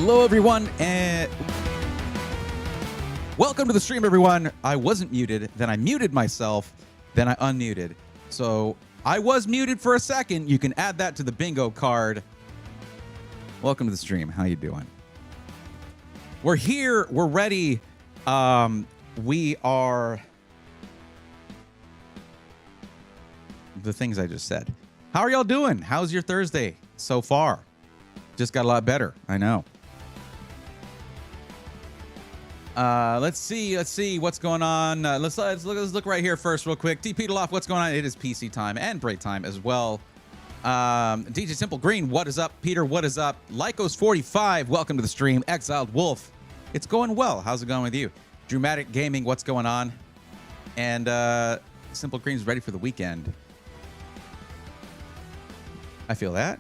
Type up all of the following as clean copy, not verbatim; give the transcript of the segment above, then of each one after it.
Hello, everyone, and welcome to the stream, everyone. I wasn't muted, then I muted myself, then I unmuted. So I was muted for a second. You can add that to the bingo card. Welcome to the stream. How you doing? We're here. We're ready. We are the things I just said. How are y'all doing? How's your Thursday so far? Just got a lot better. I know. Let's see what's going on. Let's look right here first real quick. TP Aloft, what's going on? It is PC time and break time as well. DJ Simple Green, what is up? Peter, what is up? Lycos 45, welcome to the stream. Exiled Wolf, it's going well. How's it going with you? Dramatic Gaming, what's going on? And Simple Green's ready for the weekend. I feel that.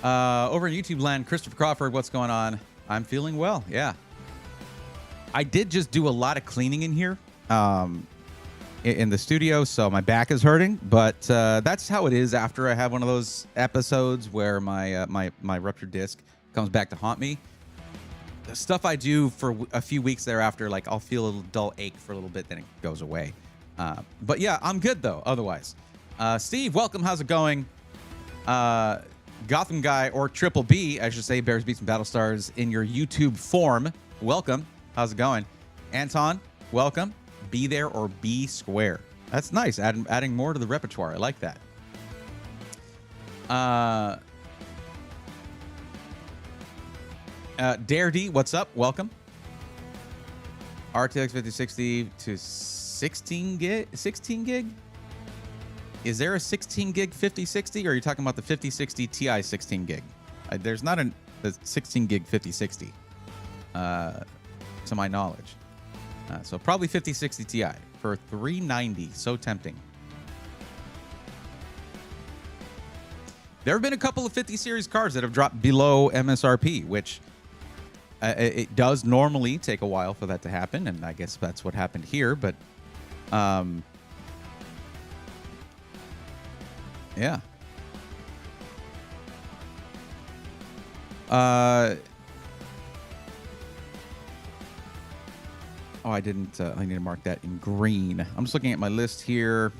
Over in YouTube land, Christopher Crawford, what's going on? I'm feeling well, yeah. I did just do a lot of cleaning in here in the studio, so my back is hurting. But that's how it is after I have one of those episodes where my my ruptured disc comes back to haunt me. The stuff I do for a few weeks thereafter, like I'll feel a little dull ache for a little bit, then it goes away. But yeah, I'm good though. Otherwise, Steve, welcome. How's it going? Gotham Guy, or Triple B, I should say, Bears, Beats, and Battlestars in your YouTube form. Welcome. How's it going? Anton, welcome. Be there or be square. That's nice. Adding more to the repertoire. I like that. Dare D, what's up? Welcome. RTX 5060 to 16 gig? Is there a 16 gig 5060, or are you talking about the 5060 Ti 16 gig? There's not a 16 gig 5060, to my knowledge. So probably 5060 Ti for $390. So tempting. There have been a couple of 50 series cards that have dropped below MSRP, which it does normally take a while for that to happen, and I guess that's what happened here. But yeah. Oh, I didn't. I need to mark that in green. I'm just looking at my list here.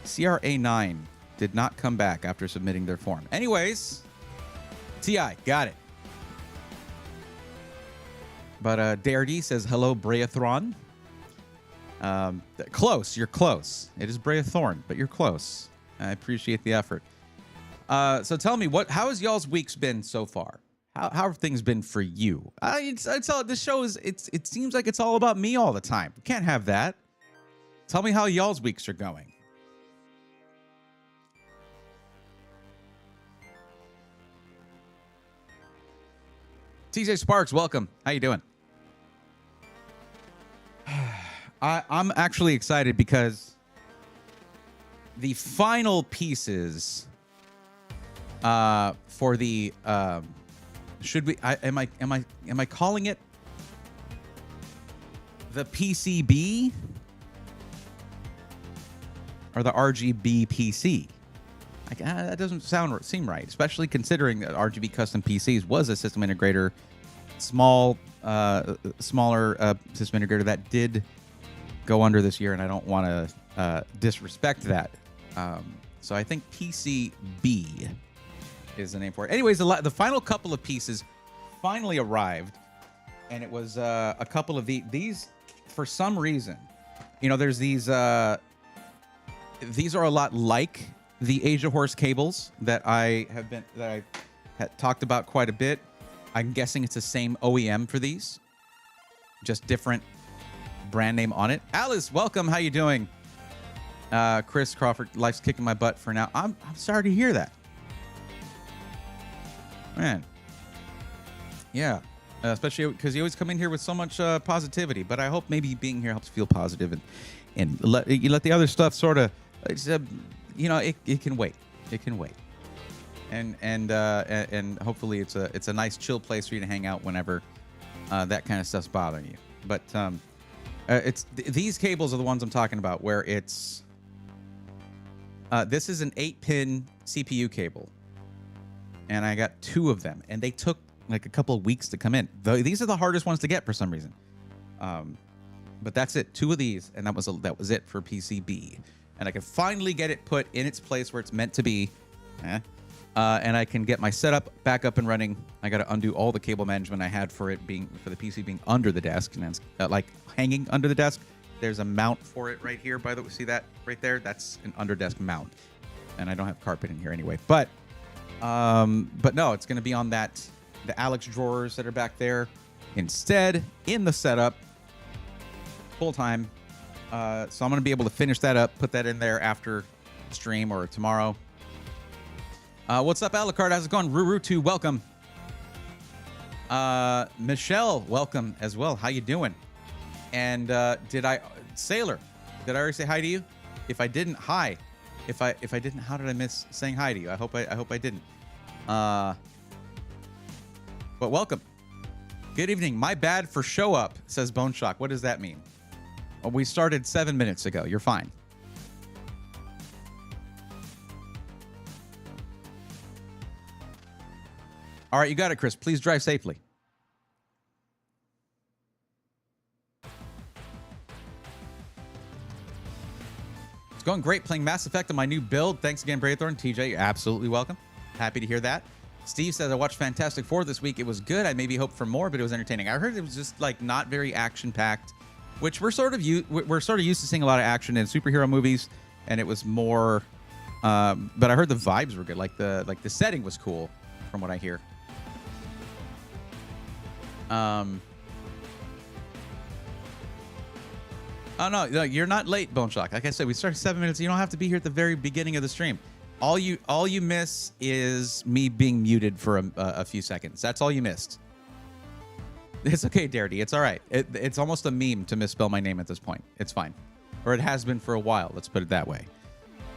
CRA9 did not come back after submitting their form. Anyways, TI, got it. But Dare D says, hello, Breathron. Close, you're close. It is Breathorn, but you're close. I appreciate the effort. So tell me, how has y'all's weeks been so far? How have things been for you? It's all, this show is, it seems like it's all about me all the time. We can't have that. Tell me how y'all's weeks are going. TJ Sparks, welcome. How you doing? I'm actually excited because the final pieces for the should we? Am I calling it the PCB or the RGB PC? That doesn't seem right, especially considering that RGB Custom PCs was a system integrator, smaller system integrator that did go under this year, and I don't want to disrespect that. So I think PCB is the name for it. Anyways, the final couple of pieces finally arrived, and it was a couple of these. For some reason, you know, there's these. These are a lot like the Asia Horse cables that I had talked about quite a bit. I'm guessing it's the same OEM for these, just different brand name on it. Alice, welcome. How you doing? Chris Crawford, life's kicking my butt for now. I'm sorry to hear that, man. Yeah, especially because you always come in here with so much positivity. But I hope maybe being here helps feel positive, and let the other stuff sort of, you know, it can wait. It can wait, and hopefully it's a nice chill place for you to hang out whenever that kind of stuff's bothering you. But these cables are the ones I'm talking about, where it's this is an 8-pin CPU cable. And I got 2 of them, and they took like a couple of weeks to come in. These are the hardest ones to get for some reason. But that's it. 2 of these, and that was it for PCB. And I can finally get it put in its place where it's meant to be. And I can get my setup back up and running. I got to undo all the cable management I had for the PC being under the desk, and it's like hanging under the desk. There's a mount for it right here. By the way, see that right there? That's an under desk mount, and I don't have carpet in here anyway. But no, it's going to be on the Alex drawers that are back there instead in the setup full time. So I'm going to be able to finish that up, put that in there after stream or tomorrow. What's up, Alucard? How's it going? Ruru2, welcome. Michelle, welcome as well. How you doing? And Sailor, did I already say hi to you? If I didn't, hi. If I didn't, how did I miss saying hi to you? I hope I didn't. But welcome. Good evening. My bad for show up, says Bone Shock. What does that mean? Well, we started 7 minutes ago. You're fine. All right, you got it, Chris. Please drive safely. It's going great playing Mass Effect on my new build. Thanks again, Braythorn. TJ, you're absolutely welcome. Happy to hear that. Steve says, I watched Fantastic Four this week. It was good. I maybe hoped for more, but it was entertaining. I heard it was just like not very action-packed, which we're sort of used to seeing a lot of action in superhero movies, and it was more. But I heard the vibes were good. Like the setting was cool, from what I hear. Oh no, you're not late, Bone Shock. Like I said, we started 7 minutes. You don't have to be here at the very beginning of the stream. All you miss is me being muted for a few seconds. That's all you missed. It's okay, Darity. It's all right. It's almost a meme to misspell my name at this point. It's fine, or it has been for a while. Let's put it that way.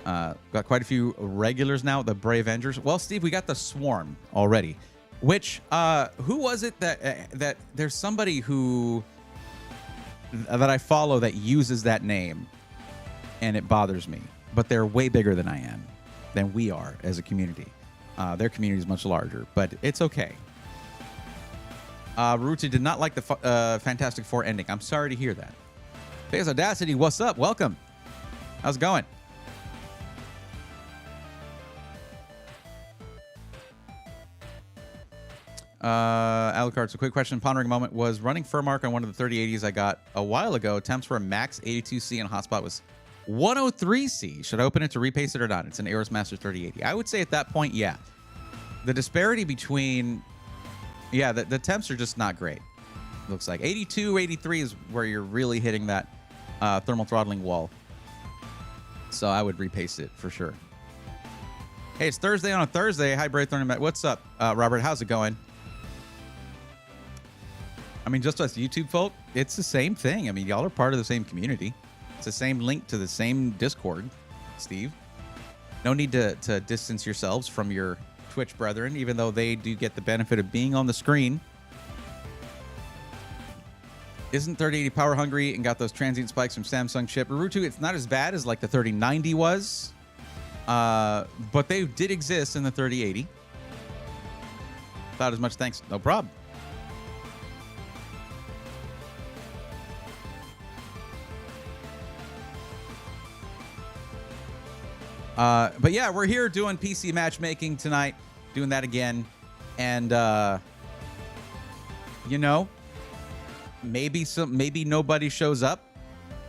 Got quite a few regulars now. The Brave Avengers. Well, Steve, we got the Swarm already. Which who was it that there's somebody that I follow that uses that name, and it bothers me. But they're way bigger than I am, than we are as a community. Their community is much larger, but it's okay. Ruti did not like the Fantastic Four ending. I'm sorry to hear that. There's Audacity. What's up? Welcome. How's it going? Alucard, so quick question. Pondering moment. Was running Furmark on one of the 3080s I got a while ago. Temps were max 82C and hotspot was 103C. Should I open it to repaste it or not? It's an Aeros Master 3080. I would say at that point, yeah. The disparity between... Yeah, the temps are just not great. Looks like 82, 83 is where you're really hitting that thermal throttling wall. So I would repaste it for sure. Hey, it's Thursday on a Thursday. Hi, Braythorn. What's up, Robert? How's it going? I mean, just us YouTube folk, it's the same thing. I mean, y'all are part of the same community. It's the same link to the same Discord, Steve. No need to distance yourselves from your Twitch brethren, even though they do get the benefit of being on the screen. Isn't 3080 power hungry and got those transient spikes from Samsung chip? Naruto, it's not as bad as like the 3090 was, but they did exist in the 3080. Thought as much. Thanks. No problem. But yeah, we're here doing PC matchmaking tonight, doing that again. And, you know, maybe nobody shows up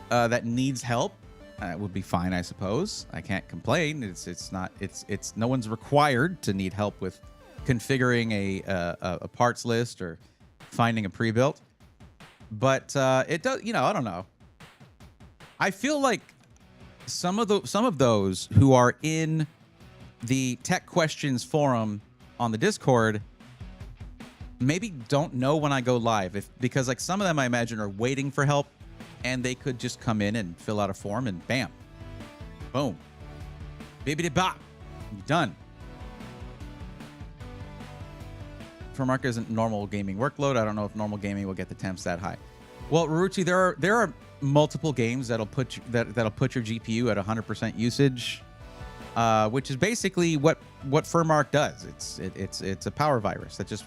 that needs help. It would be fine, I suppose. I can't complain. It's no one's required to need help with configuring a parts list or finding a pre-built. But it does, you know, I don't know. I feel like some of those who are in the Tech Questions forum on the Discord maybe don't know when I go live, because like some of them I imagine are waiting for help, and they could just come in and fill out a form and bam, boom, bibbidi bop, done. For Mark isn't normal gaming workload. I don't know if normal gaming will get the temps that high. Well, Ruchi, there are multiple games that'll put your GPU at 100% usage. which is basically what Furmark does. It's a power virus that just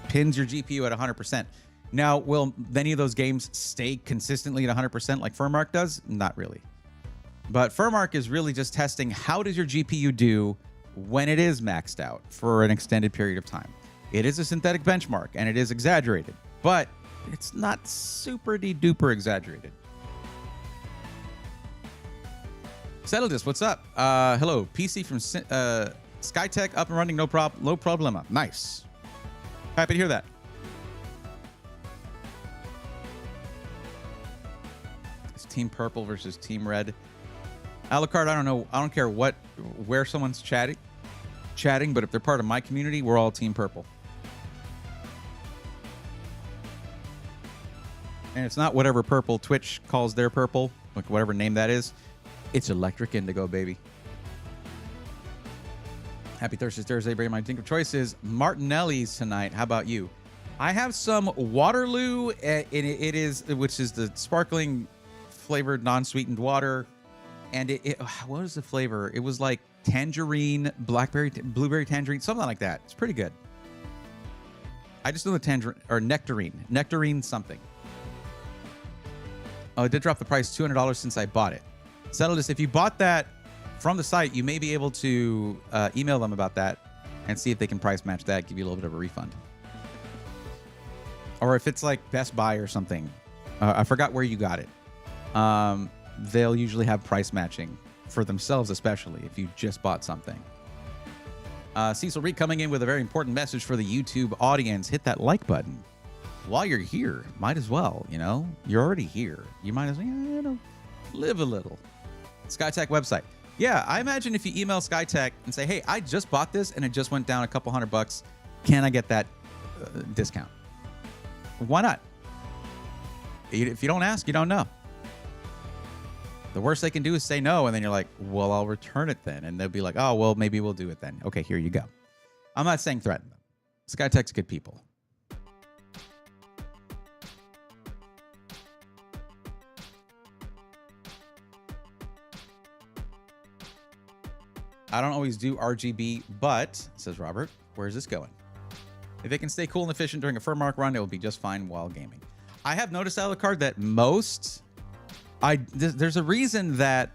pins your GPU at 100%. Now, will any of those games stay consistently at 100% like Furmark does? Not really. But Furmark is really just testing how does your GPU do when it is maxed out for an extended period of time. It is a synthetic benchmark, and it is exaggerated, but it's not super duper exaggerated. Settle this. What's up? Hello, PC from Skytech up and running, no problema. Nice. Happy to hear that. It's Team Purple versus Team Red. Alucard, I don't know. I don't care where someone's chatting, but if they're part of my community, we're all Team Purple. And it's not whatever purple Twitch calls their purple, like whatever name that is. It's Electric Indigo, baby. Happy Thursday, everybody. My drink of choice is Martinelli's tonight. How about you? I have some Waterloo. Which is the sparkling flavored non-sweetened water. And what was the flavor? It was like tangerine, blackberry, blueberry tangerine, something like that. It's pretty good. I just know the tangerine or nectarine something. Oh, it did drop the price $200 since I bought it. Settle this. If you bought that from the site, you may be able to email them about that and see if they can price match that, give you a little bit of a refund. Or if it's like Best Buy or something, I forgot where you got it. They'll usually have price matching for themselves, especially if you just bought something. Cecil Reed coming in with a very important message for the YouTube audience. Hit that like button while you're here. Might as well, you know, you're already here. You might as well, live a little. Skytech website. Yeah, I imagine if you email Skytech and say, hey, I just bought this and it just went down a couple $100. Can I get that discount? Why not? If you don't ask, you don't know. The worst they can do is say no, and then you're like, well, I'll return it then. And they'll be like, oh, well, maybe we'll do it then. Okay, here you go. I'm not saying threaten them. Skytech's good people. I don't always do RGB, but, says Robert, where's this going? If it can stay cool and efficient during a Furmark run, it will be just fine while gaming. I have noticed, Alucard, that there's a reason that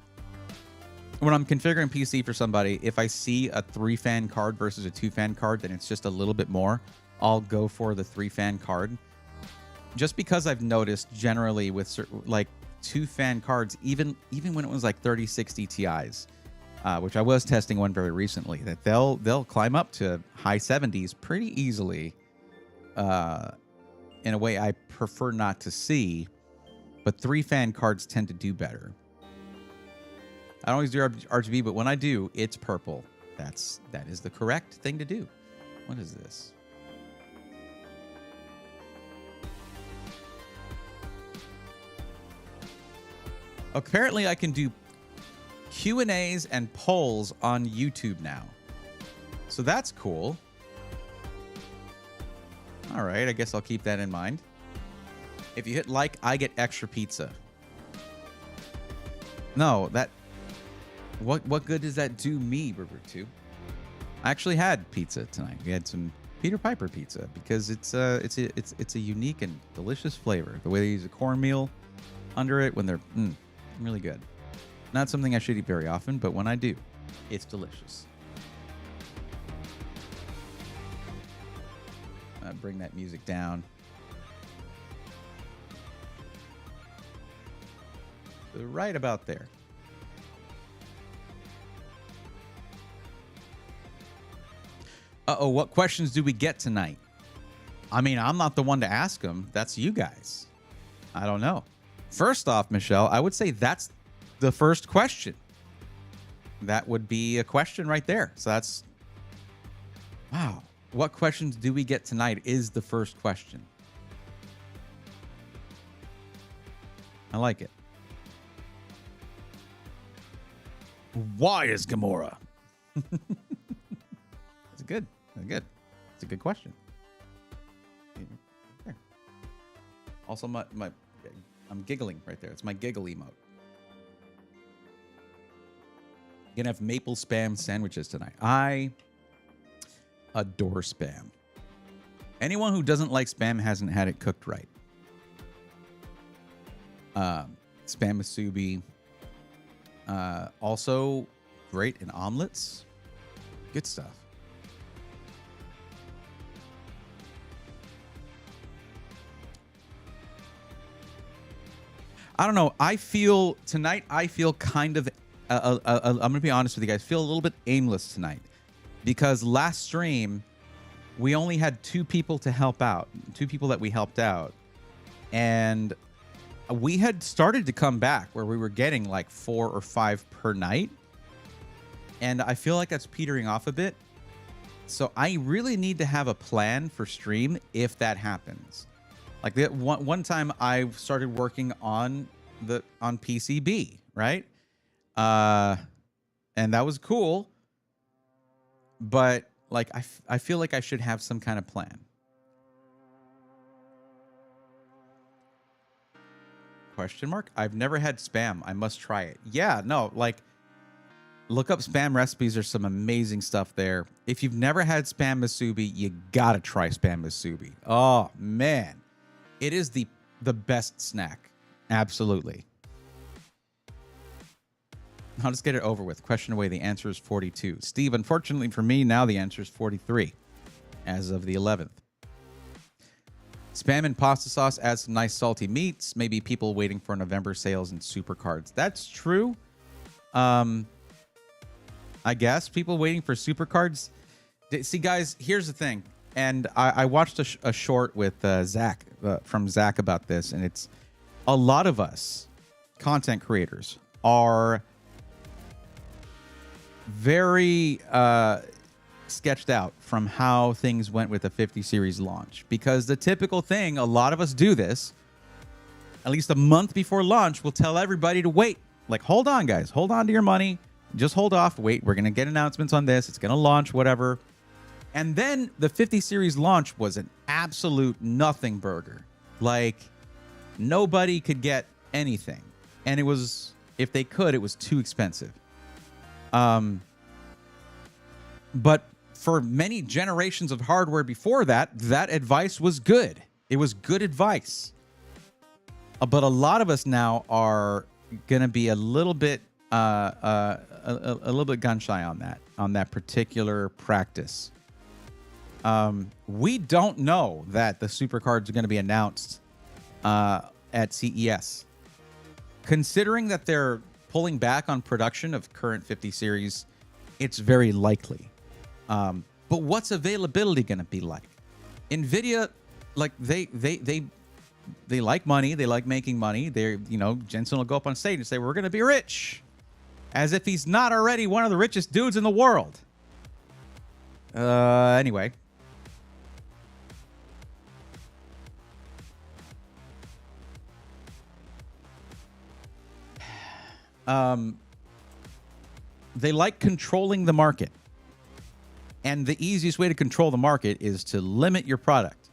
when I'm configuring PC for somebody, if I see a 3-fan card versus a 2-fan card, then it's just a little bit more. I'll go for the 3-fan card. Just because I've noticed generally with certain, like 2-fan cards, even when it was like 3060 Ti's, which I was testing one very recently, that they'll climb up to high 70s pretty easily in a way I prefer not to see. But 3-fan cards tend to do better. I don't always do RGB, but when I do, it's purple. That is the correct thing to do. What is this? Apparently, I can do Q&As and polls on YouTube now. So that's cool. All right, I guess I'll keep that in mind. If you hit like, I get extra pizza. No, what good does that do me, Roberto? I actually had pizza tonight. We had some Peter Piper pizza because it's a unique and delicious flavor. The way they use a cornmeal under it when they're really good. Not something I should eat very often, but when I do, it's delicious. Bring that music down. Right about there. Uh-oh, what questions do we get tonight? I mean, I'm not the one to ask them. That's you guys. I don't know. First off, Michelle, I would say that's the first question. That would be a question right there. So that's... Wow. What questions do we get tonight is the first question. I like it. Why is Gamora? That's good. That's good. It's a good question. There. Also, I'm giggling right there. It's my giggle emote. Gonna have maple spam sandwiches tonight. I adore spam. Anyone who doesn't like spam hasn't had it cooked right. Spam musubi. Also great in omelets. Good stuff. I don't know. I feel kind of, I'm going to be honest with you guys, feel a little bit aimless tonight because last stream, we only had 2 people to help out, 2 people that we helped out. And we had started to come back where we were getting like 4 or 5 per night. And I feel like that's petering off a bit. So I really need to have a plan for stream if that happens. Like the one time I started working on PCB, right? And that was cool. But like I feel like I should have some kind of plan. Question mark? I've never had spam. I must try it. Yeah, no, like look up spam recipes. There's some amazing stuff there. If you've never had spam musubi, you gotta try spam musubi. Oh man. It is the best snack. Absolutely. I'll just get it over with. Question away. The answer is 42. Steve, unfortunately for me, now the answer is 43 as of the 11th. Spam and pasta sauce adds some nice salty meats. Maybe people waiting for November sales and super cards. That's true. I guess people waiting for super cards. See, guys, here's the thing. And I watched a short with Zach from Zach about this, and it's a lot of us content creators are very sketched out from how things went with the 50 series launch, because the typical thing, a lot of us do this at least a month before launch. We'll tell everybody to wait, like, hold on guys, hold on to your money, just hold off, wait, we're gonna get announcements on this, it's gonna launch, whatever. And then the 50 series launch was an absolute nothing burger. Like, nobody could get anything. And it was, if they could, it was too expensive. But for many generations of hardware before that, that advice was good. It was good advice. But a lot of us now are going to be a little bit gun shy on that particular practice. We don't know that the supercards are going to be announced at CES. Considering that they're pulling back on production of current 50 series, it's very likely. But what's availability going to be like? NVIDIA, like they like money. They like making money. They're, Jensen will go up on stage and say, we're going to be rich. As if he's not already one of the richest dudes in the world. Anyway. They like controlling the market. And the easiest way to control the market is to limit your product.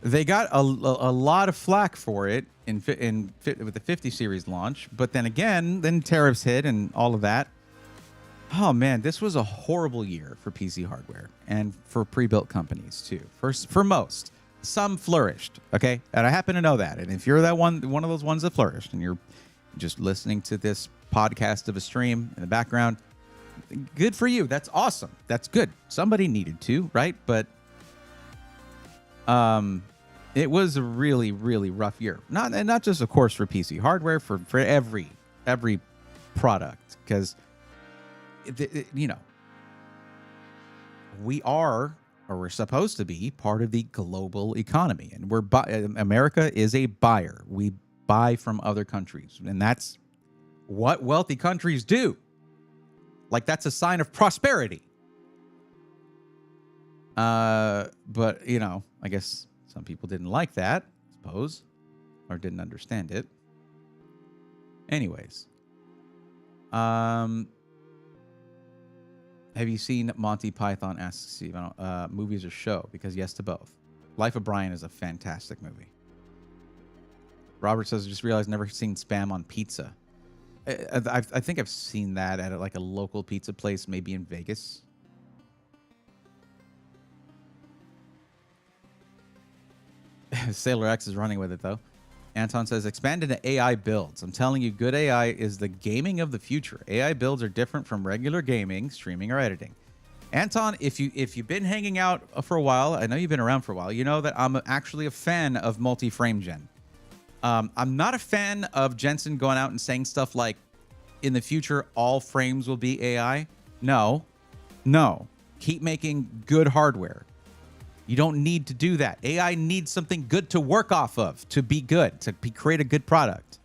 They got a lot of flack for it with the 50 series launch, but then again, then tariffs hit and all of that. Oh man, this was a horrible year for PC hardware and for pre-built companies too. For most, some flourished, okay, and I happen to know that. And if you're that one of those ones that flourished, and you're just listening to this podcast of a stream in the background, good for you. That's awesome. That's good. Somebody needed to, right? But it was a really, really rough year. Not just, of course, for PC hardware, for every product, because we are, or we're supposed to be, part of the global economy, and America is a buyer. We buy from other countries, and that's what wealthy countries do. Like, that's a sign of prosperity. But I guess some people didn't like that, I suppose, or didn't understand it. Anyways, have you seen Monty Python? Asks Steve. Movies or show? Because yes to both. Life of Brian is a fantastic movie. Robert says, just realized never seen spam on pizza. I think I've seen that at like a local pizza place, maybe in Vegas. Sailor X is running with it, though. Anton says, expand into AI builds. I'm telling you, good AI is the gaming of the future. AI builds are different from regular gaming, streaming, or editing. Anton, if you've been hanging out for a while, I know you've been around for a while, you know that I'm actually a fan of multi-frame gen. I'm not a fan of Jensen going out and saying stuff like, in the future, all frames will be AI. No. Keep making good hardware. You don't need to do that. AI needs something good to work off of, to be good, to create a good product.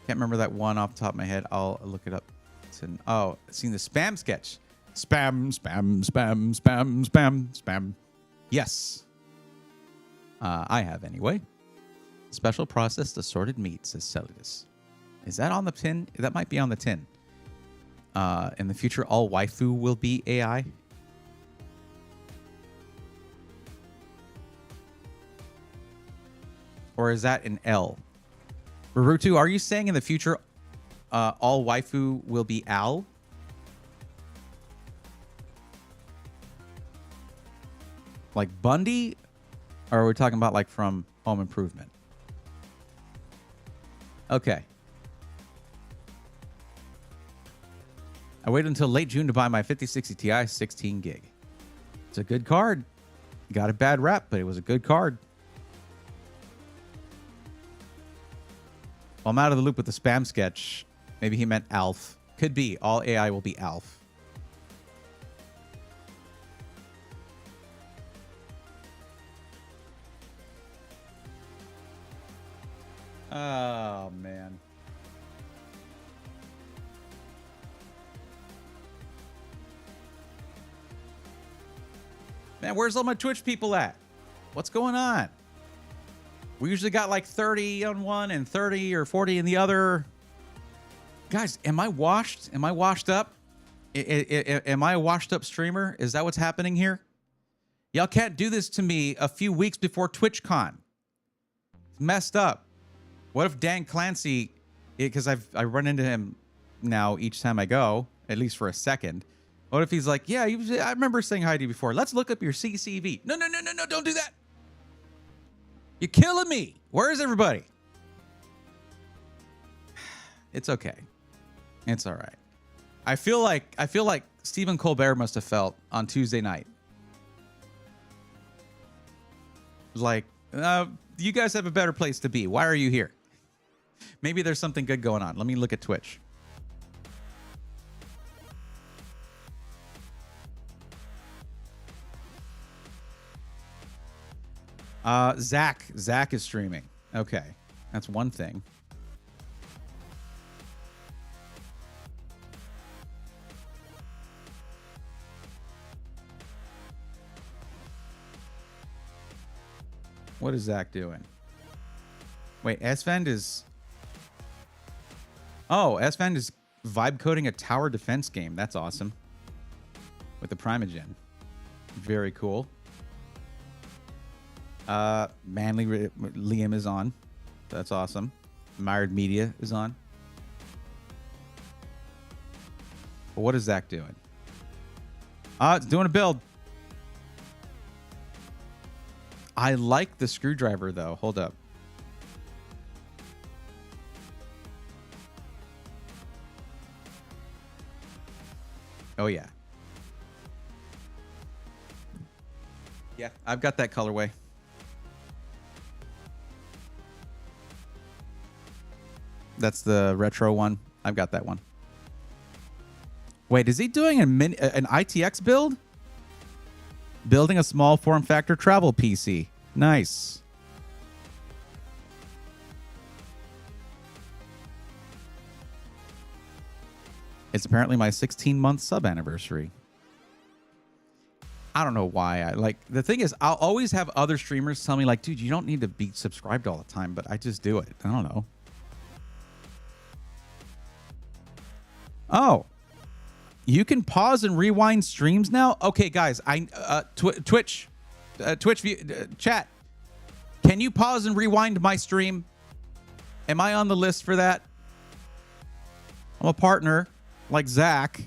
Can't remember that one off the top of my head. I'll look it up. Oh, seen the spam sketch. Spam. Yes. I have anyway. Special processed assorted meat, says Celidus. Is that on the tin? That might be on the tin. In the future, all waifu will be AI. Or is that an L? Barutu, are you saying in the future all waifu will be Al? Like Bundy? Or are we talking about like from Home Improvement? Okay. I waited until late June to buy my 5060 Ti 16 gig. It's a good card. Got a bad rap, but it was a good card. Well, I'm out of the loop with the spam sketch. Maybe he meant Alf. Could be. All AI will be Alf. Oh, man. Man, where's all my Twitch people at? What's going on? We usually got like 30 on one and 30 or 40 in the other. Guys, am I washed? Am I washed up? Am I a washed up streamer? Is that what's happening here? Y'all can't do this to me a few weeks before TwitchCon. It's messed up. What if Dan Clancy, because I run into him now each time I go, at least for a second. What if he's like, yeah, I remember saying hi to you before. Let's look up your CCV. No, don't do that. You're killing me. Where is everybody? It's okay. It's all right. I feel like Stephen Colbert must have felt on Tuesday night. Like, you guys have a better place to be. Why are you here? Maybe there's something good going on. Let me look at Twitch. Zach is streaming. Okay. That's one thing. What is Zach doing? Wait, Svend is... Oh, Svend is vibe coding a tower defense game. That's awesome. With the Primogen. Very cool. Manly Liam is on. That's awesome. Mired Media is on. But what is Zach doing? It's doing a build. I like the screwdriver, though. Hold up. Oh, yeah. Yeah, I've got that colorway. That's the retro one. I've got that one. Wait, is he doing an ITX build? Building a small form factor travel PC. Nice. It's apparently my 16-month sub anniversary. I don't know why. The thing is, I'll always have other streamers tell me like, dude, you don't need to be subscribed all the time, but I just do it. I don't know. Oh, you can pause and rewind streams now? Okay, guys, Twitch view, chat. Can you pause and rewind my stream? Am I on the list for that? I'm a partner like Zach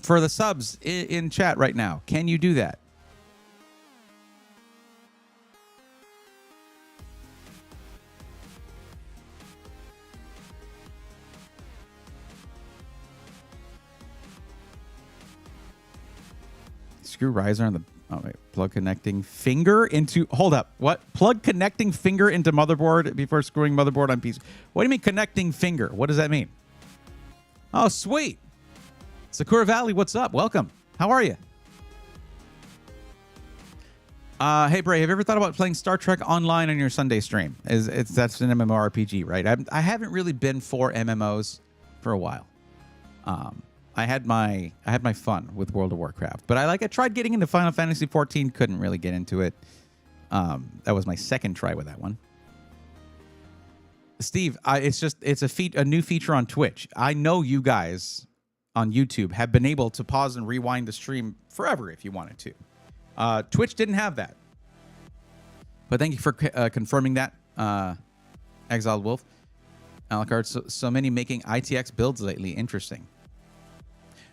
for the subs in chat right now. Can you do that? Screw riser on the plug connecting finger into hold up. What? Plug connecting finger into motherboard before screwing motherboard on PC. What do you mean connecting finger? What does that mean? Oh, sweet. Sakura Valley, what's up? Welcome. How are you? Hey Bray, have you ever thought about playing Star Trek Online on your Sunday stream? That's an MMORPG, right? I haven't really been for MMOs for a while. I had my fun with World of Warcraft, but I tried getting into Final Fantasy 14, couldn't really get into it. That was my second try with that one. Steve, it's a new feature on Twitch. I know you guys on YouTube have been able to pause and rewind the stream forever if you wanted to. Twitch didn't have that. But thank you for confirming that, Exiled Wolf. Alucard, so many making ITX builds lately. Interesting.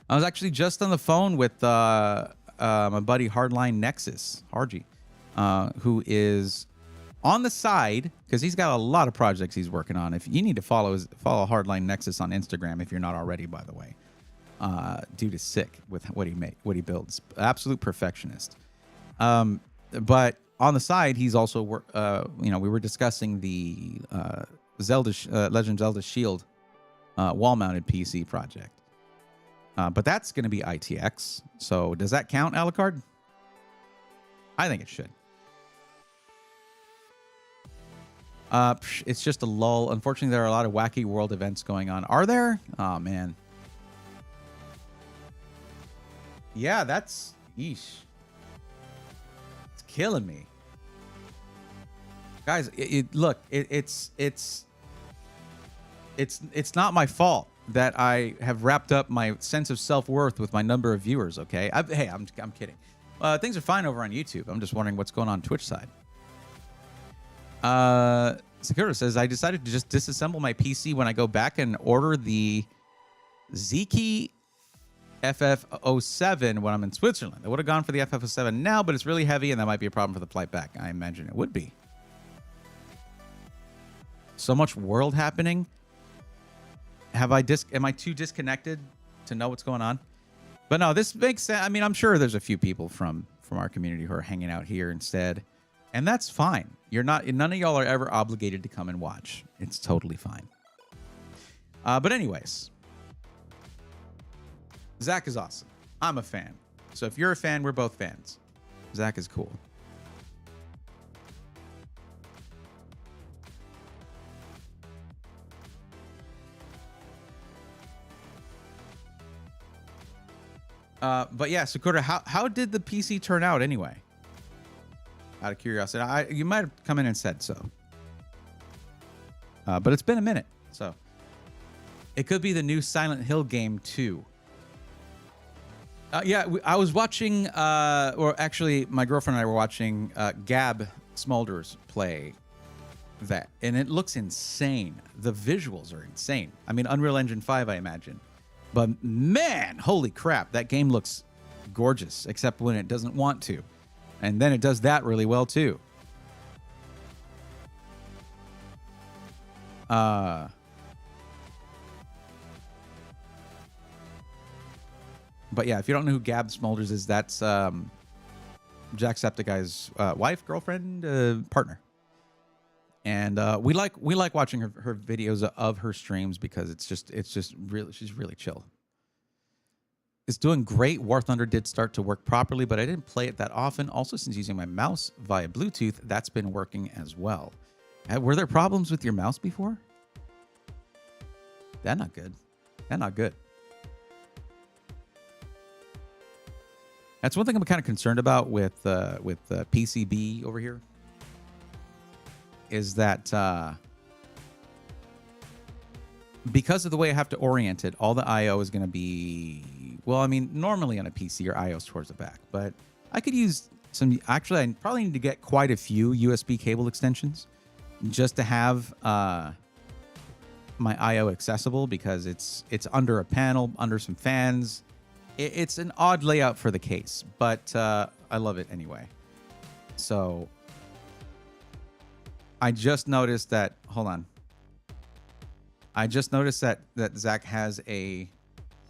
I was actually just on the phone with my buddy Hardline Nexus, Harji, who is on the side, because he's got a lot of projects he's working on. If you need to follow Hardline Nexus on Instagram, if you're not already, by the way. Dude is sick with what he builds. Absolute perfectionist. But on the side, he's also we were discussing the Legend of Zelda Shield wall-mounted PC project. But that's going to be ITX. So does that count, Alucard? I think it should. It's just a lull. Unfortunately, there are a lot of wacky world events going on. Are there? Oh, man. Yeah, that's... Yeesh. It's killing me. Guys, look, it's not my fault that I have wrapped up my sense of self-worth with my number of viewers, okay? Hey, I'm kidding. Things are fine over on YouTube. I'm just wondering what's going on Twitch side. Sakura says, I decided to just disassemble my PC when I go back and order the Ziki FF07 when I'm in Switzerland. I would have gone for the FF07 now, but it's really heavy and that might be a problem for the flight back. I imagine it would be. So much world happening. Am I too disconnected to know what's going on? But no, this makes sense. I mean, I'm sure there's a few people from our community who are hanging out here instead. And that's fine. None of y'all are ever obligated to come and watch. It's totally fine. But anyways, Zach is awesome. I'm a fan. So if you're a fan, we're both fans. Zach is cool. But yeah, Sakura, how did the PC turn out anyway? Out of curiosity, you might have come in and said so. But it's been a minute, so it could be the new Silent Hill game too. Yeah, I was watching, or actually, my girlfriend and I were watching Gab Smulders play that, and it looks insane. The visuals are insane. I mean, Unreal Engine 5, I imagine. But man, holy crap, that game looks gorgeous, except when it doesn't want to. And then it does that really well, too. But yeah, if you don't know who Gab Smulders is, that's Jacksepticeye's wife, girlfriend, partner. And we like watching her videos of her streams because it's just really, she's really chill. It's doing great. War Thunder did start to work properly, but I didn't play it that often. Also, since using my mouse via Bluetooth, that's been working as well. Were there problems with your mouse before? That's not good. That's not good. That's one thing I'm kind of concerned about with PCB over here. Is that because of the way I have to orient it, all the I/O is going to be, well, I mean, normally on a PC, your I/O is towards the back, but I could use Actually, I probably need to get quite a few USB cable extensions just to have my I/O accessible, because it's under a panel, under some fans. It's an odd layout for the case, but I love it anyway. So I just noticed that. Hold on. I just noticed that Zach has a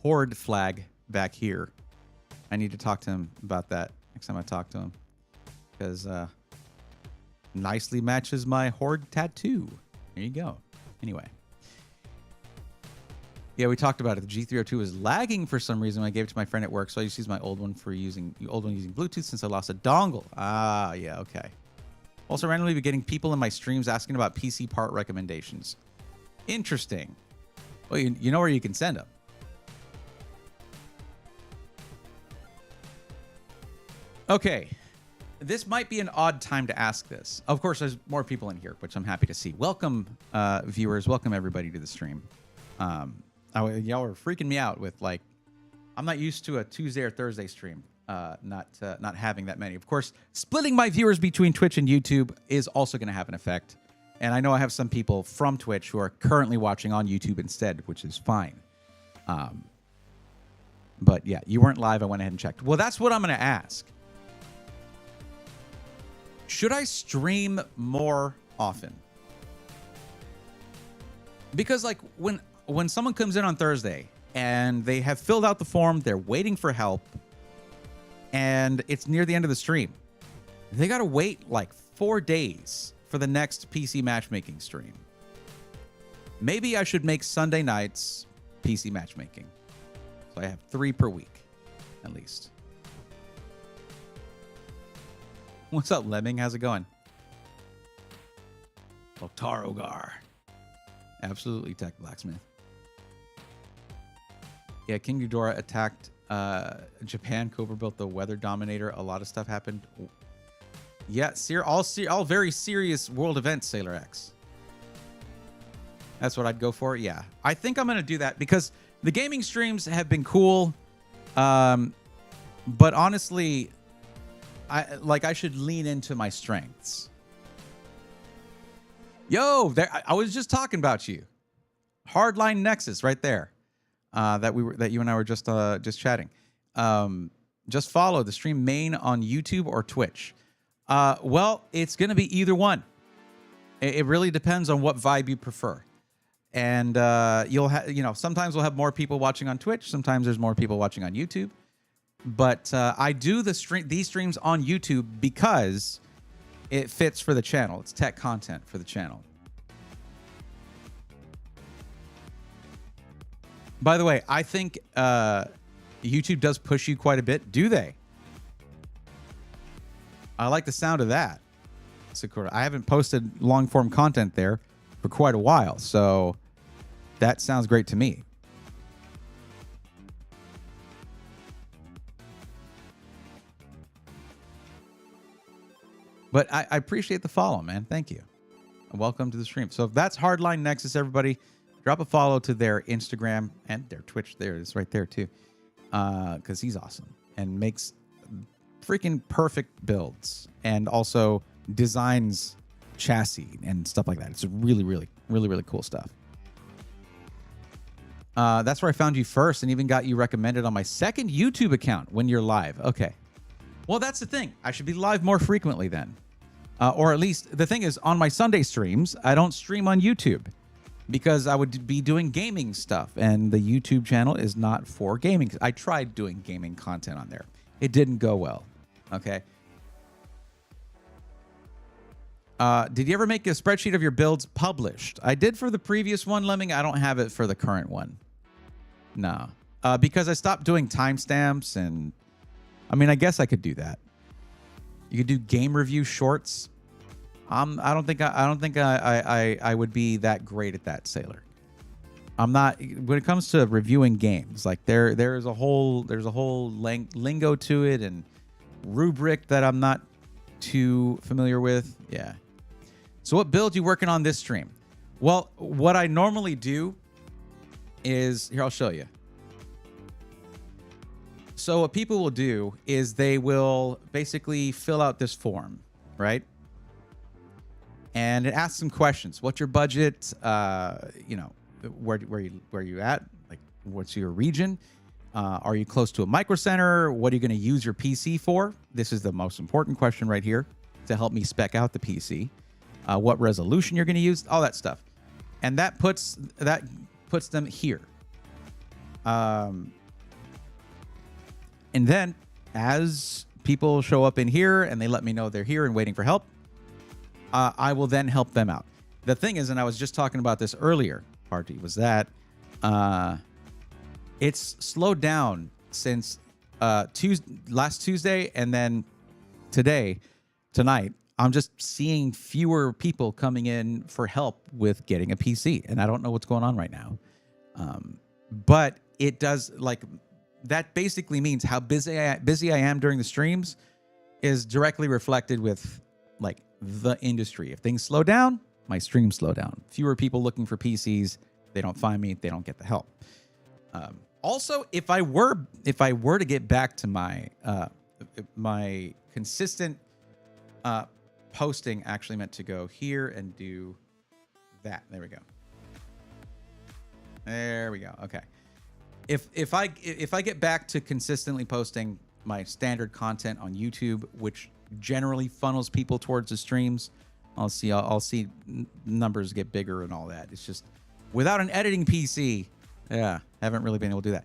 Horde flag back here. I need to talk to him about that next time I talk to him, because nicely matches my Horde tattoo. There you go. Anyway. Yeah, we talked about it. The G302 is lagging for some reason. I gave it to my friend at work, so I just use my old one using Bluetooth since I lost a dongle. Ah, yeah, okay. Also, randomly be getting people in my streams asking about PC part recommendations. Interesting. Well, you know where you can send them. Okay. This might be an odd time to ask this. Of course, there's more people in here, which I'm happy to see. Welcome, viewers. Welcome, everybody, to the stream. Y'all are freaking me out with, like, I'm not used to a Tuesday or Thursday stream, not having that many. Of course, splitting my viewers between Twitch and YouTube is also going to have an effect. And I know I have some people from Twitch who are currently watching on YouTube instead, which is fine. But yeah, you weren't live. I went ahead and checked. Well, that's what I'm going to ask. Should I stream more often? Because, like, when someone comes in on Thursday and they have filled out the form, they're waiting for help, and it's near the end of the stream, they got to wait like 4 days for the next PC matchmaking stream. Maybe I should make Sunday nights PC matchmaking, so I have 3 per week at least. What's up, Lemming? How's it going? Otarogar. Absolutely, Tech Blacksmith. Yeah, King Ghidorah attacked Japan. Cobra built the Weather Dominator. A lot of stuff happened. Yeah, all very serious world events, Sailor X. That's what I'd go for. Yeah, I think I'm going to do that because the gaming streams have been cool. But honestly, I should lean into my strengths. Yo, there! I was just talking about you. Hardline Nexus, right there. That you and I were just chatting. Just follow the stream main on YouTube or Twitch. Well, it's going to be either one. It really depends on what vibe you prefer. And you'll have, sometimes we'll have more people watching on Twitch. Sometimes there's more people watching on YouTube. But I do these streams on YouTube because it fits for the channel. It's tech content for the channel. By the way, I think YouTube does push you quite a bit. Do they? I like the sound of that. Sakura. I haven't posted long-form content there for quite a while, so that sounds great to me. But I appreciate the follow, man. Thank you. Welcome to the stream. So if that's Hardline Nexus, everybody, drop a follow to their Instagram and their Twitch. There, it's right there too, because he's awesome and makes freaking perfect builds and also designs chassis and stuff like that. It's really, really, really, really cool stuff. That's where I found you first and even got you recommended on my second YouTube account when you're live. Okay. Well, that's the thing. I should be live more frequently then. Or at least the thing is, on my Sunday streams, I don't stream on YouTube because I would be doing gaming stuff, and the YouTube channel is not for gaming. I tried doing gaming content on there. It didn't go well. Okay. Did you ever make a spreadsheet of your builds published? I did for the previous one, Lemming. I don't have it for the current one. No. Because I stopped doing timestamps, and I mean, I guess I could do that. You could do game review shorts. I don't think I would be that great at that, Sailor. I'm not when it comes to reviewing games. Like there's a whole lingo to it and rubric that I'm not too familiar with. Yeah. So what build you working on this stream? Well, what I normally do is here. I'll show you. So what people will do is they will basically fill out this form, right? And it asks some questions. What's your budget? You know, where you at? Like, what's your region? Are you close to a micro center? What are you going to use your PC for? This is the most important question right here to help me spec out the PC. What resolution you're going to use? All that stuff, and that puts them here. And then as people show up in here and they let me know they're here and waiting for help, I will then help them out. The thing is, and I was just talking about this earlier, Party, was that it's slowed down since last Tuesday, and then tonight, I'm just seeing fewer people coming in for help with getting a PC, and I don't know what's going on right now. But it does, like, that basically means how busy I am during the streams is directly reflected with, like, the industry. If things slow down, my streams slow down. Fewer people looking for PCs, they don't find me, they don't get the help. Also, if I were to get back to my my consistent posting, actually meant to go here and do that. There we go. There we go. Okay. If I get back to consistently posting my standard content on YouTube, which generally funnels people towards the streams, I'll see numbers get bigger and all that. It's just without an editing PC, yeah, haven't really been able to do that.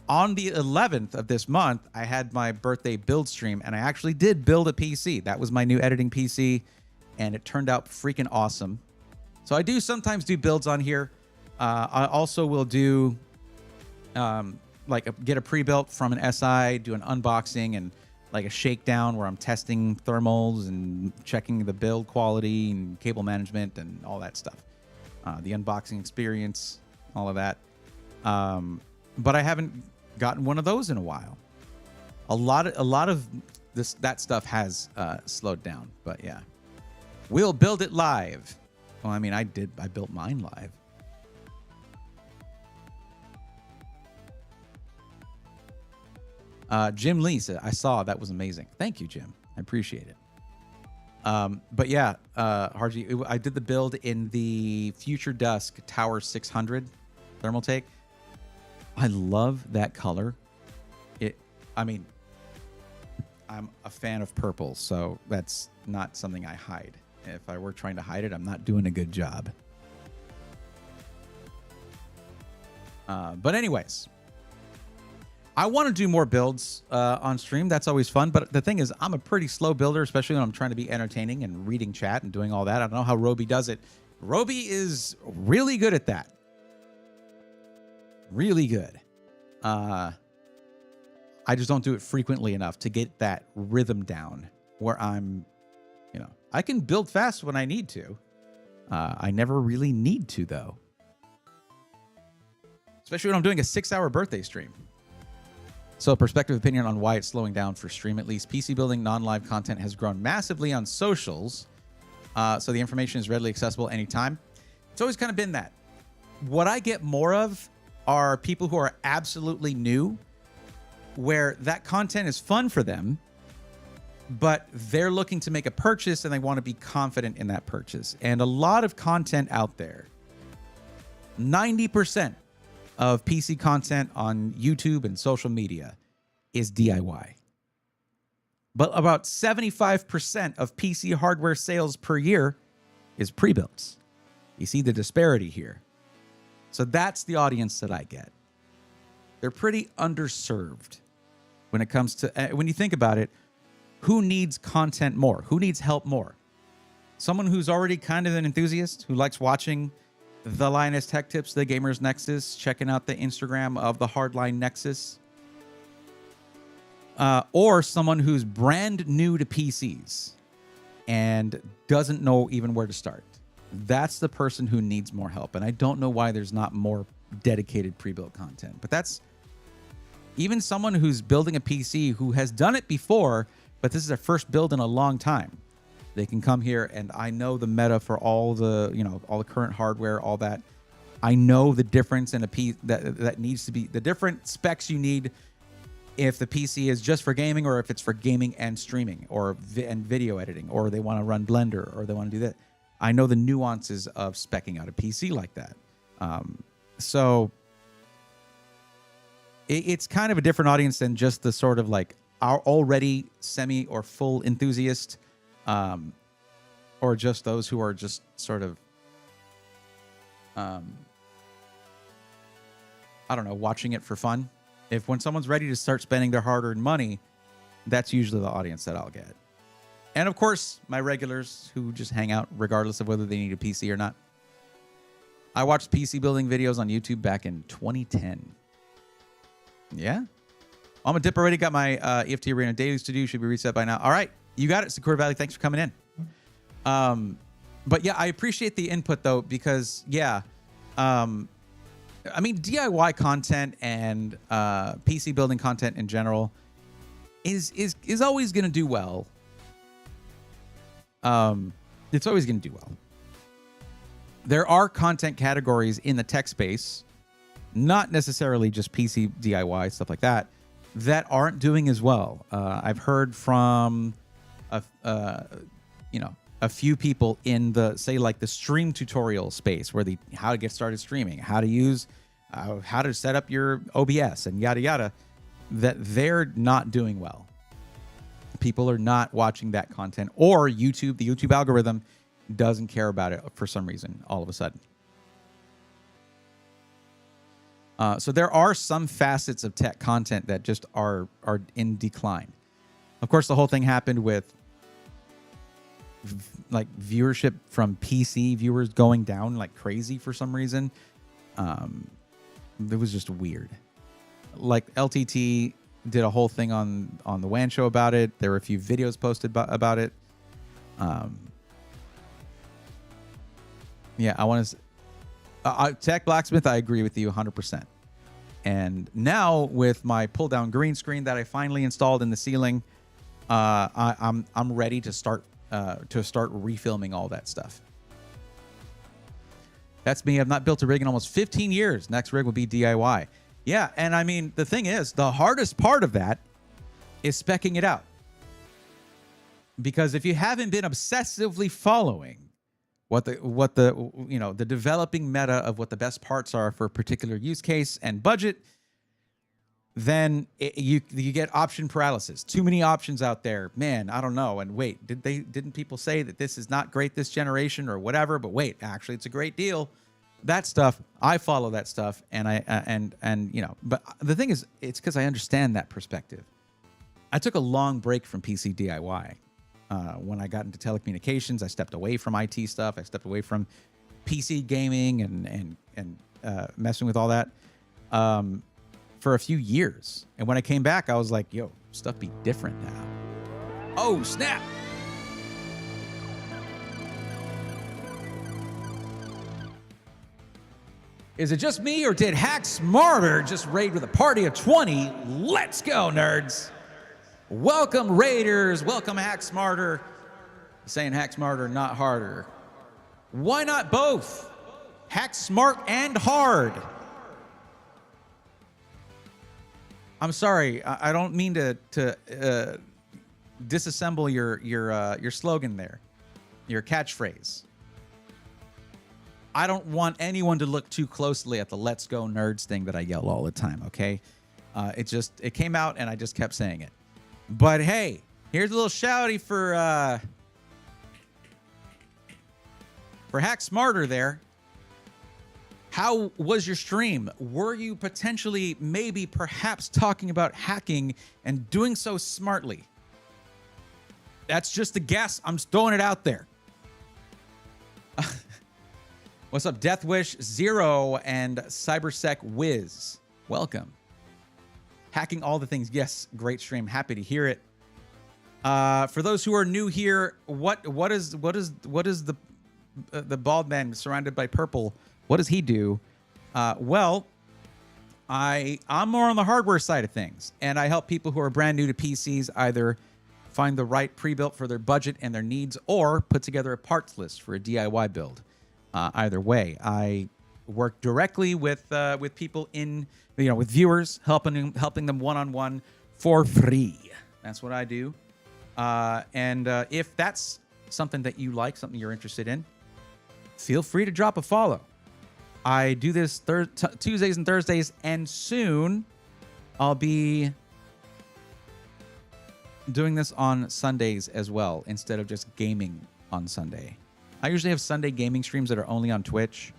On the 11th of this month, I had my birthday build stream, and I actually did build a PC. That was my new editing PC, and it turned out freaking awesome. So I do sometimes do builds on here. I also will do get a pre-built from an SI, do an unboxing and like a shakedown where I'm testing thermals and checking the build quality and cable management and all that stuff. The unboxing experience, all of that. But I haven't gotten one of those in a while. A lot of that stuff has slowed down, but yeah. We'll build it live. Well, I mean, I built mine live. Jim Lee said, I saw, that was amazing. Thank you, Jim. I appreciate it. But yeah, Harji, I did the build in the Future Dusk Tower 600 thermal take. I love that color. I mean, I'm a fan of purple, so that's not something I hide. If I were trying to hide it, I'm not doing a good job. But anyways, I want to do more builds on stream. That's always fun. But the thing is, I'm a pretty slow builder, especially when I'm trying to be entertaining and reading chat and doing all that. I don't know how Roby does it. Roby is really good at that. Really good. I just don't do it frequently enough to get that rhythm down where I'm, I can build fast when I need to. I never really need to, though. Especially when I'm doing a 6-hour birthday stream. So, perspective opinion on why it's slowing down for stream, at least. PC building non-live content has grown massively on socials. So the information is readily accessible anytime. It's always kind of been that. What I get more of are people who are absolutely new, where that content is fun for them, but they're looking to make a purchase and they want to be confident in that purchase. And a lot of content out there, 90% of PC content on YouTube and social media is DIY. But about 75% of PC hardware sales per year is pre-builts. You see the disparity here. So that's the audience that I get. They're pretty underserved when it comes to, when you think about it, who needs content more? Who needs help more? Someone who's already kind of an enthusiast, who likes watching the Linus Tech Tips, the Gamers Nexus, checking out the Instagram of the Hardline Nexus, or someone who's brand new to PCs and doesn't know even where to start. That's the person who needs more help. And I don't know why there's not more dedicated pre-built content. But that's even someone who's building a PC who has done it before, but this is their first build in a long time. They can come here, and I know the meta for all the, all the current hardware, all that. I know the difference in a piece that needs to be, the different specs you need if the PC is just for gaming or if it's for gaming and streaming or and video editing, or they want to run Blender or they want to do that. I know the nuances of speccing out a PC like that. So it's kind of a different audience than just the sort of like our already semi or full enthusiast, or just those who are just sort of, I don't know, watching it for fun. If when someone's ready to start spending their hard-earned money, that's usually the audience that I'll get. And of course, my regulars who just hang out regardless of whether they need a PC or not. I watched PC building videos on YouTube back in 2010. Yeah. I'm a dip already. Got my EFT Arena dailies to do. Should be reset by now. All right. You got it, Sakura Valley. Thanks for coming in. But yeah, I appreciate the input though, because yeah, I mean, DIY content and PC building content in general is always going to do well. It's always going to do well. There are content categories in the tech space, not necessarily just PC DIY, stuff like that, that aren't doing as well. I've heard from a few people in the, say, like the stream tutorial space, where how to get started streaming, how to use, how to set up your OBS and yada yada, that they're not doing well. People are not watching that content, or the YouTube algorithm doesn't care about it for some reason all of a sudden. So there are some facets of tech content that just are in decline. Of course, the whole thing happened with like viewership from PC viewers going down like crazy for some reason. It was just weird. Like LTT did a whole thing on the WAN show about it. There were a few videos posted about it. Yeah, I want to... Tech Blacksmith, I agree with you 100%. And now with my pull-down green screen that I finally installed in the ceiling, I'm ready to start refilming all that stuff. That's me. I've not built a rig in almost 15 years. Next rig will be DIY. Yeah, and I mean, the thing is, the hardest part of that is speccing it out. Because if you haven't been obsessively following what the developing meta of what the best parts are for a particular use case and budget, then you get option paralysis. Too many options out there. Man, I don't know. And wait, didn't people say that this is not great this generation or whatever? But wait, actually, it's a great deal. That stuff, I follow that stuff, and But the thing is, it's because I understand that perspective. I took a long break from PC DIY. When I got into telecommunications, I stepped away from IT stuff. I stepped away from PC gaming and messing with all that for a few years. And when I came back, I was like, yo, stuff be different now. Oh, snap. Is it just me, or did Hack Smarter just raid with a party of 20? Let's go, nerds. Welcome, Raiders. Welcome, Hack Smarter. Saying Hack Smarter, not harder. Why not both? Hack smart and hard. I'm sorry. I don't mean to disassemble your slogan there, your catchphrase. I don't want anyone to look too closely at the "Let's go, nerds" thing that I yell all the time. Okay, it came out and I just kept saying it. But hey, here's a little shouty for Hack Smarter there. How was your stream? Were you potentially, maybe, perhaps talking about hacking and doing so smartly? That's just a guess. I'm just throwing it out there. What's up, Deathwish Zero and Cybersec Wiz? Welcome. Hacking all the things. Yes, great stream. Happy to hear it. For those who are new here, what is the bald man surrounded by purple? What does he do? Well, I'm more on the hardware side of things, and I help people who are brand new to PCs either find the right pre-built for their budget and their needs, or put together a parts list for a DIY build. Either way, I work directly with people with viewers, helping them one-on-one for free. That's what I do. And if that's something that you like, something you're interested in, feel free to drop a follow. I do this Tuesdays and Thursdays, and soon I'll be doing this on Sundays as well, instead of just gaming on Sunday. I usually have Sunday gaming streams that are only on Twitch,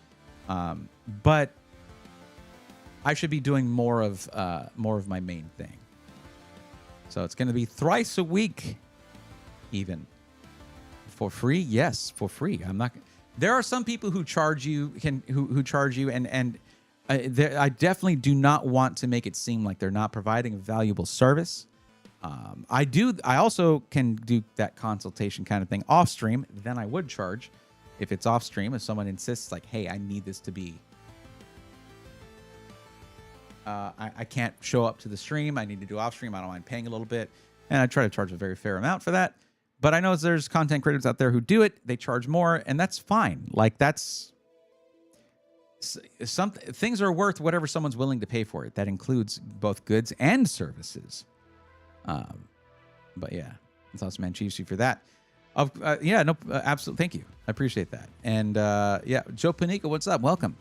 but I should be doing more of my main thing. So it's going to be thrice a week, even for free. Yes, for free. I'm not. There are some people who charge you, who charge you, and I definitely do not want to make it seem like they're not providing a valuable service. I also can do that consultation kind of thing off stream. Then I would charge if it's off stream. If someone insists, like, hey, I need this to be. I can't show up to the stream. I need to do off stream. I don't mind paying a little bit, and I try to charge a very fair amount for that. But I know there's content creators out there who do it. They charge more, and that's fine. Like, that's some things are worth whatever someone's willing to pay for it. That includes both goods and services. But yeah, that's awesome, man. Chiefs you for that. Yeah, no, absolutely. Thank you. I appreciate that. And yeah, Joe Panica, what's up? Welcome.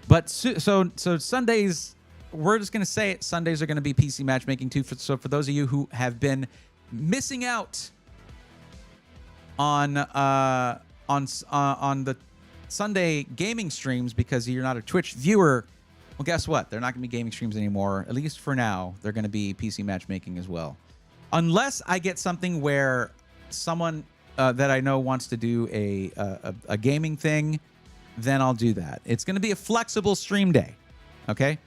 But so Sundays, we're just gonna say it. Sundays are gonna be PC matchmaking too. So for those of you who have been missing out on the Sunday gaming streams because you're not a Twitch viewer, well, guess what? They're not going to be gaming streams anymore. At least for now, they're going to be PC matchmaking as well. Unless I get something where someone that I know wants to do a gaming thing, then I'll do that. It's going to be a flexible stream day. Okay?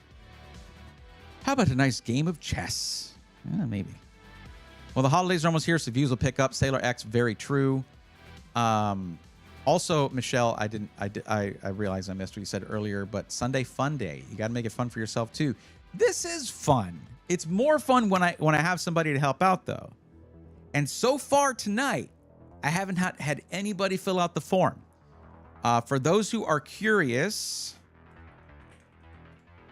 How about a nice game of chess? Maybe. Well, the holidays are almost here, so views will pick up. Sailor X, very true. Also, Michelle, I realized I missed what you said earlier, but Sunday Fun Day. You got to make it fun for yourself too. This is fun. It's more fun when I have somebody to help out, though. And so far tonight, I haven't had anybody fill out the form. For those who are curious,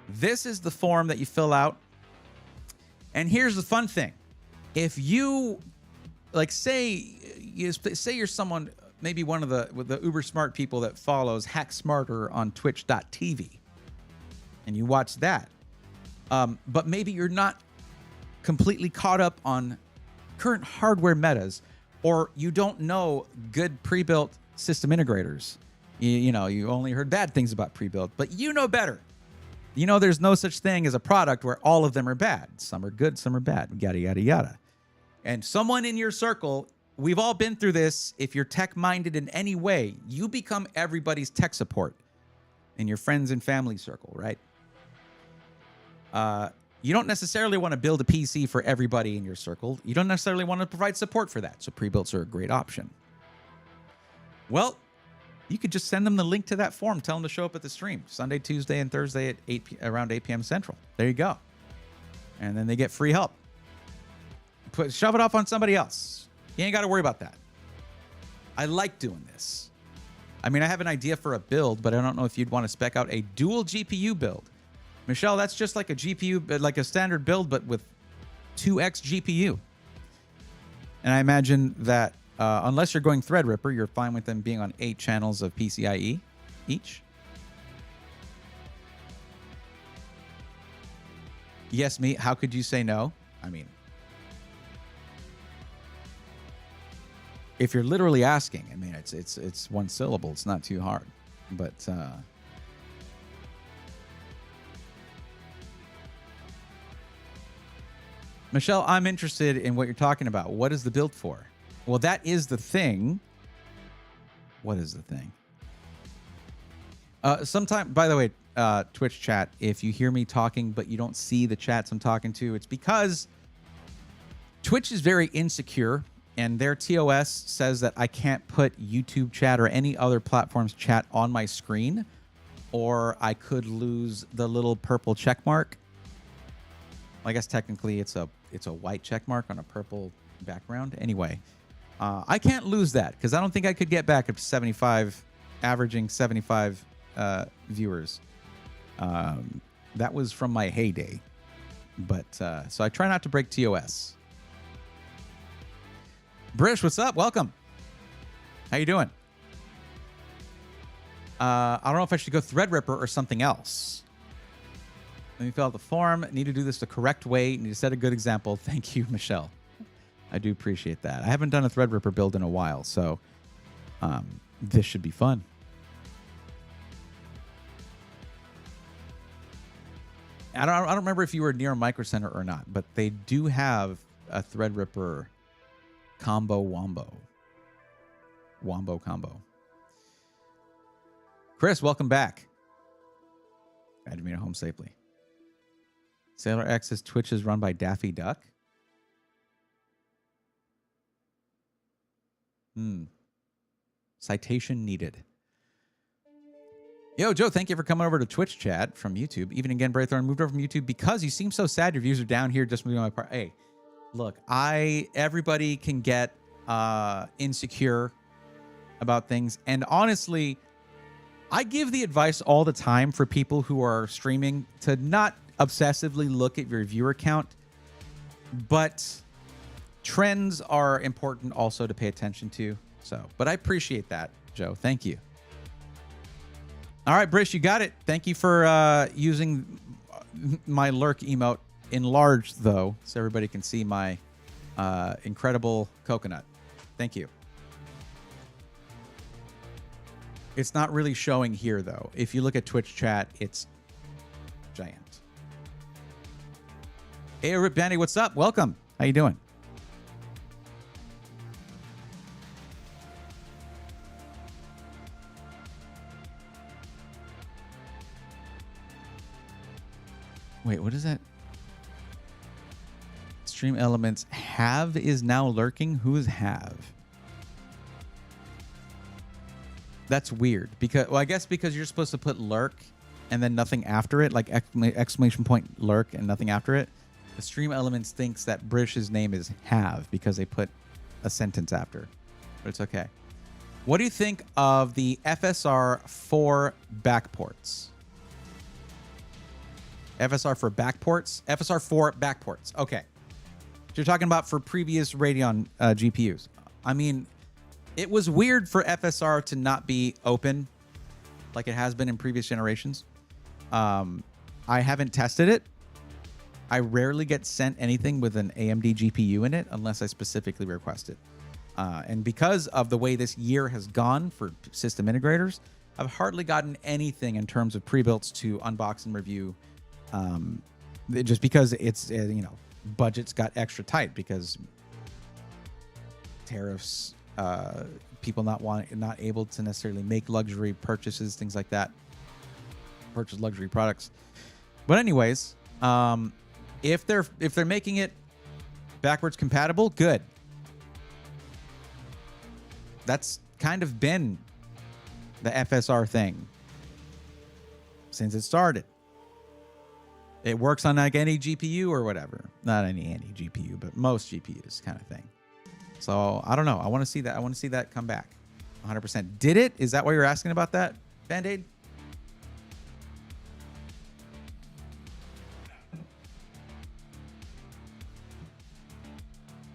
this is the form that you fill out. And here's the fun thing. If you, like, say you're someone, maybe one of the uber smart people that follows Hack Smarter on twitch.tv, and you watch that, but maybe you're not completely caught up on current hardware metas, or you don't know good pre-built system integrators. You know, you only heard bad things about pre-built, but you know better. You know there's no such thing as a product where all of them are bad. Some are good, some are bad, yada, yada, yada. And someone in your circle, we've all been through this. If you're tech-minded in any way, you become everybody's tech support in your friends and family circle, right? You don't necessarily want to build a PC for everybody in your circle. You don't necessarily want to provide support for that. So pre-builts are a great option. Well, you could just send them the link to that form. Tell them to show up at the stream Sunday, Tuesday, and Thursday at around 8 p.m. Central. There you go. And then they get free help. Shove it off on somebody else. You ain't got to worry about that. I like doing this. I mean, I have an idea for a build, but I don't know if you'd want to spec out a dual GPU build. Michelle, that's just like a GPU, like a standard build, but with 2x GPU. And I imagine that unless you're going Threadripper, you're fine with them being on 8 channels of PCIe each. Yes, me. How could you say no? I mean, if you're literally asking, I mean, it's one syllable. It's not too hard. But Michelle, I'm interested in what you're talking about. What is the build for? Well, that is the thing. What is the thing? Sometime, by the way, Twitch chat, if you hear me talking but you don't see the chats I'm talking to, it's because Twitch is very insecure. And their TOS says that I can't put YouTube chat or any other platform's chat on my screen, or I could lose the little purple check mark. I guess technically it's a white check mark on a purple background. Anyway, I can't lose that because I don't think I could get back up to 75, averaging 75 viewers. That was from my heyday. But so I try not to break TOS. Brish, what's up? Welcome. How you doing? I don't know if I should go Threadripper or something else. Let me fill out the form. Need to do this the correct way. Need to set a good example. Thank you, Michelle. I do appreciate that. I haven't done a Threadripper build in a while, so this should be fun. I don't remember if you were near Micro Center or not, but they do have a Threadripper combo wombo combo. Chris, welcome back. Glad to be home safely. Sailor X's Twitch is run by Daffy Duck. Citation needed. Yo, Joe, thank you for coming over to Twitch chat from YouTube. Even again, Braythorn moved over from YouTube because you seem so sad your views are down here just moving my part. Hey, look, everybody can get insecure about things. And honestly, I give the advice all the time for people who are streaming to not obsessively look at your viewer count, but trends are important also to pay attention to. So, but I appreciate that, Joe. Thank you. All right, Brish, you got it. Thank you for using my lurk emote enlarged, though, so everybody can see my incredible coconut. Thank you. It's not really showing here, though. If you look at Twitch chat, it's giant. Hey, Rip Danny, what's up? Welcome. How you doing? Wait, what is that? Stream Elements have is now lurking. Who is have? That's weird because, well, I guess because you're supposed to put lurk and then nothing after it, like exclamation point lurk and nothing after it. The Stream Elements thinks that Brish's name is have because they put a sentence after, but it's okay. What do you think of the FSR 4 backports? FSR for backports? FSR 4 backports. Okay. So you're talking about for previous Radeon GPUs. I mean, it was weird for FSR to not be open like it has been in previous generations. I haven't tested it. I rarely get sent anything with an AMD GPU in it unless I specifically request it. And because of the way this year has gone for system integrators, I've hardly gotten anything in terms of pre-builts to unbox and review. Just because it's, budgets got extra tight because tariffs, people not able to necessarily make luxury purchases, things like that, purchase luxury products. But anyways, if they're making it backwards compatible, good. That's kind of been the FSR thing since it started. It works on like any GPU or whatever. Not any GPU, but most GPUs kind of thing. So I don't know. I want to see that. I want to see that come back 100%. Did it? Is that why you're asking about that, Band-Aid?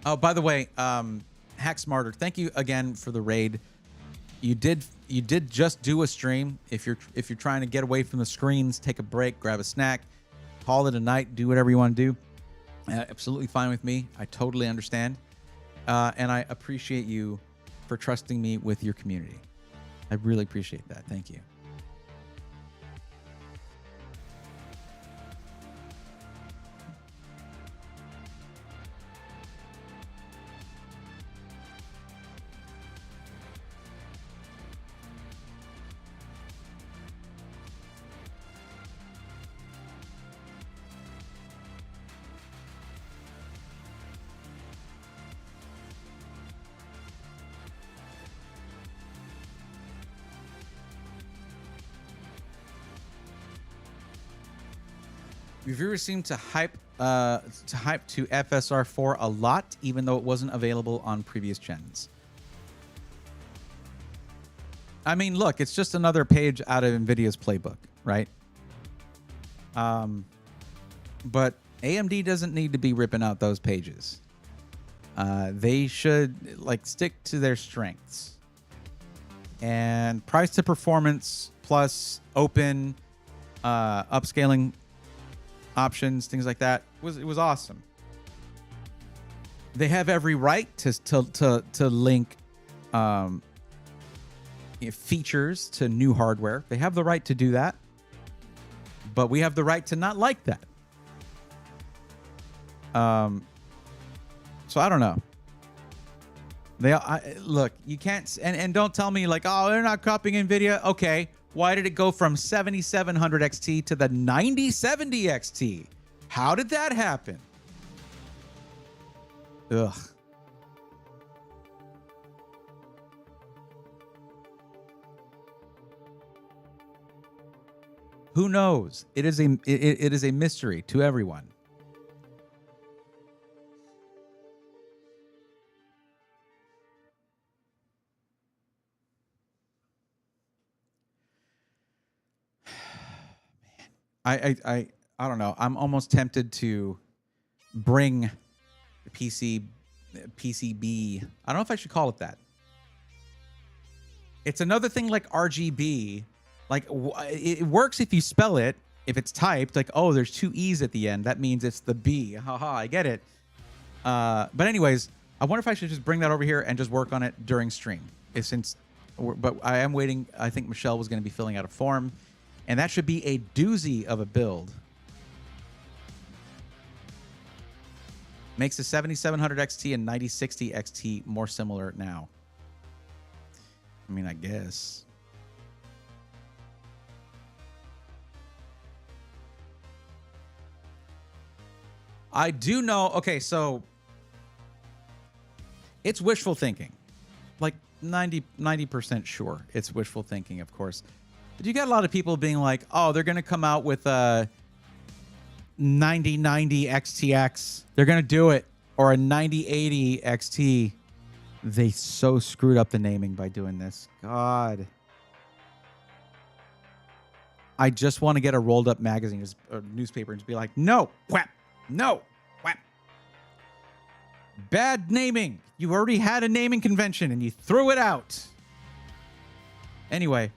Oh, by the way, Hack Smarter, thank you again for the raid. You did just do a stream. If you're trying to get away from the screens, take a break, grab a snack, call it a night, do whatever you want to do. Absolutely fine with me. I totally understand. And I appreciate you for trusting me with your community. I really appreciate that. Thank you. Reviewers seem to hype to FSR 4 a lot, even though it wasn't available on previous gens. I mean, look, it's just another page out of NVIDIA's playbook, right? But AMD doesn't need to be ripping out those pages. They should like stick to their strengths. And price to performance plus open upscaling options, things like that, it was awesome. They have every right to link features to new hardware. They have the right to do that, but we have the right to not like that. So I don't know. Look, you can't, and don't tell me like, oh, they're not copying NVIDIA. Okay, why did it go from 7700 XT to the 9070 XT? How did that happen? Ugh. Who knows? It is a mystery to everyone. I don't know. I'm almost tempted to bring the PCB. I don't know if I should call it that. It's another thing like RGB. Like it works if you spell it. If it's typed, like, oh, there's two E's at the end. That means it's the B. Haha, I get it. But anyways, I wonder if I should just bring that over here and just work on it during stream. But I am waiting. I think Michelle was going to be filling out a form. And that should be a doozy of a build. Makes the 7700 XT and 9060 XT more similar now. I mean, I guess. I do know. Okay, so it's wishful thinking. Like 90% sure it's wishful thinking, of course. But you got a lot of people being like, oh, they're going to come out with a 9090 XTX. They're going to do it. Or a 9080 XT. They so screwed up the naming by doing this. God. I just want to get a rolled up magazine or newspaper and just be like, no, whap, no, whap. Bad naming. You already had a naming convention and you threw it out. Anyway.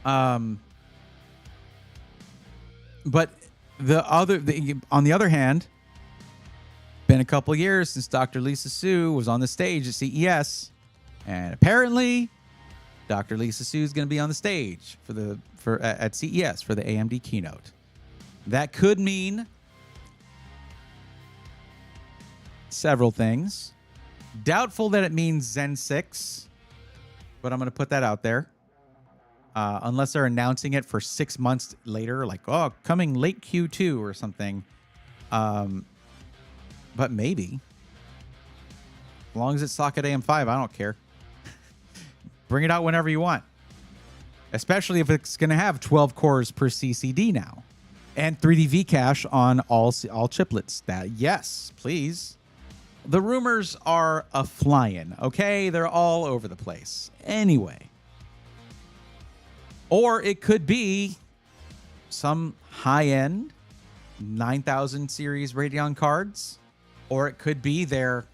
But on the other hand, been a couple years since Dr. Lisa Su was on the stage at CES, and apparently, Dr. Lisa Su is going to be on the stage at CES for the AMD keynote. That could mean several things. Doubtful that it means Zen 6, but I'm going to put that out there. Unless they're announcing it for 6 months later, like, oh, coming late Q2 or something. But maybe. As long as it's socket AM5, I don't care. Bring it out whenever you want. Especially if it's going to have 12 cores per CCD now. And 3D V-Cache on all chiplets. Yes, please. The rumors are a-flying, okay? They're all over the place. Anyway. Or it could be some high-end 9000 series Radeon cards. Or it could be their...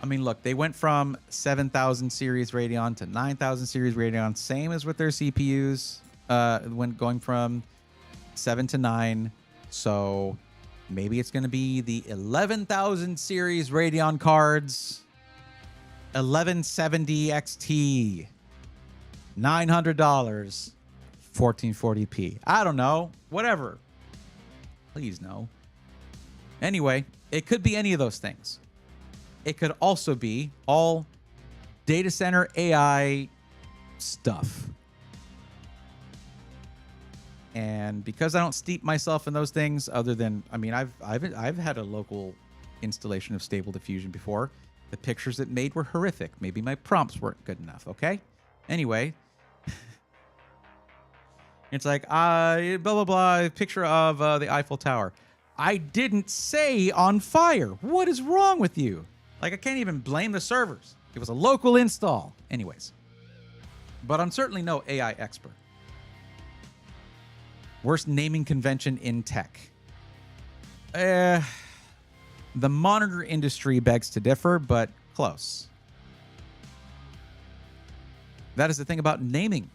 I mean, look, they went from 7000 series Radeon to 9000 series Radeon. Same as with their CPUs. When going from 7 to 9. So maybe it's going to be the 11,000 series Radeon cards. 1170 XT. $900, 1440p. I don't know. Whatever. Please no. Anyway, it could be any of those things. It could also be all data center AI stuff. And because I don't steep myself in those things, other than, I mean, I've had a local installation of Stable Diffusion before. The pictures it made were horrific. Maybe my prompts weren't good enough. Okay. Anyway. It's like, blah, blah, blah, picture of the Eiffel Tower. I didn't say on fire. What is wrong with you? Like, I can't even blame the servers. It was a local install. Anyways. But I'm certainly no AI expert. Worst naming convention in tech. The monitor industry begs to differ, but close. That is the thing about naming.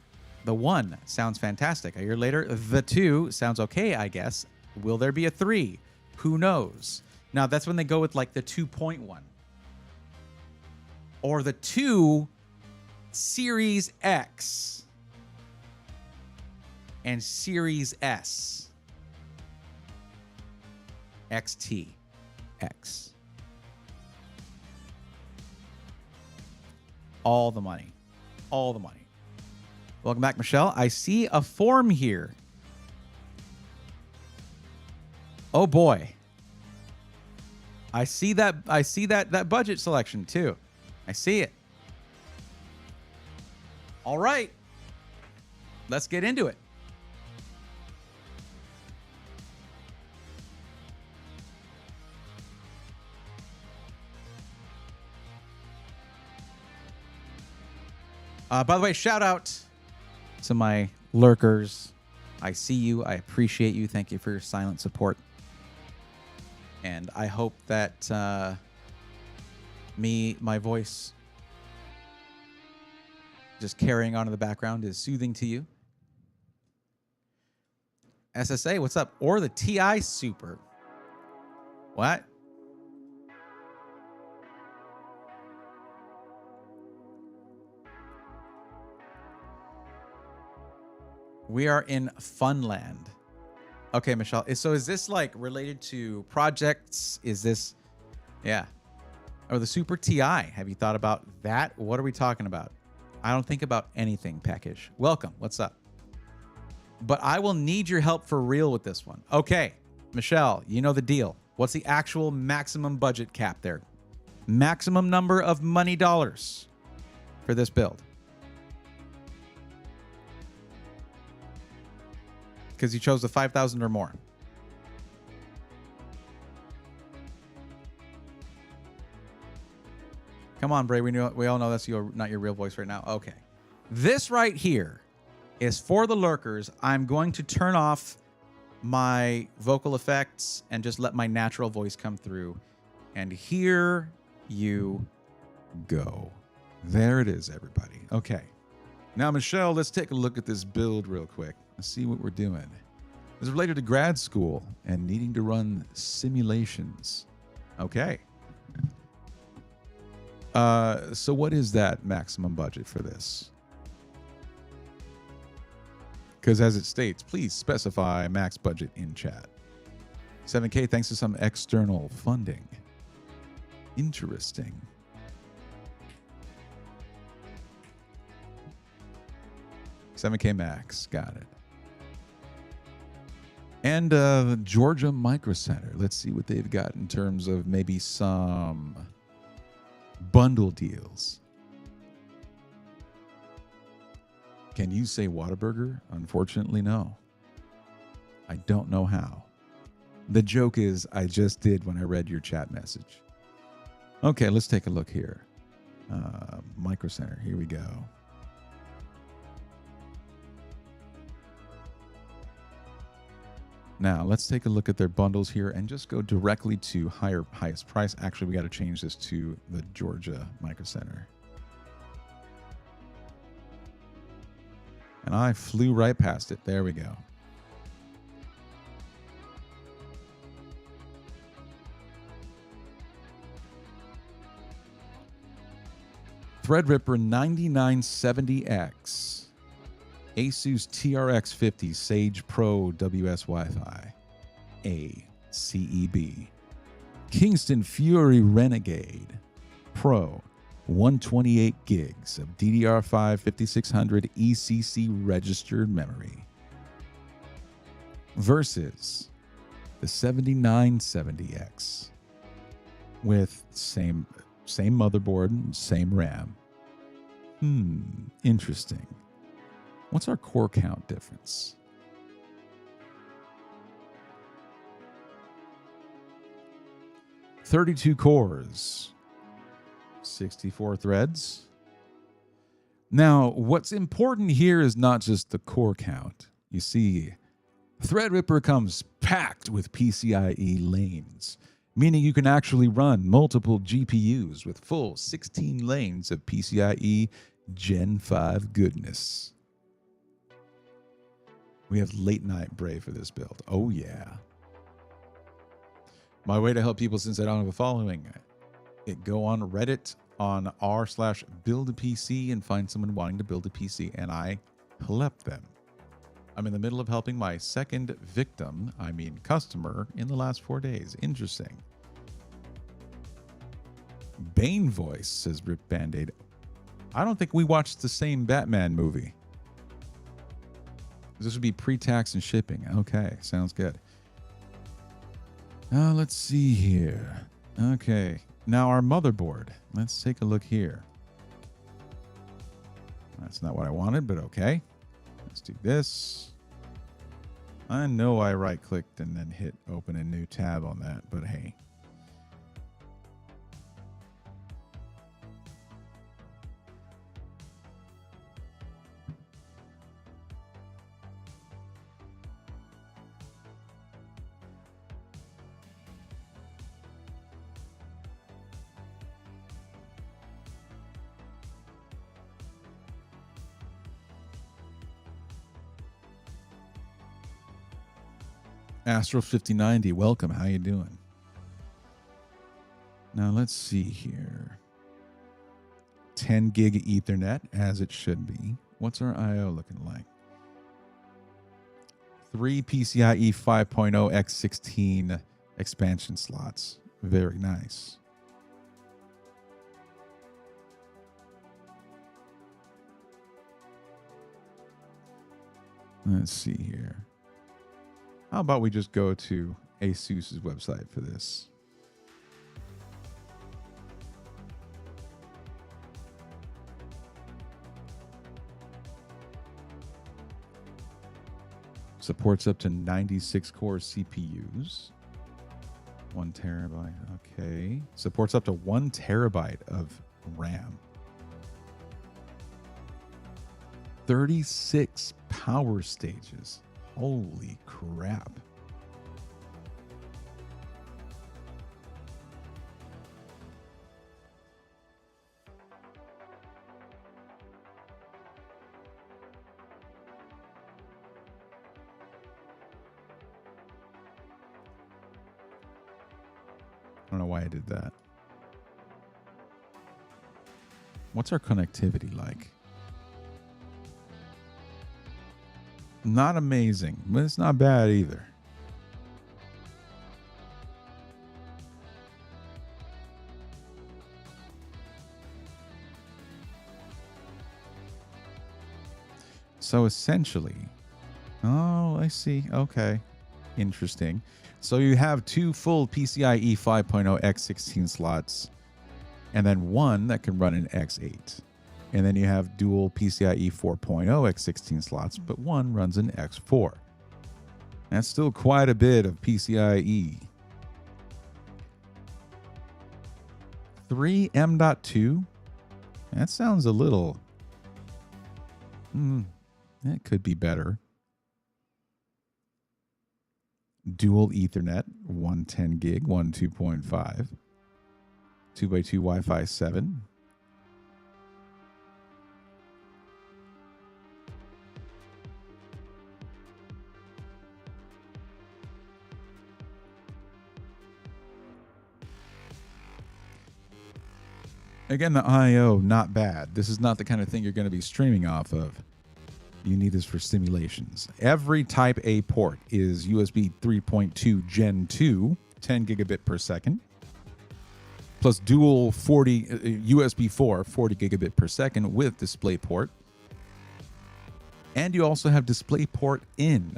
The 1 sounds fantastic. A year later, the 2 sounds okay, I guess. Will there be a 3? Who knows? Now, that's when they go with like the 2.1. Or the 2 Series X and Series S. XT. X. All the money. All the money. Welcome back, Michelle. I see a form here. Oh boy. I see that budget selection too. I see it. All right. Let's get into it. By the way, shout out to my lurkers. I see you. I appreciate you. Thank you for your silent support. And I hope that my voice just carrying on in the background is soothing to you. SSA, what's up? Or the TI Super. What? We are in Funland. Okay, Michelle. So is this like related to projects? Is this, yeah. Or the Super TI? Have you thought about that? What are we talking about? I don't think about anything, package. Welcome. What's up? But I will need your help for real with this one. Okay, Michelle, you know the deal. What's the actual maximum budget cap there? Maximum number of money dollars for this build. Because you chose the 5,000 or more. Come on, Bray. We all know that's not your real voice right now. Okay. This right here is for the lurkers. I'm going to turn off my vocal effects and just let my natural voice come through. And here you go. There it is, everybody. Okay. Now, Michelle, let's take a look at this build real quick. Let's see what we're doing. It's related to grad school and needing to run simulations. Okay. So what is that maximum budget for this? Because as it states, please specify max budget in chat. 7K thanks to some external funding. Interesting. $7K max, got it. And Georgia Micro Center. Let's see what they've got in terms of maybe some bundle deals. Can you say Whataburger? Unfortunately, no. I don't know how. The joke is I just did when I read your chat message. Okay, let's take a look here. Micro Center, here we go. Now, let's take a look at their bundles here and just go directly to highest price. Actually, we got to change this to the Georgia Micro Center. And I flew right past it. There we go. Threadripper 9970X. Asus TRX 50 Sage Pro WS Wi-Fi. ACEB. Kingston Fury Renegade Pro 128 gigs of DDR5 5600 ECC registered memory. Versus the 7970X with same motherboard, same RAM. Interesting. What's our core count difference? 32 cores, 64 threads. Now, what's important here is not just the core count. You see, Threadripper comes packed with PCIe lanes, meaning you can actually run multiple GPUs with full 16 lanes of PCIe Gen 5 goodness. We have late night Brave for this build. Oh yeah. My way to help people, since I don't have a following, go on Reddit on r/build-a-PC and find someone wanting to build a PC, and I help them. I'm in the middle of helping my second victim, customer, in the last 4 days. Interesting. Bane voice, says Rip Band-Aid. I don't think we watched the same Batman movie. This would be pre-tax and shipping. Okay, sounds good. Let's see here. Okay, now our motherboard. Let's take a look here. That's not what I wanted, but okay. Let's do this. I know I right-clicked and then hit open a new tab on that, but hey. Astro 5090, welcome. How you doing? Now let's see here. 10 gig Ethernet, as it should be. What's our I/O looking like? 3 PCIe 5.0 x16 expansion slots. Very nice. Let's see here. How about we just go to ASUS's website for this? Supports up to 96 core CPUs. 1 terabyte. Okay. Supports up to 1 terabyte of RAM. 36 power stages. Holy crap. I don't know why I did that. What's our connectivity like? Not amazing, but it's not bad either. So essentially, oh, I see. Okay. Interesting. So you have 2 full PCIe 5.0 x16 slots, and then 1 that can run an X8. And then you have dual PCIe 4.0 x16 slots, but 1 runs an X4. That's still quite a bit of PCIe. 3 M.2? That sounds a little... that could be better. Dual Ethernet, 110 gig, 1 2.5. 2x2 Wi-Fi 7. Again, the I/O, not bad. This is not the kind of thing you're going to be streaming off of. You need this for simulations. Every Type A port is USB 3.2 Gen 2, 10 gigabit per second, plus dual USB 4, 40 gigabit per second with DisplayPort. And you also have DisplayPort in.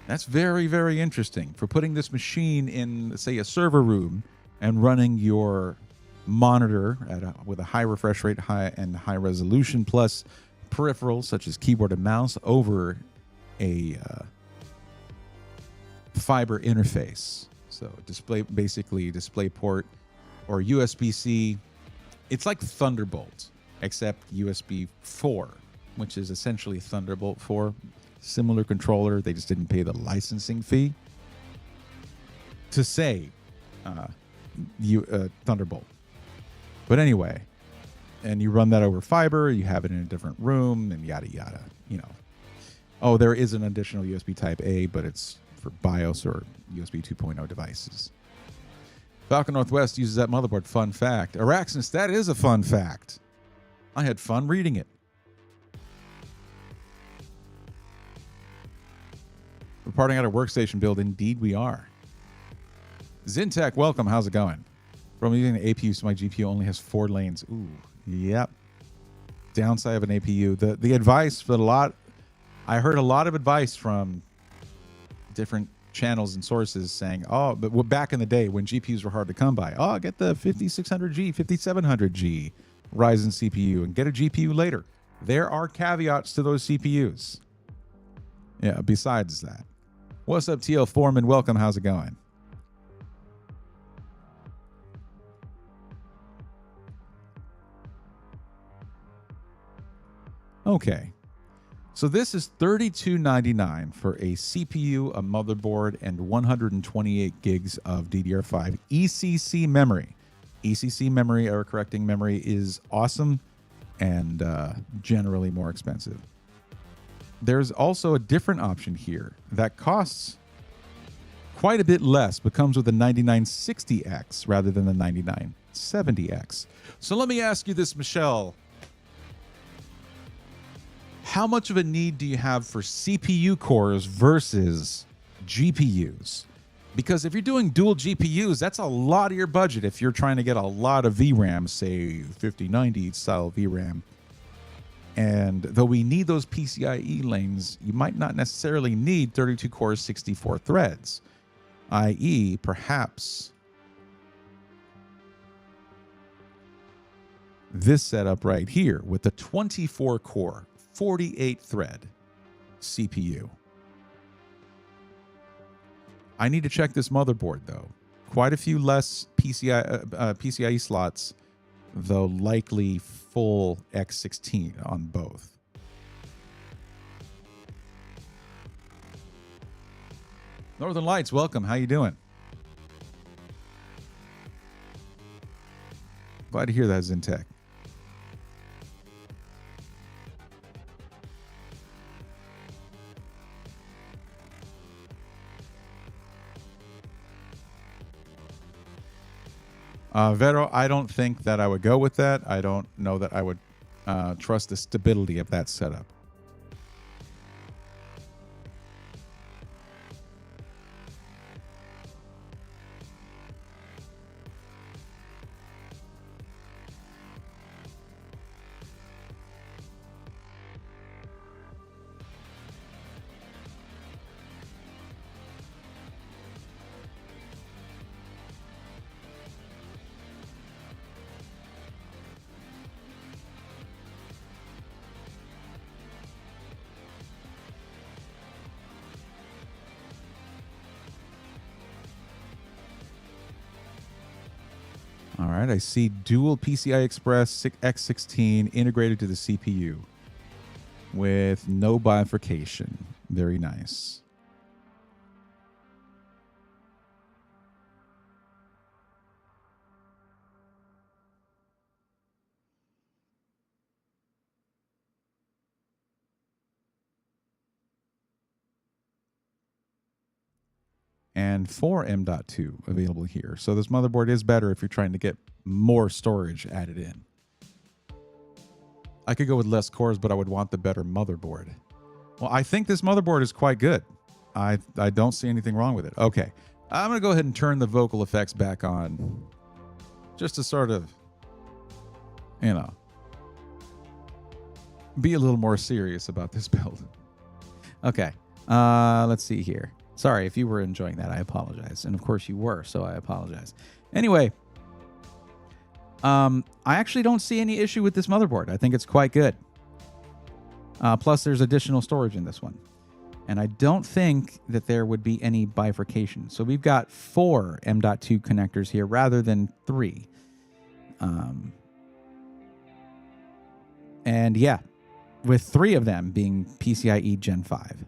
That's very, very interesting for putting this machine in, say, a server room and running your monitor with a high refresh rate, high resolution, plus peripherals such as keyboard and mouse over a fiber interface. So basically DisplayPort or USB-C. It's like Thunderbolt, except USB 4, which is essentially Thunderbolt 4. similar controller. They just didn't pay the licensing fee to say Thunderbolt. But anyway, and you run that over fiber, you have it in a different room, and yada, yada, you know. Oh, there is an additional USB Type A, but it's for BIOS or USB 2.0 devices. Falcon Northwest uses that motherboard. Fun fact. Araxis, that is a fun fact. I had fun reading it. We're parting out a workstation build. Indeed, we are. Zintech, welcome. How's it going? From using the APU, so my GPU only has 4 lanes. Ooh, yep. Downside of an APU. The advice for I heard a lot of advice from different channels and sources saying, oh, but back in the day when GPUs were hard to come by, oh, get the 5600G, 5700G Ryzen CPU and get a GPU later. There are caveats to those CPUs. Yeah, besides that. What's up, TL Foreman? Welcome. How's it going? Okay. So this is $32.99 for a CPU, a motherboard, and 128 gigs of DDR5 ECC memory. ECC memory, error correcting memory, is awesome and generally more expensive. There's also a different option here that costs quite a bit less, but comes with a 9960X rather than the 9970X. So let me ask you this, Michelle. How much of a need do you have for CPU cores versus GPUs? Because if you're doing dual GPUs, that's a lot of your budget if you're trying to get a lot of VRAM, say 5090 style VRAM. And though we need those PCIe lanes, you might not necessarily need 32 cores, 64 threads, i.e. perhaps this setup right here with the 24 core, 48 thread CPU. I need to check this motherboard though. Quite a few less PCIe slots, though likely full X16 on both. Northern Lights, welcome. How you doing? Glad to hear that, Zintech. Vero, I don't think that I would go with that. I don't know that I would trust the stability of that setup. All right, I see dual PCI Express X16 integrated to the CPU with no bifurcation. Very nice. And 4 M.2 available here. So this motherboard is better if you're trying to get more storage added in. I could go with less cores, but I would want the better motherboard. Well, I think this motherboard is quite good. I don't see anything wrong with it. Okay, I'm going to go ahead and turn the vocal effects back on just to sort of, you know, be a little more serious about this build. Okay, let's see here. Sorry, if you were enjoying that, I apologize. And of course you were, so I apologize. Anyway, I actually don't see any issue with this motherboard. I think it's quite good. Plus, there's additional storage in this one. And I don't think that there would be any bifurcation. So we've got 4 M.2 connectors here rather than 3. And yeah, with 3 of them being PCIe Gen 5.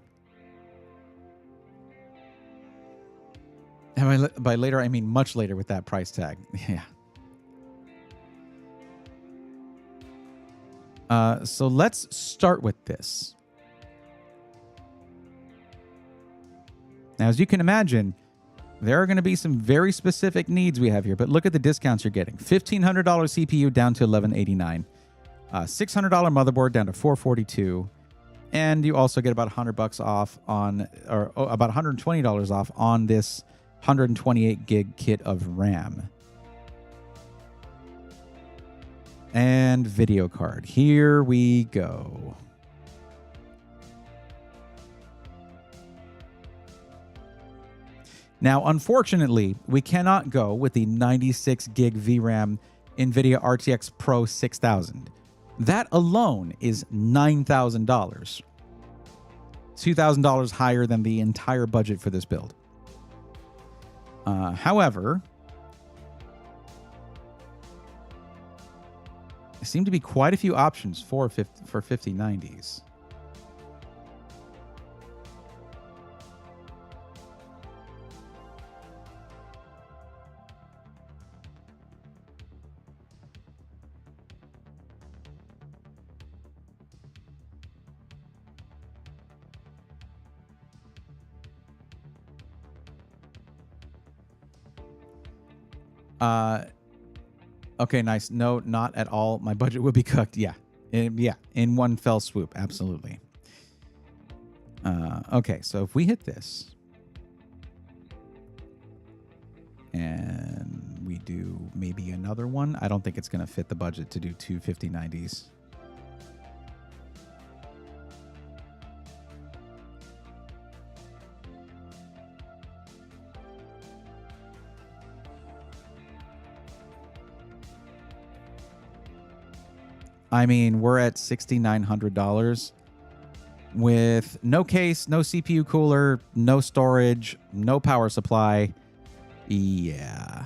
And by later, I mean much later with that price tag. Yeah. So let's start with this. Now, as you can imagine, there are going to be some very specific needs we have here, but look at the discounts you're getting. $1,500 CPU down to $1,189. $600 motherboard down to $442. And you also get about $100 off on, or about $120 off on this 128 gig kit of RAM. And video card. Here we go. Now, unfortunately, we cannot go with the 96 gig VRAM NVIDIA RTX Pro 6000. That alone is $9,000. $2,000 higher than the entire budget for this build. However, there seem to be quite a few options for 5090s. Okay, nice. No, not at all. My budget would be cooked. Yeah. In one fell swoop. Absolutely. Okay, so if we hit this and we do maybe another one, I don't think it's going to fit the budget to do two 5090s. I mean, we're at $6,900 with no case, no CPU cooler, no storage, no power supply. Yeah.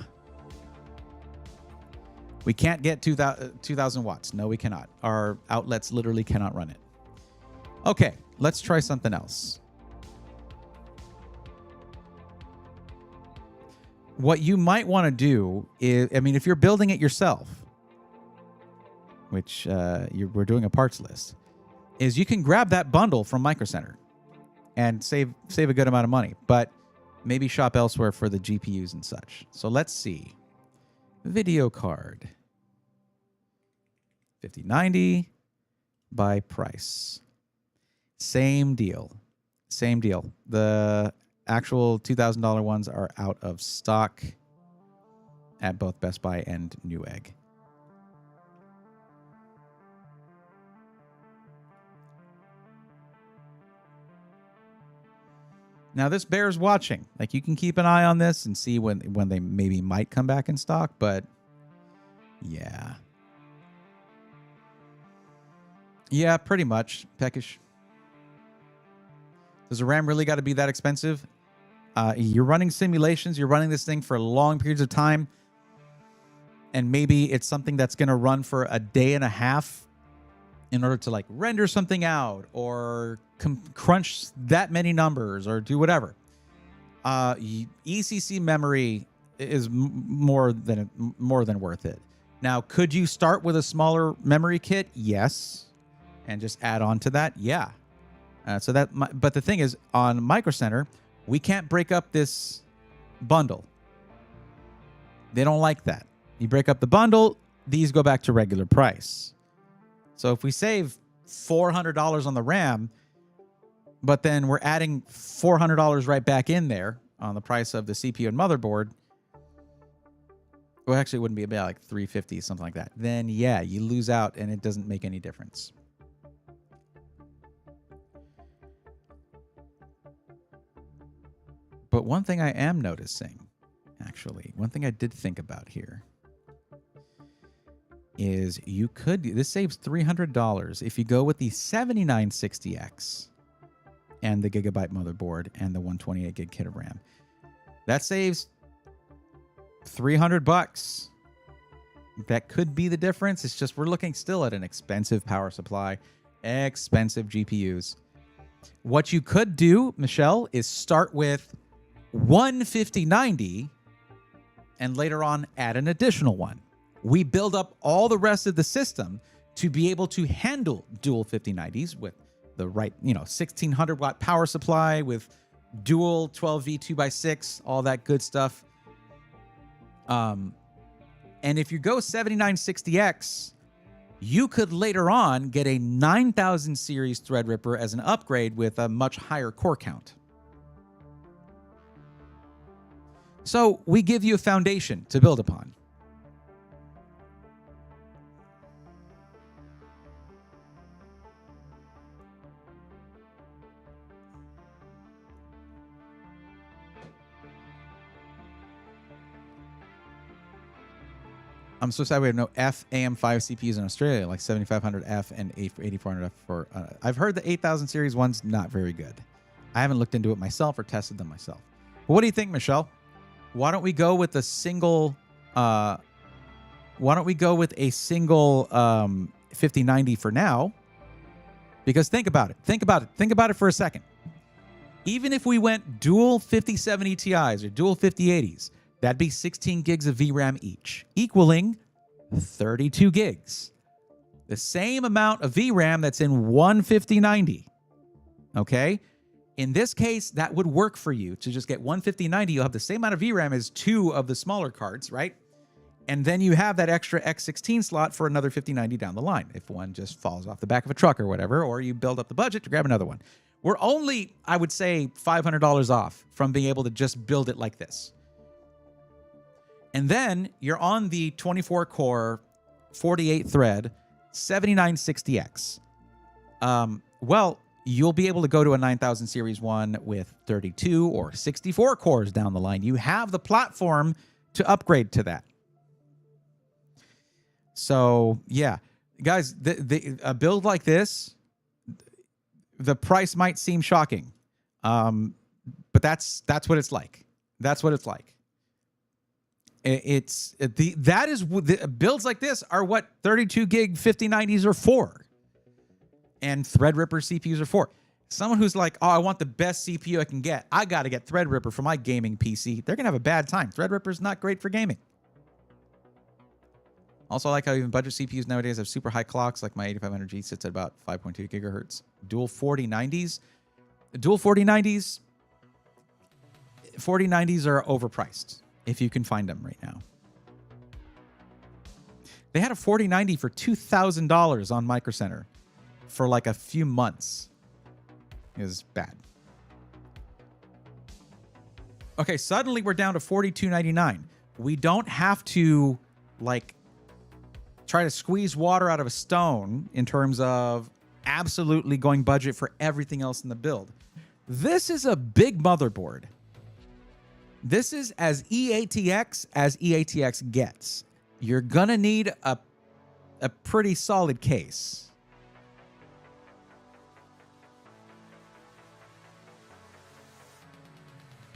We can't get 2,000 watts. No, we cannot. Our outlets literally cannot run it. Okay, let's try something else. What you might want to do is, I mean, if you're building it yourself, which we're doing a parts list, is you can grab that bundle from Micro Center and save a good amount of money, but maybe shop elsewhere for the GPUs and such. So let's see. Video card. 5090 by price. Same deal. Same deal. The actual $2,000 ones are out of stock at both Best Buy and Newegg. Now, this bears watching. Like, you can keep an eye on this and see when they maybe might come back in stock, but yeah. Yeah, pretty much. Peckish. Does the RAM really got to be that expensive? You're running simulations. You're running this thing for long periods of time, and maybe it's something that's going to run for a day and a half in order to, like, render something out or crunch that many numbers or do whatever. ECC memory is more than worth it. Now, could you start with a smaller memory kit? Yes. And just add on to that? Yeah. But the thing is, on Micro Center, we can't break up this bundle. They don't like that. You break up the bundle, these go back to regular price. So if we save $400 on the RAM, but then we're adding $400 right back in there on the price of the CPU and motherboard, well, actually it wouldn't be about like $350, something like that. Then yeah, you lose out and it doesn't make any difference. But one thing I am noticing, actually, one thing I did think about here is this saves $300 if you go with the 7960X and the gigabyte motherboard and the 128 gig kit of RAM. That saves $300. That could be the difference. It's just we're looking still at an expensive power supply, expensive GPUs. What you could do, Michelle, is start with one 5090 and later on add an additional one. We build up all the rest of the system to be able to handle dual 5090s with the right, 1600 watt power supply with dual 12V 2x6, all that good stuff. And if you go 7960X, you could later on get a 9000 series Threadripper as an upgrade with a much higher core count. So we give you a foundation to build upon. I'm so sad we have no F AM5 CPUs in Australia, like 7500F and 8400F for. I've heard the 8000 series one's not very good. I haven't looked into it myself or tested them myself. But what do you think, Michelle? Why don't we go with a single? Why don't we go with a single 5090 for now? Because think about it. Think about it for a second. Even if we went dual 5070 Ti's or dual 5080s. That'd be 16 gigs of VRAM each, equaling 32 gigs. The same amount of VRAM that's in one 5090. Okay? In this case, that would work for you to just get one 5090. You'll have the same amount of VRAM as two of the smaller cards, right? And then you have that extra X16 slot for another 5090 down the line if one just falls off the back of a truck or whatever, or you build up the budget to grab another one. We're only, I would say, $500 off from being able to just build it like this. And then you're on the 24-core, 48-thread, 7960X. Well, you'll be able to go to a 9000 series one with 32 or 64 cores down the line. You have the platform to upgrade to that. So, yeah. Guys, a build like this, the price might seem shocking. But that's what it's like. That's what it's like. Builds like this are what 32 gig 5090s are for, and Threadripper CPUs are for. Someone who's like, oh, I want the best CPU I can get. I got to get Threadripper for my gaming PC. They're gonna have a bad time. Threadripper's not great for gaming. Also, I like how even budget CPUs nowadays have super high clocks. Like my 8500G sits at about 5.2 gigahertz. Dual 4090s are overpriced. If you can find them right now. They had a 4090 for $2,000 on Micro Center for like a few months. It was bad. Okay, suddenly we're down to $42.99. We don't have to like try to squeeze water out of a stone in terms of absolutely going budget for everything else in the build. This is a big motherboard. This is as EATX as EATX gets. You're going to need a pretty solid case.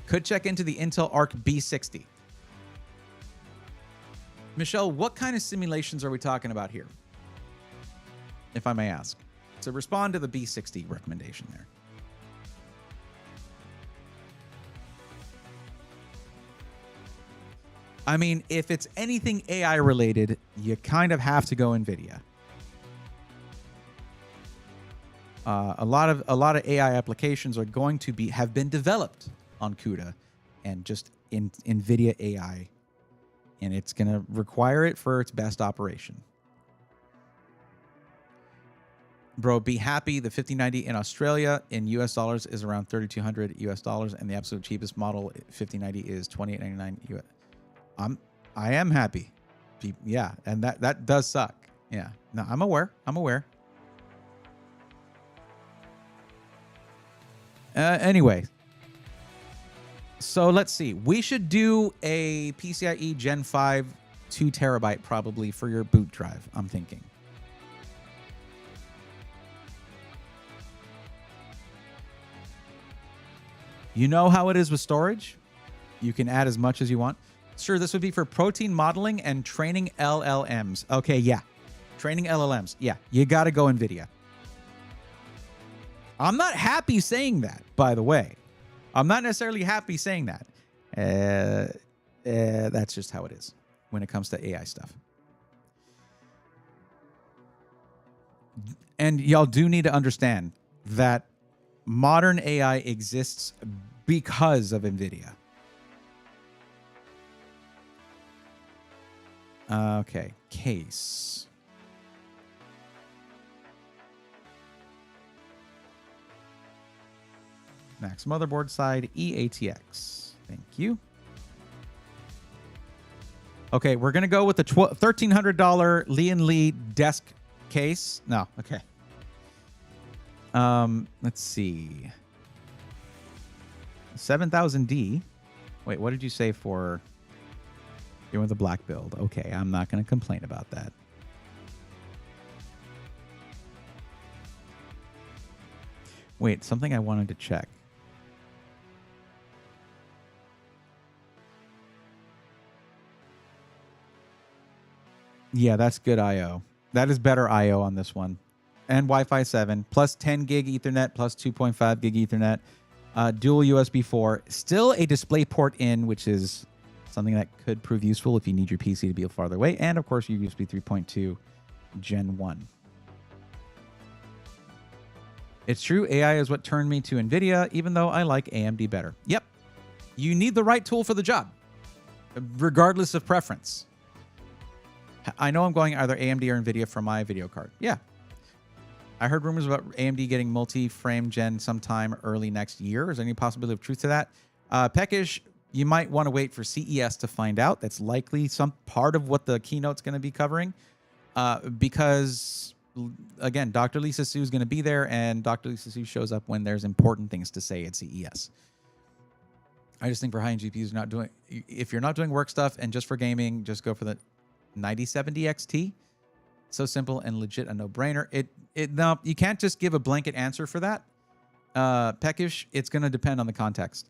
Could check into the Intel Arc B60. Michelle, what kind of simulations are we talking about here? If I may ask. So respond to the B60 recommendation there. I mean, if it's anything AI related, you kind of have to go NVIDIA. A lot of AI applications are going to have been developed on CUDA and just in NVIDIA AI, and it's going to require it for its best operation. Bro, be happy. The 5090 in Australia in US dollars is around 3,200 US dollars, and the absolute cheapest model 5090 is 2,899 US. I am happy. Yeah, and that does suck. Yeah. No, I'm aware. Anyway. So let's see. We should do a PCIe Gen 5 2 terabyte probably for your boot drive, I'm thinking. You know how it is with storage? You can add as much as you want. Sure, this would be for protein modeling and training LLMs. Okay, yeah. Training LLMs. Yeah, you got to go NVIDIA. I'm not happy saying that, by the way. I'm not necessarily happy saying that. That's just how it is when it comes to AI stuff. And y'all do need to understand that modern AI exists because of NVIDIA. Okay, case. Max motherboard side, EATX. Thank you. Okay, we're going to go with the $1,300 Lian Li desk case. No, okay. Let's see. 7000D. Wait, what did you say for you with the black build? Okay, I'm not going to complain about that. Wait, something I wanted to check. Yeah, that's good I/O. That is better I/O on this one. And Wi-Fi 7, plus 10 gig Ethernet, plus 2.5 gig Ethernet, dual USB 4. Still a display port in, which is something that could prove useful if you need your PC to be farther away. And, of course, your USB 3.2 Gen 1. It's true, AI is what turned me to NVIDIA, even though I like AMD better. Yep. You need the right tool for the job, regardless of preference. I know I'm going either AMD or NVIDIA for my video card. Yeah. I heard rumors about AMD getting multi-frame gen sometime early next year. Is there any possibility of truth to that? Peckish, you might want to wait for CES to find out. That's likely some part of what the keynote's going to be covering. Because, again, Dr. Lisa Su is going to be there, and Dr. Lisa Su shows up when there's important things to say at CES. I just think for high-end GPUs, if you're not doing work stuff and just for gaming, just go for the 9070 XT. So simple and legit, a no-brainer. No, you can't just give a blanket answer for that. Peckish, it's going to depend on the context.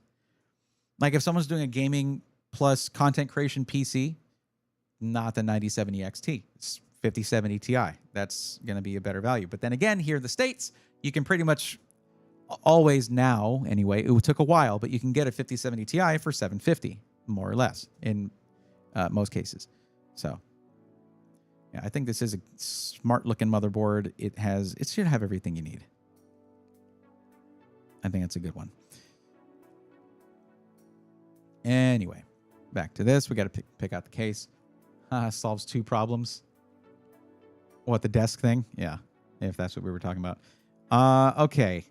Like if someone's doing a gaming plus content creation PC, not the 9070 XT. It's 5070 Ti. That's going to be a better value. But then again, here in the States, you can pretty much always now, anyway, it took a while, but you can get a 5070 Ti for $750, more or less, in most cases. So yeah, I think this is a smart-looking motherboard. It should have everything you need. I think it's a good one. Anyway, back to this. We got to pick out the case. Solves two problems. What, the desk thing? Yeah, if that's what we were talking about. Okay.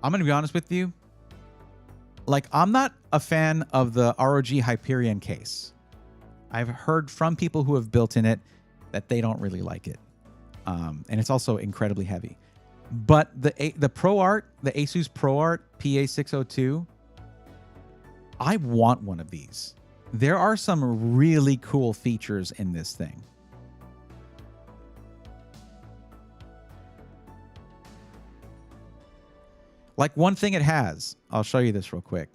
I'm going to be honest with you. Like, I'm not a fan of the ROG Hyperion case. I've heard from people who have built in it that they don't really like it. And it's also incredibly heavy. But the ProArt, the Asus ProArt PA602, I want one of these. There are some really cool features in this thing. Like one thing it has, I'll show you this real quick.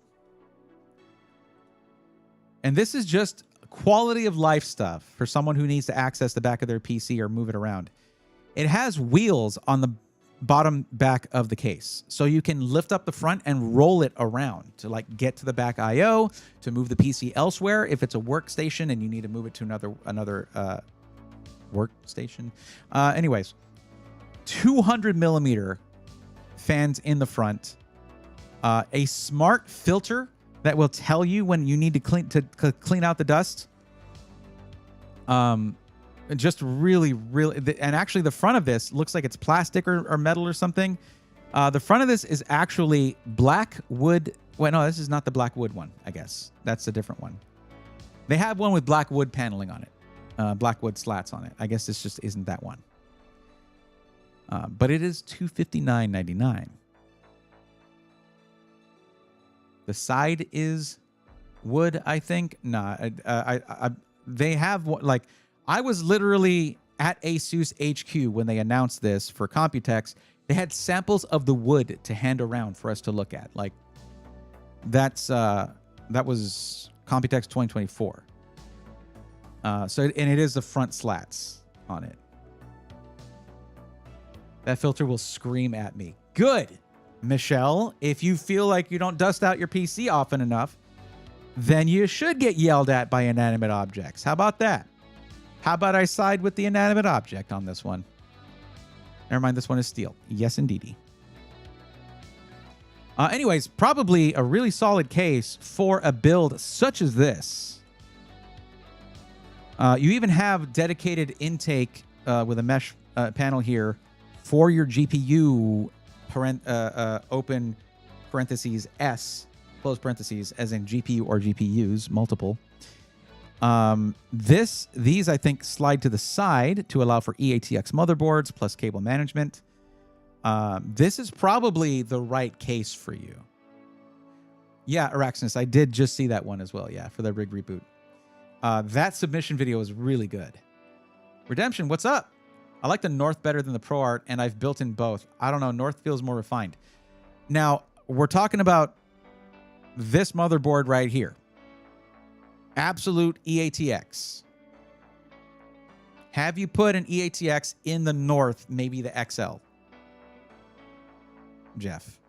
And this is just quality of life stuff for someone who needs to access the back of their PC or move it around. It has wheels on the bottom back of the case. So you can lift up the front and roll it around to like get to the back IO, to move the PC elsewhere. If it's a workstation and you need to move it to another workstation. Anyways, 200 millimeter fans in the front, a smart filter that will tell you when you need to clean out the dust. Just really, and actually the front of this looks like it's plastic or metal or something. The front of this is actually black wood. Wait, no, this is not the black wood one, I guess. That's a different one. They have one with black wood paneling on it, black wood slats on it. I guess this just isn't that one. But it is $259.99. The side is wood, I think. Nah, they have like, I was literally at Asus HQ when they announced this for Computex. They had samples of the wood to hand around for us to look at. Like, that was Computex 2024. And it is the front slats on it. That filter will scream at me. Good. Michelle, if you feel like you don't dust out your PC often enough, then you should get yelled at by inanimate objects. How about that? How about I side with the inanimate object on this one? Never mind, this one is steel. Yes, indeedy. Anyways, probably a really solid case for a build such as this. You even have dedicated intake with a mesh panel here for your GPU, open parentheses S, close parentheses, as in GPU or GPUs, multiple. These, I think, slide to the side to allow for EATX motherboards plus cable management. This is probably the right case for you. Yeah, Araxinus, I did just see that one as well. Yeah, for the rig reboot. That submission video is really good. Redemption, what's up? I like the North better than the ProArt, and I've built in both. I don't know. North feels more refined. Now, we're talking about this motherboard right here. Absolute EATX. Have you put an EATX in the North, maybe the XL? Jeff.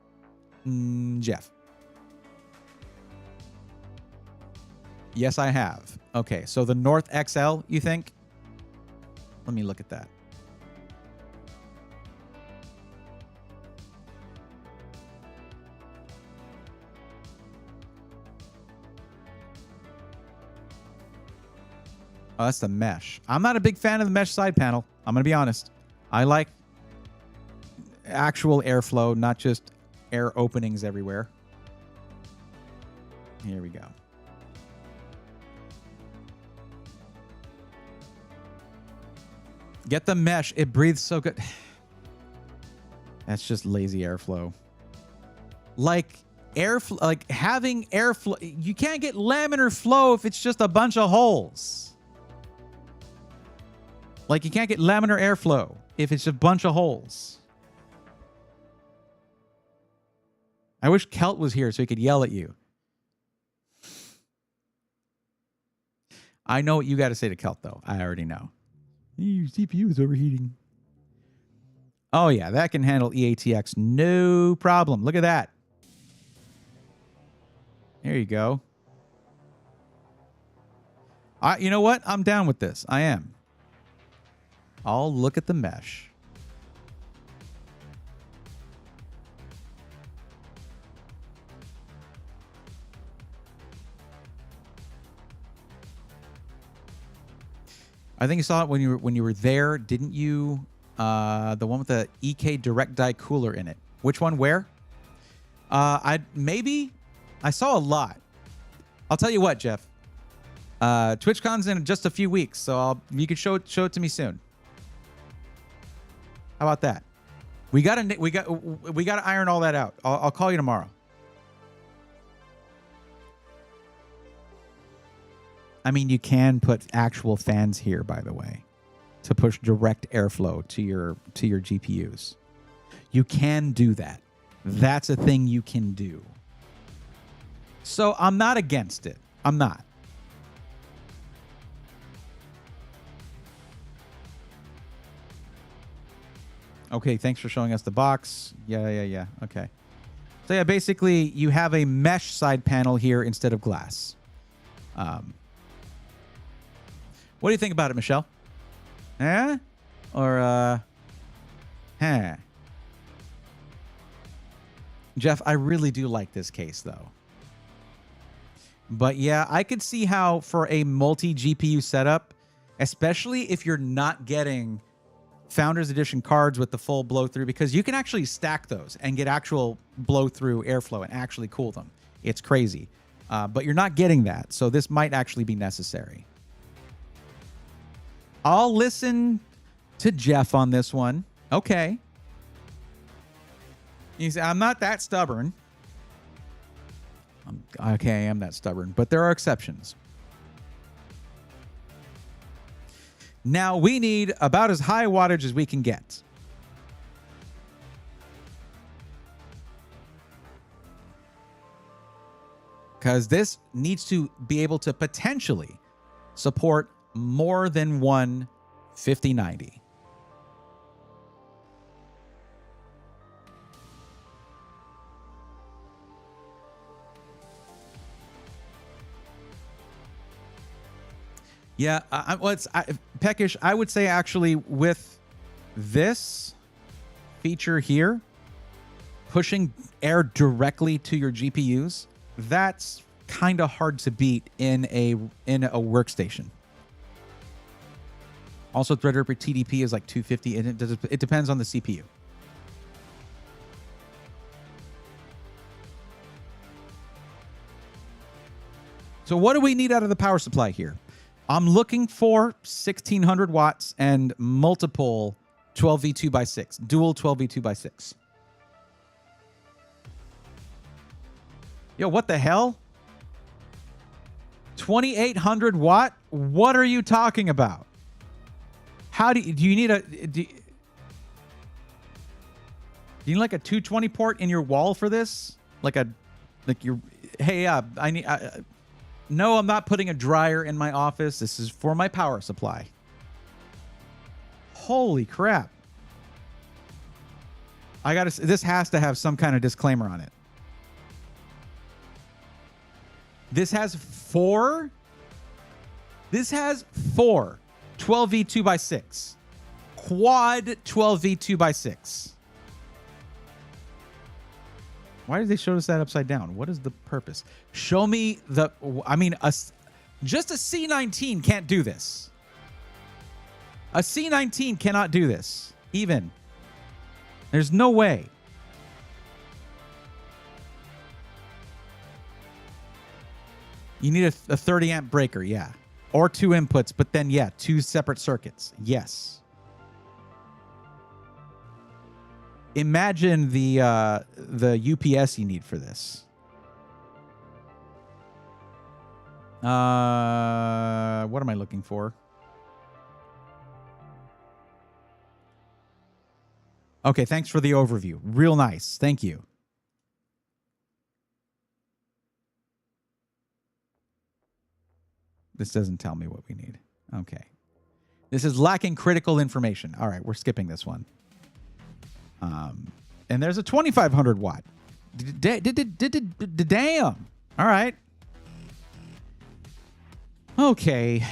Jeff. Yes, I have. Okay, so the North XL, you think? Let me look at that. Oh, that's the mesh. I'm not a big fan of the mesh side panel. I'm going to be honest. I like actual airflow, not just air openings everywhere. Here we go. Get the mesh. It breathes so good. That's just lazy airflow. Like airflow, like having airflow. You can't get laminar flow if it's just a bunch of holes. Like you can't get laminar airflow if it's a bunch of holes. I wish Kelt was here so he could yell at you. I know what you got to say to Kelt, though. I already know. Your CPU is overheating. Oh, yeah. That can handle EATX. No problem. Look at that. There you go. You know what? I'm down with this. I am. I'll look at the mesh. I think you saw it when you were there, didn't you? The one with the EK direct die cooler in it. Which one? Where? I saw a lot. I'll tell you what, Jeff. TwitchCon's in just a few weeks, so you could show it to me soon. How about that? We gotta iron all that out. I'll call you tomorrow. I mean, you can put actual fans here, by the way, to push direct airflow to your GPUs. You can do that. That's a thing you can do. So I'm not against it. I'm not. Okay, thanks for showing us the box. Yeah. Okay. So yeah, basically you have a mesh side panel here instead of glass. What do you think about it, Michelle? Huh? Or, huh? Jeff, I really do like this case, though. But yeah, I could see how for a multi-GPU setup, especially if you're not getting Founders Edition cards with the full blow-through, because you can actually stack those and get actual blow-through airflow and actually cool them. It's crazy. But you're not getting that, so this might actually be necessary. I'll listen to Jeff on this one. Okay. You say, I'm not that stubborn. Okay, I am that stubborn, but there are exceptions. Now we need about as high wattage as we can get. Because this needs to be able to potentially support more than one 5090. Yeah, Peckish, I would say actually with this feature here, pushing air directly to your GPUs, that's kind of hard to beat in a workstation. Also, Threadripper TDP is like 250, and it depends on the CPU. So what do we need out of the power supply here? I'm looking for 1600 watts and multiple 12V2x6, dual 12V2x6. Yo, what the hell? 2800 watt? What are you talking about? How do you need do you need like a 220 port in your wall for this? No, I'm not putting a dryer in my office. This is for my power supply. Holy crap. This has to have some kind of disclaimer on it. This has four 12V2x6. Quad 12V2x6. Why did they show us that upside down? What is the purpose? Show me just a C19 can't do this. A C19 cannot do this. Even. There's no way. You need a 30 amp breaker, yeah. Or two inputs, but then, yeah, two separate circuits. Yes. Imagine the UPS you need for this. What am I looking for? Okay, thanks for the overview. Real nice. Thank you. This doesn't tell me what we need. Okay. This is lacking critical information. All right, we're skipping this one. And there's a 2500 watt. Damn. All right. Okay.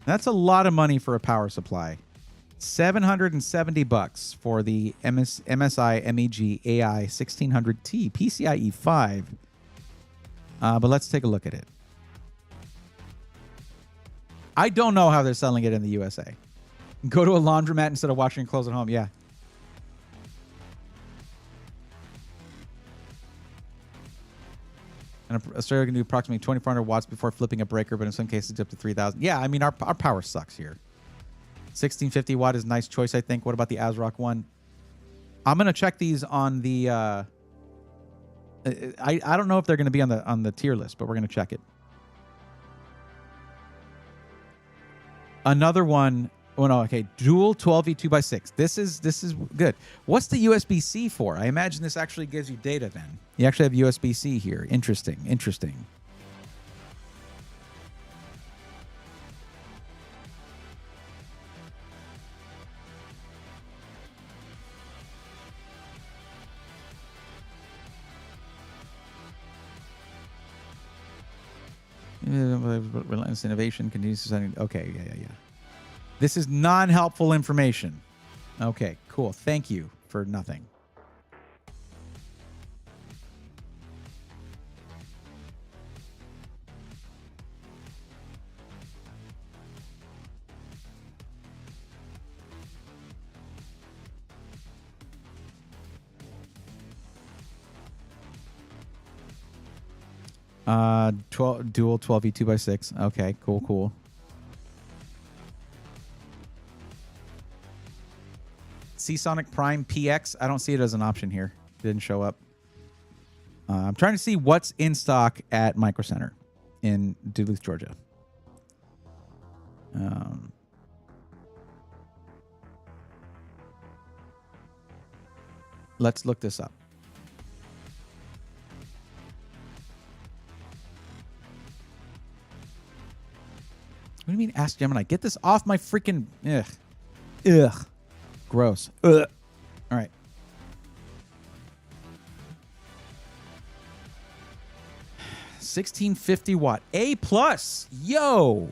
That's a lot of money for a power supply. $770 for the MSI MEG AI 1600T PCIe 5. But let's take a look at it. I don't know how they're selling it in the USA. Go to a laundromat instead of washing your clothes at home. Yeah. And Australia can do approximately 2400 watts before flipping a breaker, but in some cases it's up to 3000. Yeah, I mean, our power sucks here. 1650 watt is a nice choice, I think. What about the ASRock one? I'm going to check these on the... I don't know if they're going to be on the tier list, but we're going to check it. Another one... Oh, no, okay. Dual 12V2x6. This is good. What's the USB-C for? I imagine this actually gives you data then. You actually have USB-C here. Interesting. Interesting. Relentless innovation continues to... Okay, yeah. This is non-helpful information. Okay, cool. Thank you for nothing. Dual 12V2x6. Okay, cool. Seasonic Prime PX. I don't see it as an option here. It didn't show up. I'm trying to see what's in stock at Micro Center in Duluth, Georgia. Let's look this up. What do you mean Ask Gemini? Get this off my freaking... Ugh. Ugh. Gross. Ugh. All right. $1650 A plus. Yo.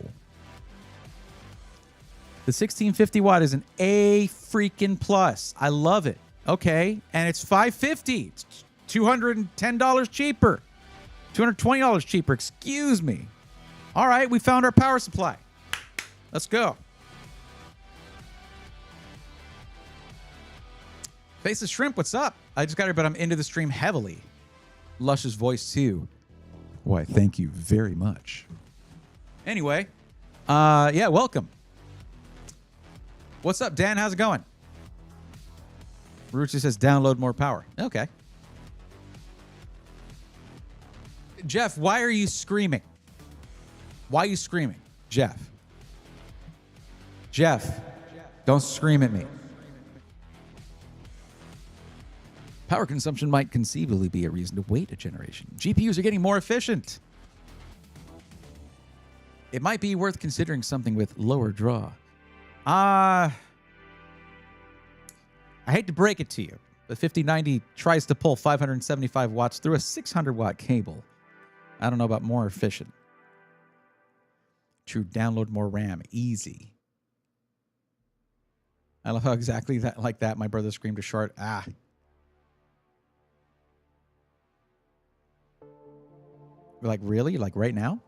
The 1650 is an A freaking plus. I love it. Okay. And it's $550. It's $210 cheaper. $220 cheaper. Excuse me. All right. We found our power supply. Let's go. Face the Shrimp, what's up? I just got here, but I'm into the stream heavily. Lush's voice too. Why, thank you very much. Anyway, yeah, welcome. What's up, Dan? How's it going? Ruchi says download more power. Okay. Jeff, why are you screaming? Why are you screaming? Jeff, don't scream at me. Power consumption might conceivably be a reason to wait a generation. GPUs are getting more efficient. It might be worth considering something with lower draw. I hate to break it to you. The 5090 tries to pull 575 watts through a 600 watt cable. I don't know about more efficient. True, download more RAM. Easy. I love how exactly that, like that, my brother screamed to short. Ah. Like, really? Like, right now?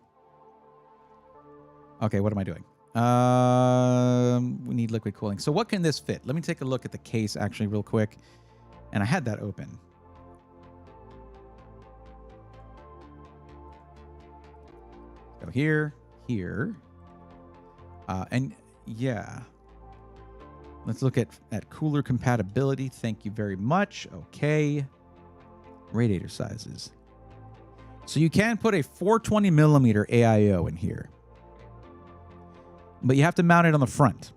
Okay, what am I doing? We need liquid cooling. So what can this fit? Let me take a look at the case, actually, real quick. And I had that open. Go here, here. And, yeah. Let's look at cooler compatibility. Thank you very much. Okay. Radiator sizes. So you can put a 420 millimeter AIO in here, but you have to mount it on the front.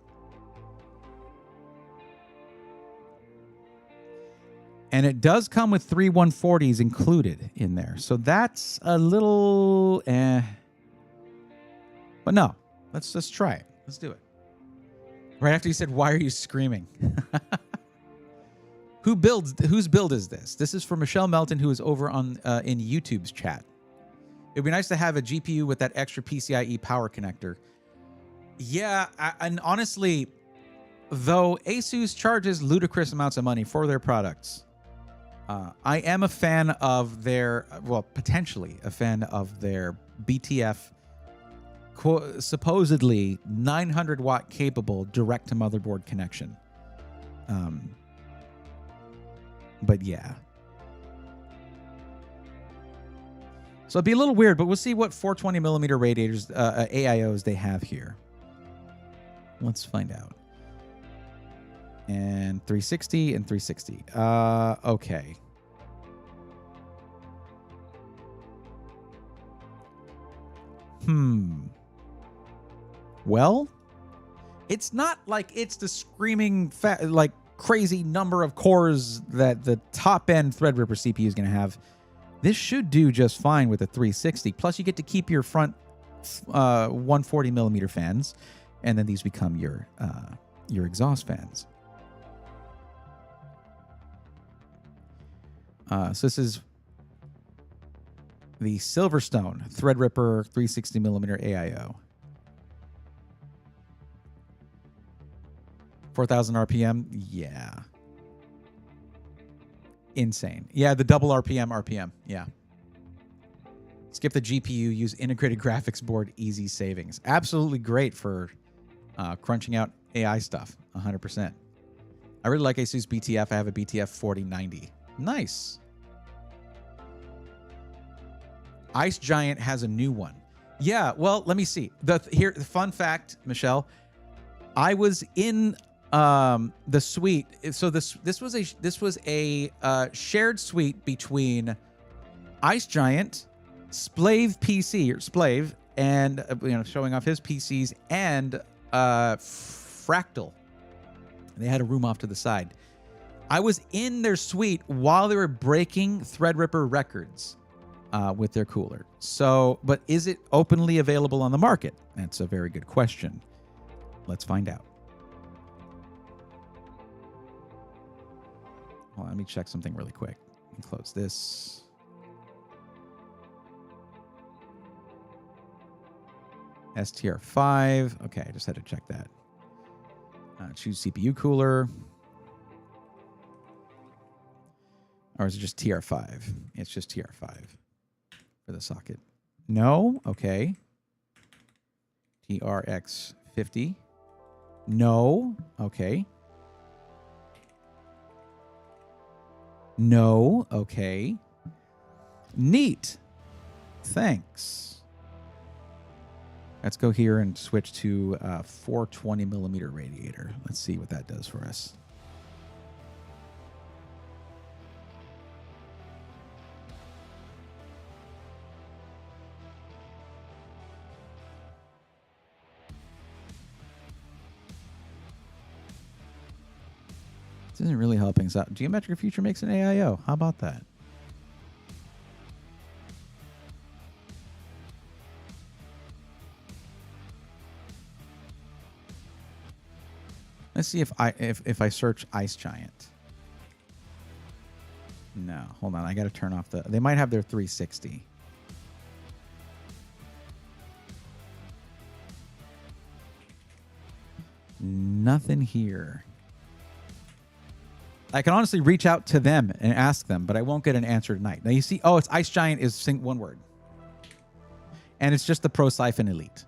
And it does come with 3 140s included in there. So that's a little But no, let's try it. Let's do it. Right after you said, why are you screaming? Whose build is this? This is for Michelle Melton, who is over on in YouTube's chat. It'd be nice to have a GPU with that extra PCIe power connector. Yeah, and honestly, though ASUS charges ludicrous amounts of money for their products, I am a fan of their, well, potentially a fan of their BTF, supposedly 900 watt capable direct to motherboard connection. But yeah. So it'd be a little weird, but we'll see what 420 millimeter radiators, AIOs they have here. Let's find out. And 360 and 360. Okay. Well, it's not like it's the screaming like crazy number of cores that the top end Threadripper CPU is going to have. This should do just fine with a 360. Plus, you get to keep your front 140 millimeter fans, and then these become your exhaust fans. So this is the Silverstone Threadripper 360 millimeter AIO. 4,000 RPM, yeah. Insane. Yeah, the double RPM, yeah. Skip the GPU, use integrated graphics board, easy savings. Absolutely great for crunching out AI stuff, 100%. I really like ASUS BTF. I have a BTF 4090. Nice. Ice Giant has a new one. Yeah, well, let me see. The fun fact, Michelle, I was in the suite. So this was a shared suite between Ice Giant, Splave PC or Splave, and showing off his PCs, and Fractal. They had a room off to the side. I was in their suite while they were breaking Threadripper records. with their cooler. So, but is it openly available on the market? That's a very good question. Let's find out. Well, let me check something really quick. Let me close this. STR5. Okay, I just had to check that. Choose CPU cooler. Or is it just TR5? It's just TR5 for the socket. No? Okay. TRX50. No? Okay. No? Okay. Neat. Thanks. Let's go here and switch to 420 millimeter radiator. Let's see what that does for us. This isn't really helping us out. Geometric Future makes an AIO. How about that? Let's see if I search Ice Giant. No, hold on. I got to turn off the. They might have their 360. Nothing here. I can honestly reach out to them and ask them, but I won't get an answer tonight. Now you see, oh, it's Ice Giant is one word. And it's just the Pro Siphon Elite.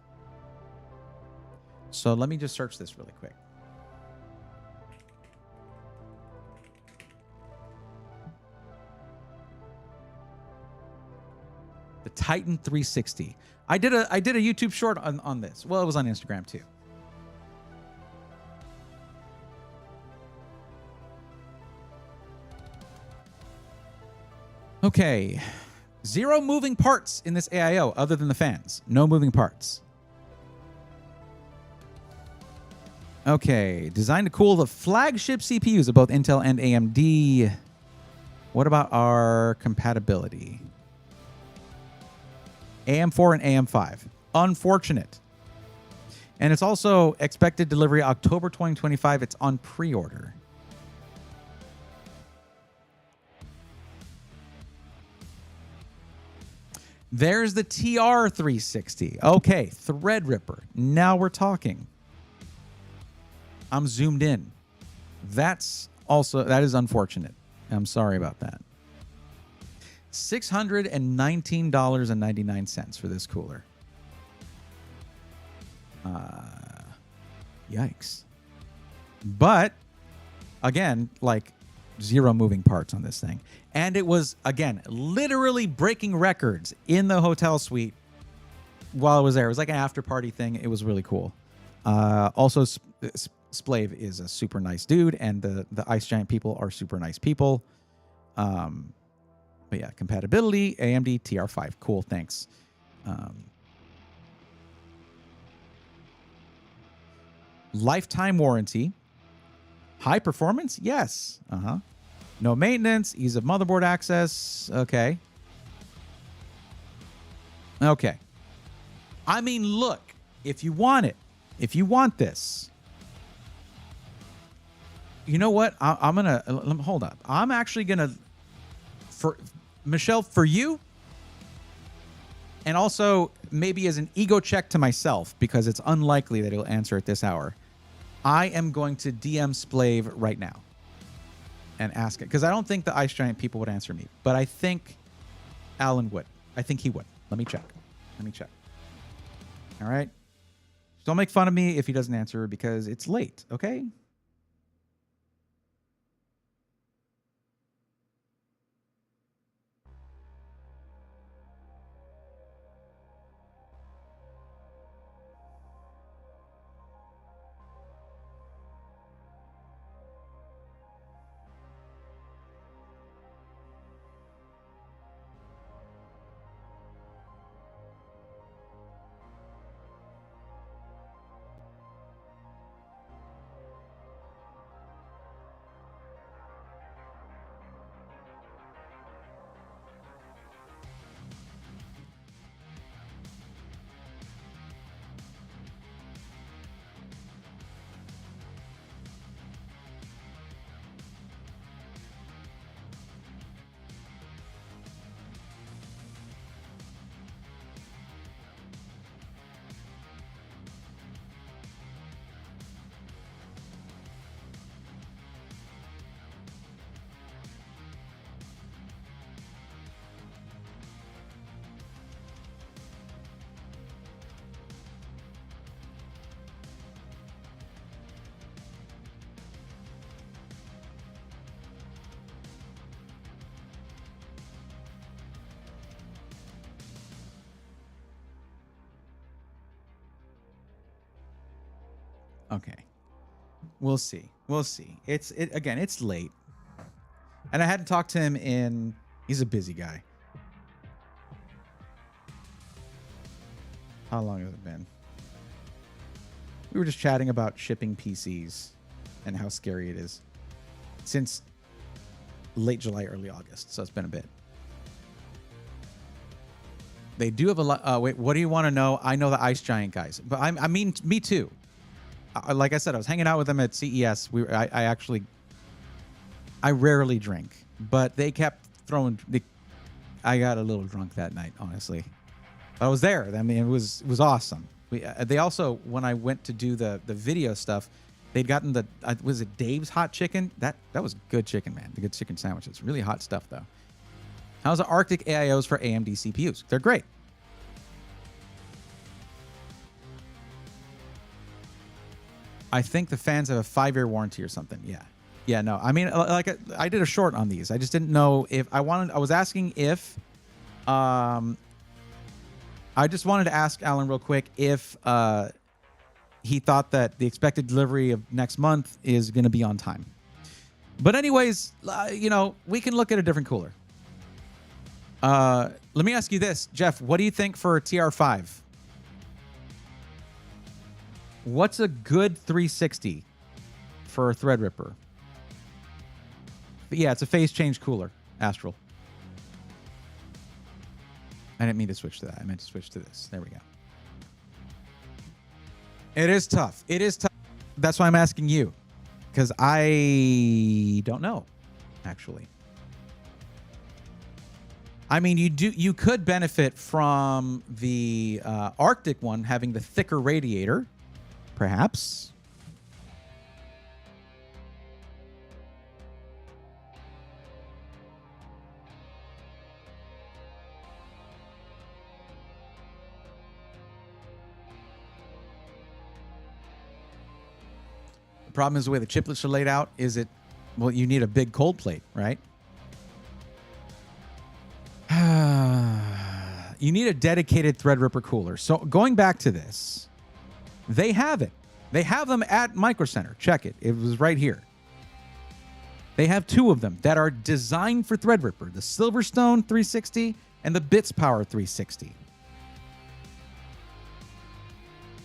So let me just search this really quick. The Titan 360. I did a YouTube short on this. Well, it was on Instagram too. Okay. 0 moving parts in this AIO other than the fans. No moving parts. Okay. Designed to cool the flagship CPUs of both Intel and AMD. What about our compatibility? AM4 and AM5. Unfortunate. And it's also expected delivery October 2025. It's on pre-order. There's the TR360. Okay, Threadripper. Now we're talking. I'm zoomed in. That is unfortunate. I'm sorry about that. $619.99 for this cooler. Yikes. But again, like 0 moving parts on this thing. And it was, again, literally breaking records in the hotel suite while I was there. It was like an after party thing. It was really cool. Also, Splave is a super nice dude, and the Ice Giant people are super nice people. But yeah, compatibility, AMD TR5. Cool, thanks. Lifetime warranty. High performance? Yes. No maintenance, ease of motherboard access. Okay. Okay. I mean, look, if you want it, if you want this, you know what? I'm going to, hold up. I'm actually going to, for Michelle, for you, and also maybe as an ego check to myself, because it's unlikely that he'll answer at this hour, I am going to DM Splave right now and ask it, because I don't think the Ice Giant people would answer me, but I think Alan would. I think he would. Let me check. All right. Don't make fun of me if he doesn't answer, because it's late. Okay. Okay. We'll see. We'll see. Again, it's late. And I hadn't talked to him in, he's a busy guy. How long has it been? We were just chatting about shipping PCs and how scary it is since late July, early August. So it's been a bit. They do have a lot. Wait, what do you want to know? I know the Ice Giant guys, but I mean, me too. Like I said, I was hanging out with them at CES. I rarely drink, but they kept throwing. I got a little drunk that night, honestly. I was there. I mean, it was awesome. They also, when I went to do the video stuff, they'd gotten the was it Dave's hot chicken? That was good chicken, man. The good chicken sandwiches. Really hot stuff though. How's the Arctic AIOs for AMD CPUs? They're great. I think the fans have a 5-year warranty or something. Yeah. Yeah, no. I mean, like I did a short on these. I just didn't know if I was asking if I just wanted to ask Alan real quick if he thought that the expected delivery of next month is going to be on time. But anyways, we can look at a different cooler. Let me ask you this, Jeff. What do you think for TR5? What's a good 360 for a Threadripper? But yeah, it's a phase change cooler, Astral. I didn't mean to switch to that. I meant to switch to this. There we go. It is tough. It is tough. That's why I'm asking you, because I don't know, actually. I mean, you could benefit from the Arctic one having the thicker radiator, perhaps. The problem is the way the chiplets are laid out. Well, you need a big cold plate, right? You need a dedicated Threadripper cooler. So going back to this, they have it. They have them at Micro Center. Check it. It was right here. They have 2 of them that are designed for Threadripper, the Silverstone 360 and the Bits Power 360.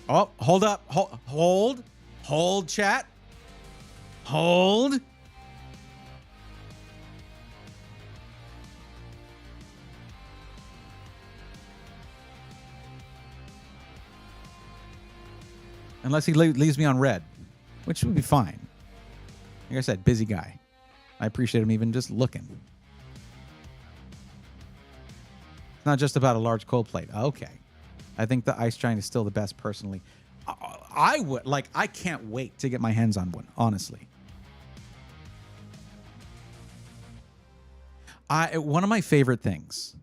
Oh, hold up. Hold, chat. Hold. Unless he leaves me on red, which would be fine. Like I said, busy guy. I appreciate him even just looking. It's not just about a large cold plate. Okay. I think the Ice Giant is still the best personally. I can't wait to get my hands on one, honestly. One of my favorite things,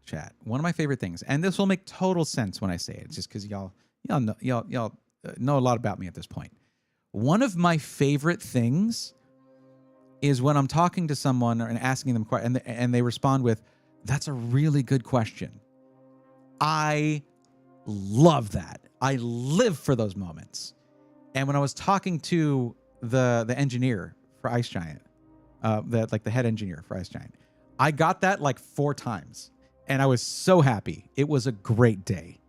chat, and this will make total sense when I say it, just because y'all know a lot about me at this point. One of my favorite things is when I'm talking to someone and asking them questions, and they respond with, "That's a really good question." I love that. I live for those moments. And when I was talking to the engineer for Ice Giant, the head engineer for Ice Giant, I got that like 4 times, and I was so happy. It was a great day.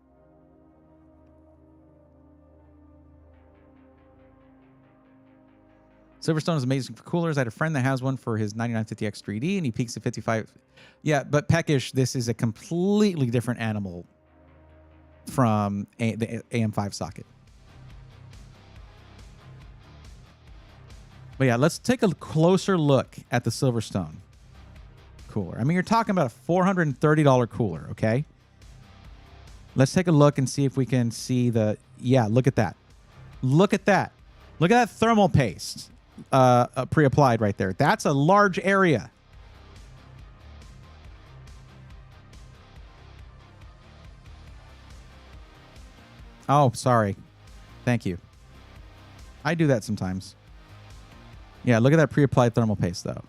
Silverstone is amazing for coolers. I had a friend that has one for his 9950X 3D, and he peaks at 55. Yeah, but Peckish, this is a completely different animal from the AM5 socket. But yeah, let's take a closer look at the Silverstone cooler. I mean, you're talking about a $430 cooler, okay? Let's take a look and see if we can see the... Yeah, look at that. Look at that. Look at that thermal paste pre-applied right there. That's a large area. Oh, sorry. Thank you. I do that sometimes. Yeah, look at that pre-applied thermal paste, though.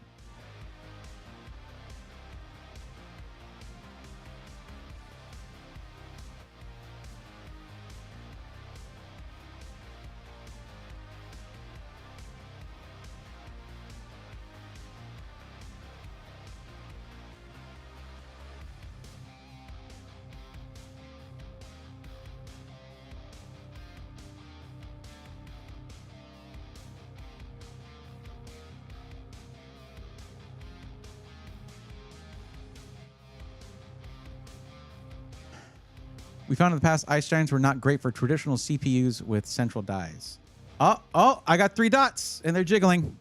We found in the past ice giants were not great for traditional CPUs with central dies. Oh, I got 3 dots and they're jiggling.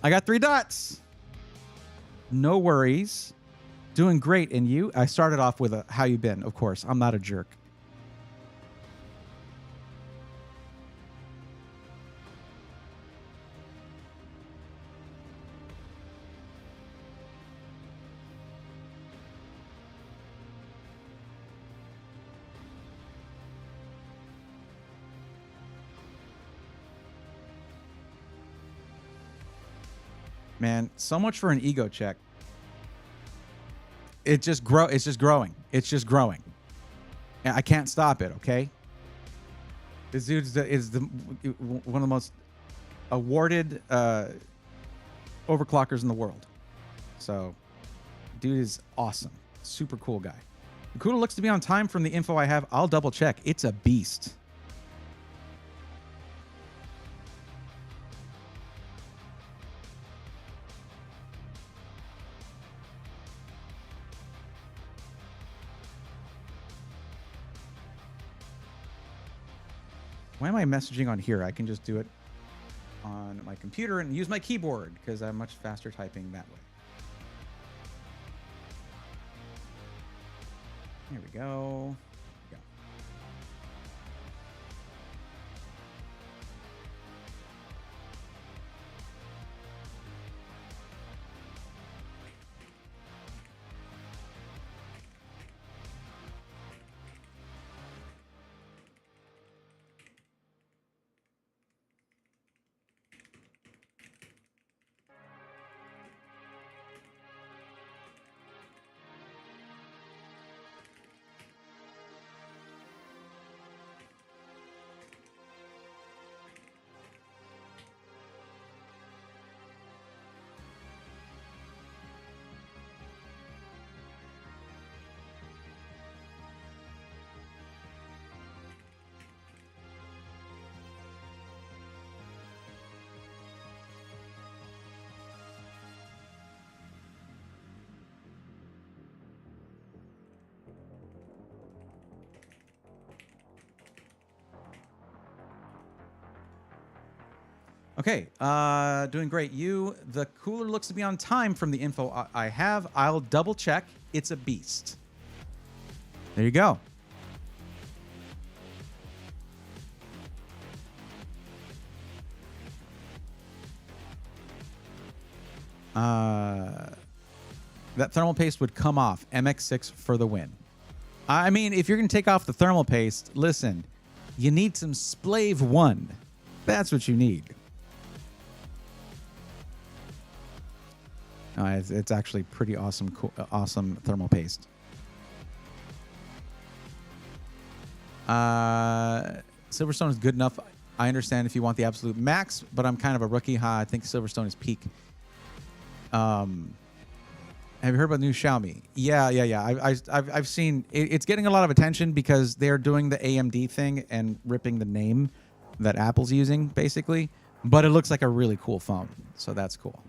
I got 3 dots. No worries. Doing great. And you? I started off with a how you been, of course. I'm not a jerk. Man, so much for an ego check. It's just growing. It's just growing. And I can't stop it, okay? This dude is one of the most awarded overclockers in the world. So, dude is awesome. Super cool guy. The cooler looks to be on time from the info I have. I'll double check. It's a beast. Why am I messaging on here? I can just do it on my computer and use my keyboard because I'm much faster typing that way. Here we go. Okay, doing great. The cooler looks to be on time from the info I have. I'll double check. It's a beast. There you go. That thermal paste would come off. MX6 for the win. I mean, if you're going to take off the thermal paste, listen, you need some Splave 1. That's what you need. It's actually pretty awesome, cool, awesome thermal paste. Silverstone is good enough. I understand if you want the absolute max, but I'm kind of a rookie. I think Silverstone is peak. Have you heard about the new Xiaomi? Yeah. I've seen it's getting a lot of attention because they're doing the AMD thing and ripping the name that Apple's using, basically. But it looks like a really cool phone, so that's cool.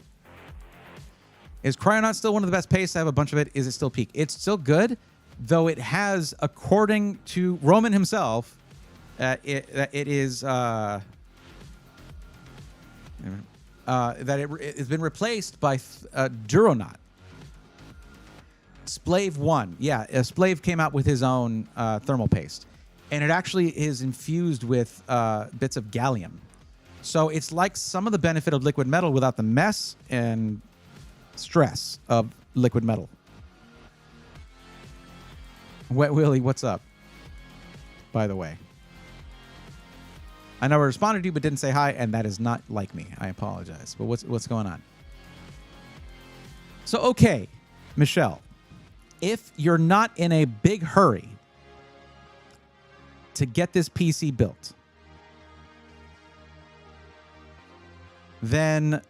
Is Cryonaut still one of the best pastes? I have a bunch of it. Is it still peak? It's still good, though it has, according to Roman himself, that it's been replaced by Duronaut. Splave 1. Yeah, Splave came out with his own thermal paste. And it actually is infused with bits of gallium. So it's like some of the benefit of liquid metal without the mess and stress of liquid metal. Wet Willie, what's up? By the way, I never responded to you, but didn't say hi, and that is not like me. I apologize. But what's going on? So, okay, Michelle, if you're not in a big hurry to get this PC built, then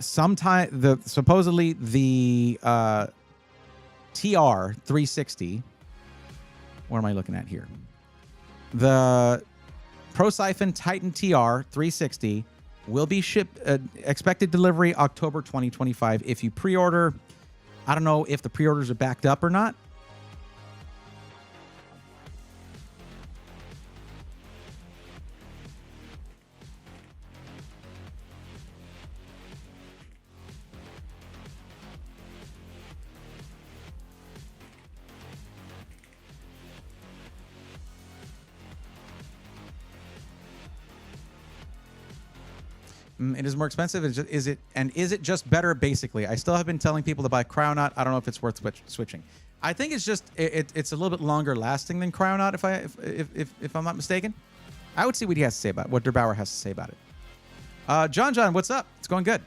supposedly the TR360. What am I looking at here? The ProSiphon Titan TR360 will be shipped. Expected delivery October 2025. If you pre-order, I don't know if the pre-orders are backed up or not. It is more expensive. Is it just better? Basically, I still have been telling people to buy Cryonaut. I don't know if it's worth switching. I think it's just it's a little bit longer lasting than Cryonaut, if I'm not mistaken. I would see what he has to say about it, what Derbauer has to say about it. John, what's up? It's going good.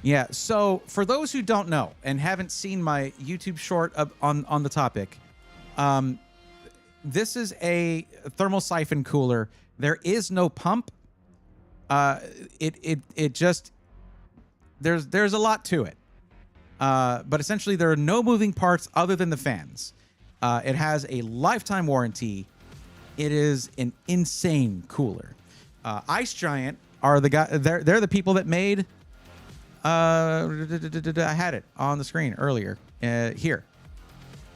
Yeah. So for those who don't know and haven't seen my YouTube short on the topic, this is a thermal siphon cooler. There is no pump. It just there's a lot to it. But essentially there are no moving parts other than the fans. It has a lifetime warranty. It is an insane cooler. Ice Giant are the guy. They're the people that made. I had it on the screen earlier. Here,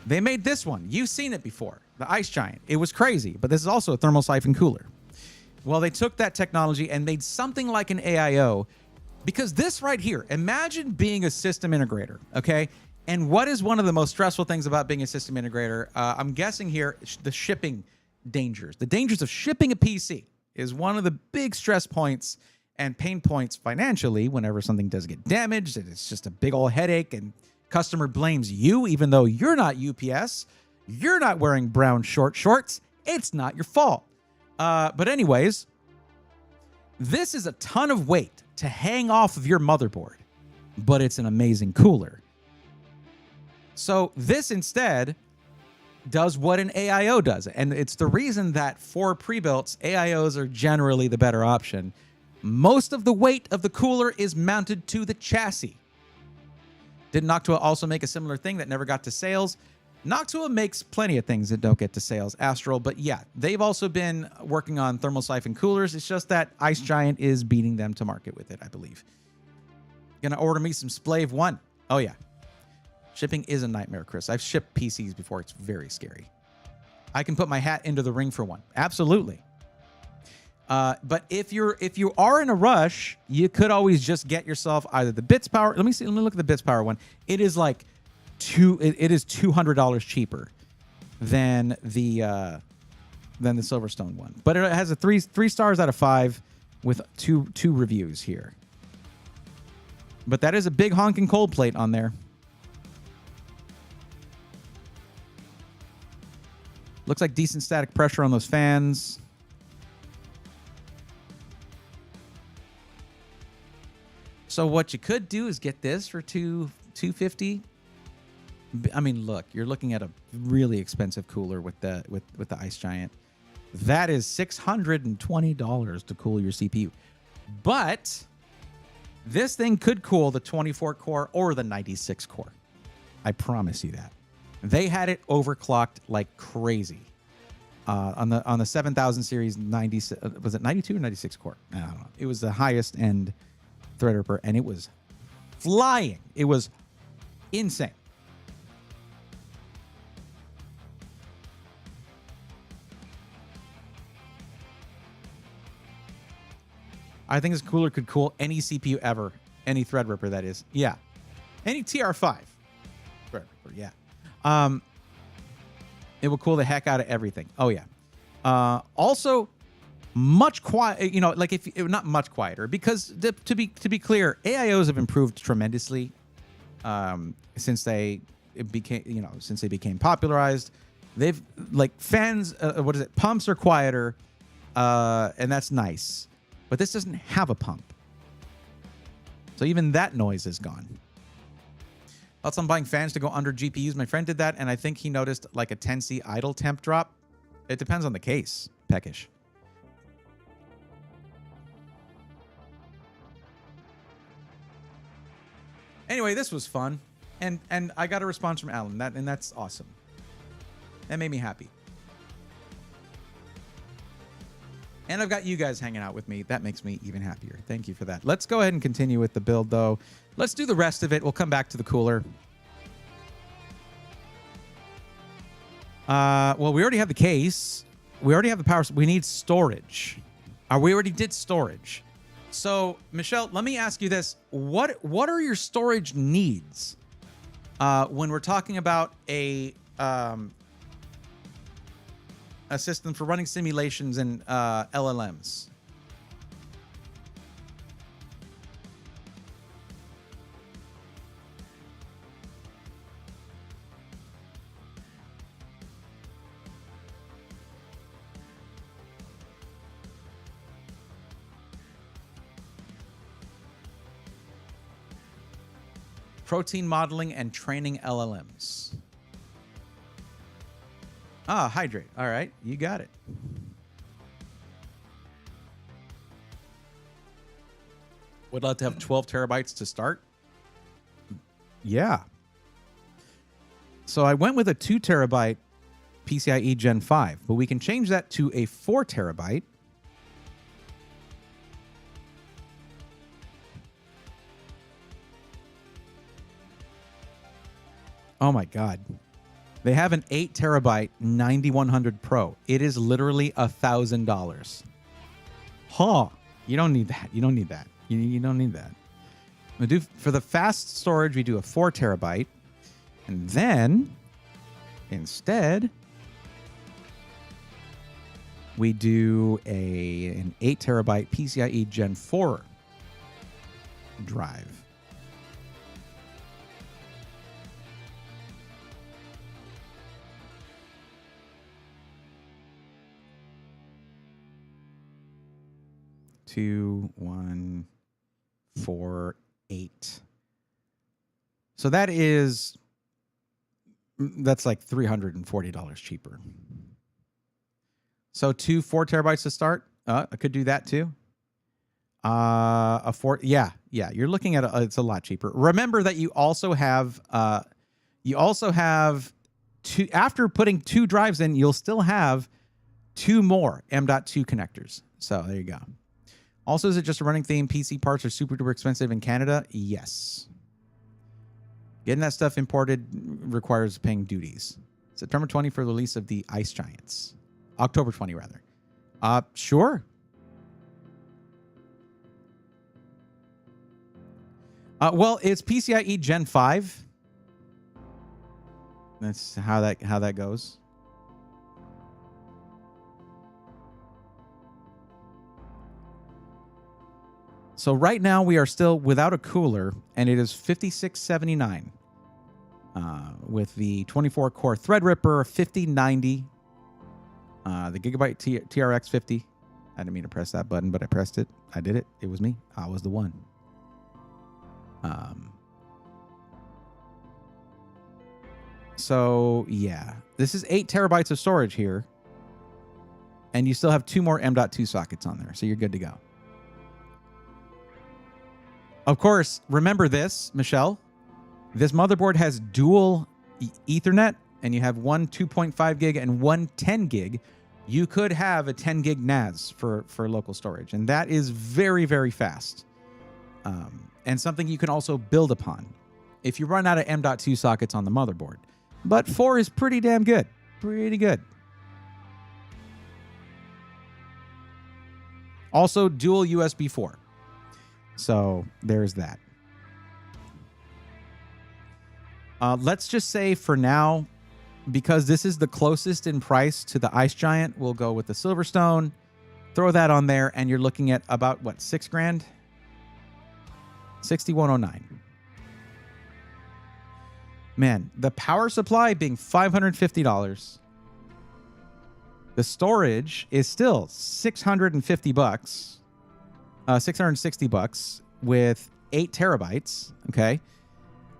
they made this one. You've seen it before. The Ice Giant. It was crazy, but this is also a thermal siphon cooler. Well, they took that technology and made something like an AIO, because this right here, imagine being a system integrator, okay? And what is one of the most stressful things about being a system integrator? I'm guessing here, the shipping dangers. The dangers of shipping a PC is one of the big stress points and pain points financially whenever something does get damaged. And it's just a big old headache, and customer blames you, even though you're not UPS. You're not wearing brown shorts. It's not your fault. But anyways, this is a ton of weight to hang off of your motherboard, but it's an amazing cooler. So this instead does what an AIO does. And it's the reason that for pre-builts, AIOs are generally the better option. Most of the weight of the cooler is mounted to the chassis. Did Noctua also make a similar thing that never got to sales? Noctua makes plenty of things that don't get to sales, Astral, but yeah, they've also been working on thermal siphon coolers. It's just that Ice Giant is beating them to market with it, I believe. Gonna order me some Splave 1. Oh yeah. Shipping is a nightmare, Chris. I've shipped PCs before. It's very scary. I can put my hat into the ring for one. Absolutely. But if you are in a rush, you could always just get yourself either the Bits Power. Let me look at the Bits Power one. It is like it is $200 cheaper than the Silverstone one. But it has a three stars out of 5 with two reviews here. But that is a big honking cold plate on there. Looks like decent static pressure on those fans. So what you could do is get this for $250. I mean, look, you're looking at a really expensive cooler with the Ice Giant. That is $620 to cool your CPU. But this thing could cool the 24 core or the 96 core. I promise you that. They had it overclocked like crazy. On the 7000 series, was it 92 or 96 core? I don't know. It was the highest end Threadripper, and it was flying. It was insane. I think this cooler could cool any CPU ever. Any Threadripper, that is. Yeah. Any TR5 Threadripper, yeah. It will cool the heck out of everything. Oh, yeah. Also, much quiet, like not much quieter, because to be clear, AIOs have improved tremendously since they became popularized. They've like fans, pumps are quieter, and that's nice. But this doesn't have a pump. So even that noise is gone. Thoughts on buying fans to go under GPUs? My friend did that, and I think he noticed like a 10C idle temp drop. It depends on the case, Peckish. Anyway, this was fun, and I got a response from Alan, and that's awesome. That made me happy. And I've got you guys hanging out with me. That makes me even happier. Thank you for that. Let's go ahead and continue with the build, though. Let's do the rest of it. We'll come back to the cooler. Well, we already have the case. We already have the power. We need storage. We already did storage. So, Michelle, let me ask you this. What are your storage needs when we're talking about a a system for running simulations and LLMs. Protein modeling and training LLMs. Ah, hydrate. All right, you got it. Would love to have 12 terabytes to start. Yeah. So I went with a 2 terabyte PCIe Gen 5, but we can change that to a 4 terabyte. Oh my God. They have an 8 terabyte 9100 Pro. It is literally $1,000. Huh. You don't need that. You don't need that. You don't need that. We do for the fast storage, we do a 4 terabyte. And then instead we do an 8 terabyte PCIe Gen 4 drive. Two, 1, 4, 8. So that's like $340 cheaper. So 2 4 terabytes to start. I could do that too. A 4, yeah. You're looking at it's a lot cheaper. Remember that you also have two. After putting 2 drives in, you'll still have 2 more M.2 connectors. So there you go. Also, is it just a running theme? PC parts are super duper expensive in Canada? Yes. Getting that stuff imported requires paying duties. September 20 for the release of the Ice Giants. October 20, rather. Sure. Well, it's PCIe Gen 5. That's how that goes. So right now we are still without a cooler, and it is $56.79 with the 24-core Threadripper 5090, the Gigabyte TRX 50. I didn't mean to press that button, but I pressed it. I did it. It was me. I was the one. So yeah, this is 8 terabytes of storage here, and you still have 2 more M.2 sockets on there, so you're good to go. Of course, remember this, Michelle. This motherboard has dual Ethernet, and you have one 2.5 gig and one 10 gig. You could have a 10 gig NAS for local storage, and that is very, very fast. And something you can also build upon if you run out of M.2 sockets on the motherboard. But 4 is pretty damn good. Pretty good. Also, dual USB 4. So there's that. Let's just say for now, because this is the closest in price to the Ice Giant, we'll go with the Silverstone. Throw that on there, and you're looking at about, what, $6,000? $6,109. Man, the power supply being $550. The storage is still $650. $660 with 8 terabytes. Okay.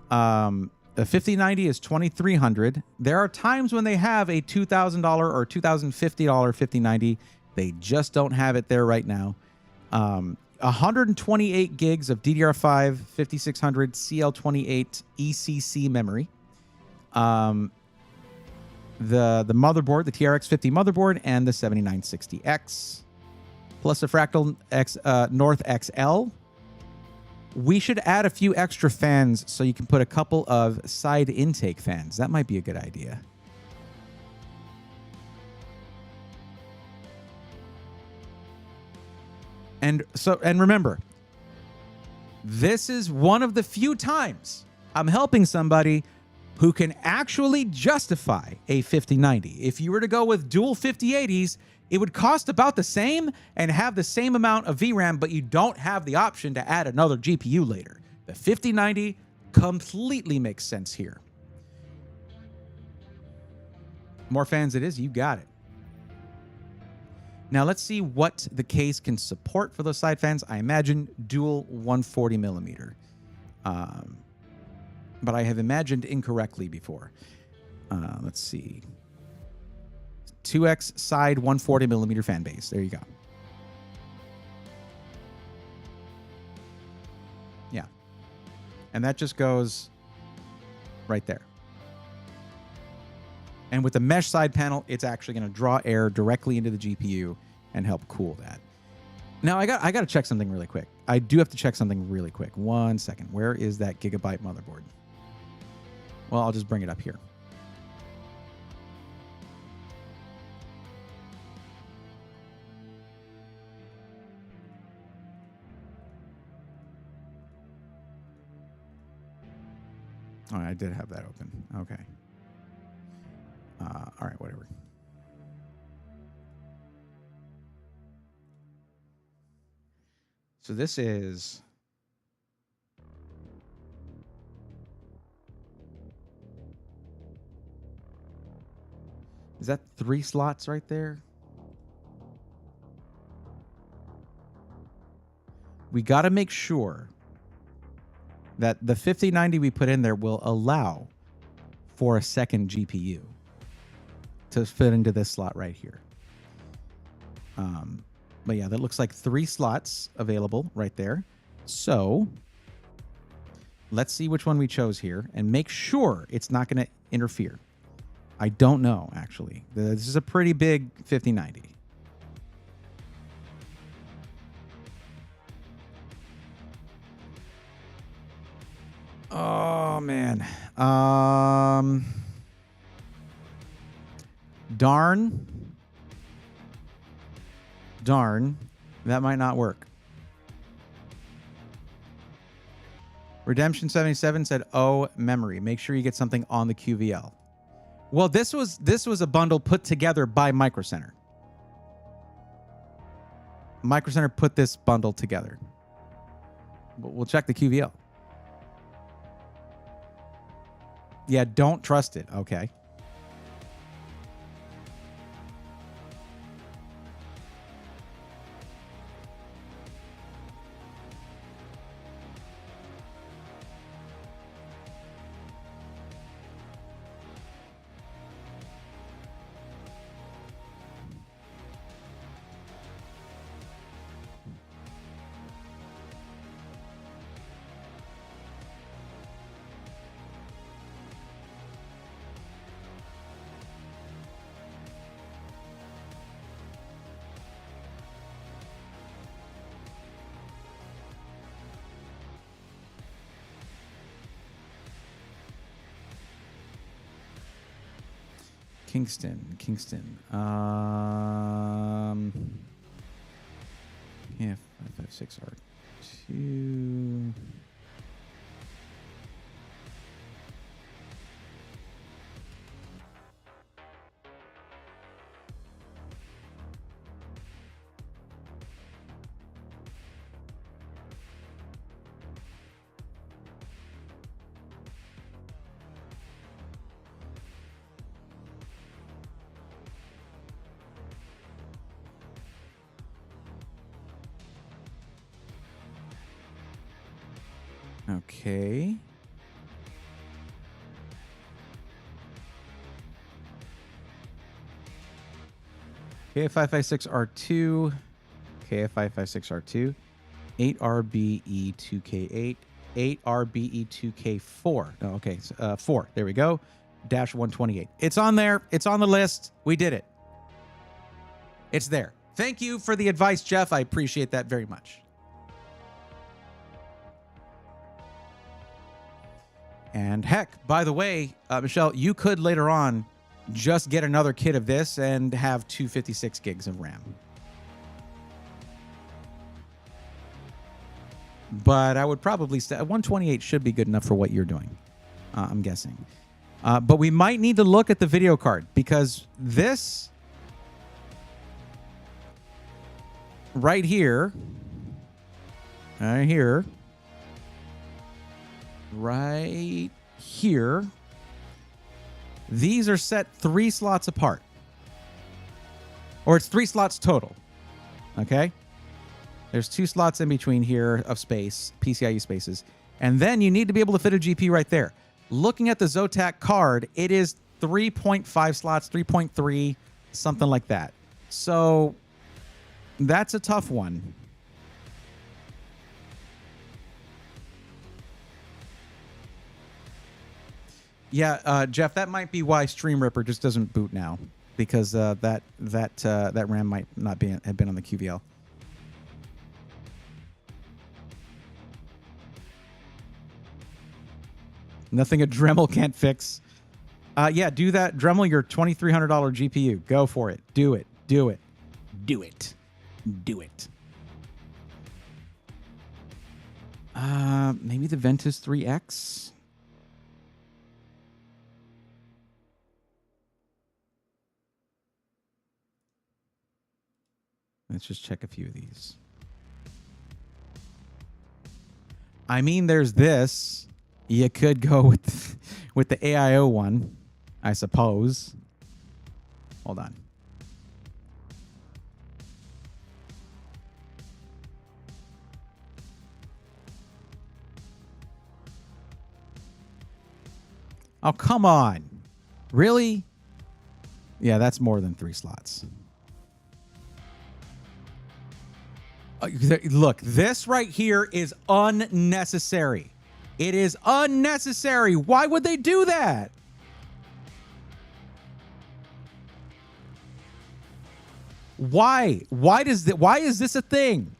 The 5090 is $2,300. There are times when they have a $2,000 or $2,050 5090. They just don't have it there right now. 128 gigs of DDR5 5600 CL28 ECC memory. The motherboard, the TRX 50 motherboard, and the 7960X. Plus a Fractal X North XL. We should add a few extra fans so you can put a couple of side intake fans. That might be a good idea. And remember, this is one of the few times I'm helping somebody who can actually justify a 5090. If you were to go with dual 5080s, it would cost about the same and have the same amount of VRAM, but you don't have the option to add another GPU later. The 5090 completely makes sense here. More fans it is, you got it. Now let's see what the case can support for those side fans. I imagine dual 140 millimeter. But I have imagined incorrectly before. Let's see. 2x side 140 millimeter fan base. There you go. Yeah. And that just goes right there. And with the mesh side panel, it's actually going to draw air directly into the GPU and help cool that. Now, I got to check something really quick. I do have to check something really quick. 1 second. Where is that Gigabyte motherboard? Well, I'll just bring it up here. Oh, I did have that open. Okay. All right, whatever. So this is... Is that 3 slots right there? We got to make sure that the 5090 we put in there will allow for a second GPU to fit into this slot right here. But yeah, that looks like 3 slots available right there. So let's see which one we chose here and make sure it's not going to interfere. I don't know, actually. This is a pretty big 5090. Oh, man. Darn. That might not work. Redemption 77 said, oh, memory. Make sure you get something on the QVL. Well, this was a bundle put together by Micro Center. Micro Center put this bundle together. We'll check the QVL. Yeah, don't trust it. Okay. Kingston. Yeah, 556R2. Okay. KF556R2. KF556R2. 8RBE2K8. 8RBE2K4. Oh, okay. 4. There we go. Dash 128. It's on there. It's on the list. We did it. It's there. Thank you for the advice, Jeff. I appreciate that very much. And heck, by the way, Michelle, you could later on just get another kit of this and have 256 gigs of RAM. But I would probably say 128 should be good enough for what you're doing, I'm guessing. But we might need to look at the video card because this right here, right here, these are set 3 slots apart. Or it's 3 slots total. Okay? There's 2 slots in between here of space, PCIe spaces. And then you need to be able to fit a GPU right there. Looking at the Zotac card, it is 3.5 slots, 3.3, something like that. So that's a tough one. Yeah, Jeff, that might be why Stream Ripper just doesn't boot now, because that RAM might not have been on the QVL. Nothing a Dremel can't fix. Yeah, do that. Dremel your $2,300 GPU. Go for it. Do it. Do it. Do it. Do it. Maybe the Ventus 3X. Let's just check a few of these. I mean, there's this. You could go with the AIO one, I suppose. Hold on. Oh, come on. Really? Yeah, that's more than 3 slots. Look, this right here is unnecessary. It is unnecessary. Why would they do that? Why? Why is this a thing?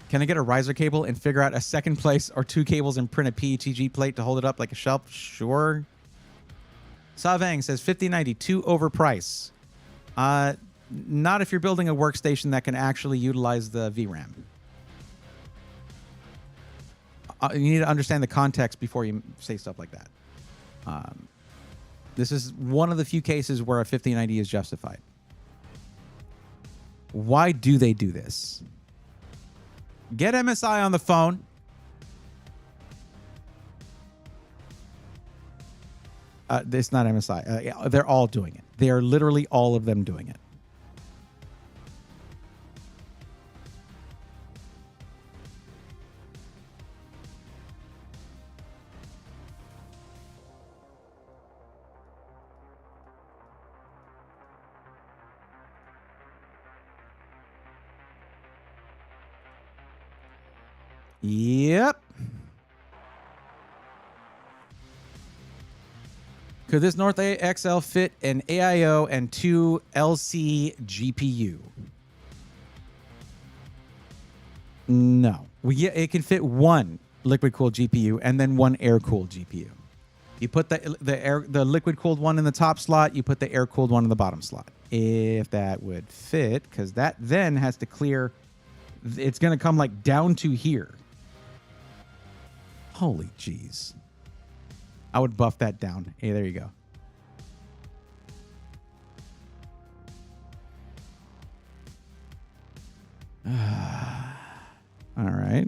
Can I get a riser cable and figure out a second place or 2 cables and print a PETG plate to hold it up like a shelf? Sure. Savang says 5090, too overpriced. Not if you're building a workstation that can actually utilize the VRAM. You need to understand the context before you say stuff like that. This is one of the few cases where a 5090 is justified. Why do they do this? Get MSI on the phone. It's not MSI. They're all doing it. They are literally all of them doing it. Yep. Could this North XL fit an AIO and 2 LC GPU? No. It can fit 1 liquid-cooled GPU and then 1 air-cooled GPU. You put the liquid-cooled one in the top slot, you put the air-cooled one in the bottom slot. If that would fit, because that then has to clear. It's going to come like down to here. Holy jeez. I would buff that down. Hey, there you go. All right.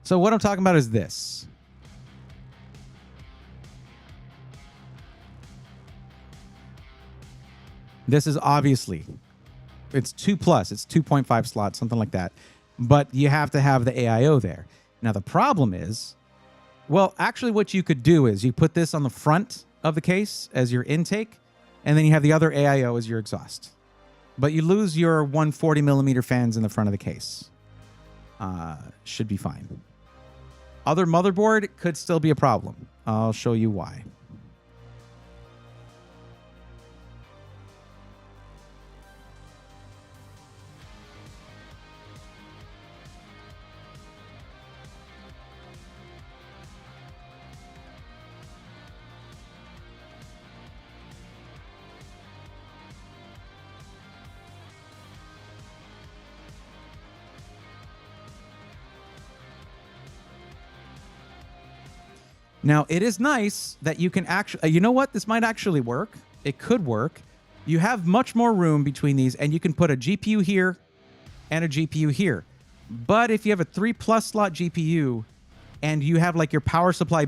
So what I'm talking about is this. This is obviously, it's 2+, it's 2.5 slots, something like that. But you have to have the AIO there. Now, the problem is, well, actually what you could do is you put this on the front of the case as your intake, and then you have the other AIO as your exhaust. But you lose your 140 millimeter fans in the front of the case. Should be fine. Other motherboard could still be a problem. I'll show you why. Now, it is nice that you can actually, you know what? This might actually work. It could work. You have much more room between these, and you can put a GPU here and a GPU here. But if you have a 3+ slot GPU and you have like your power supply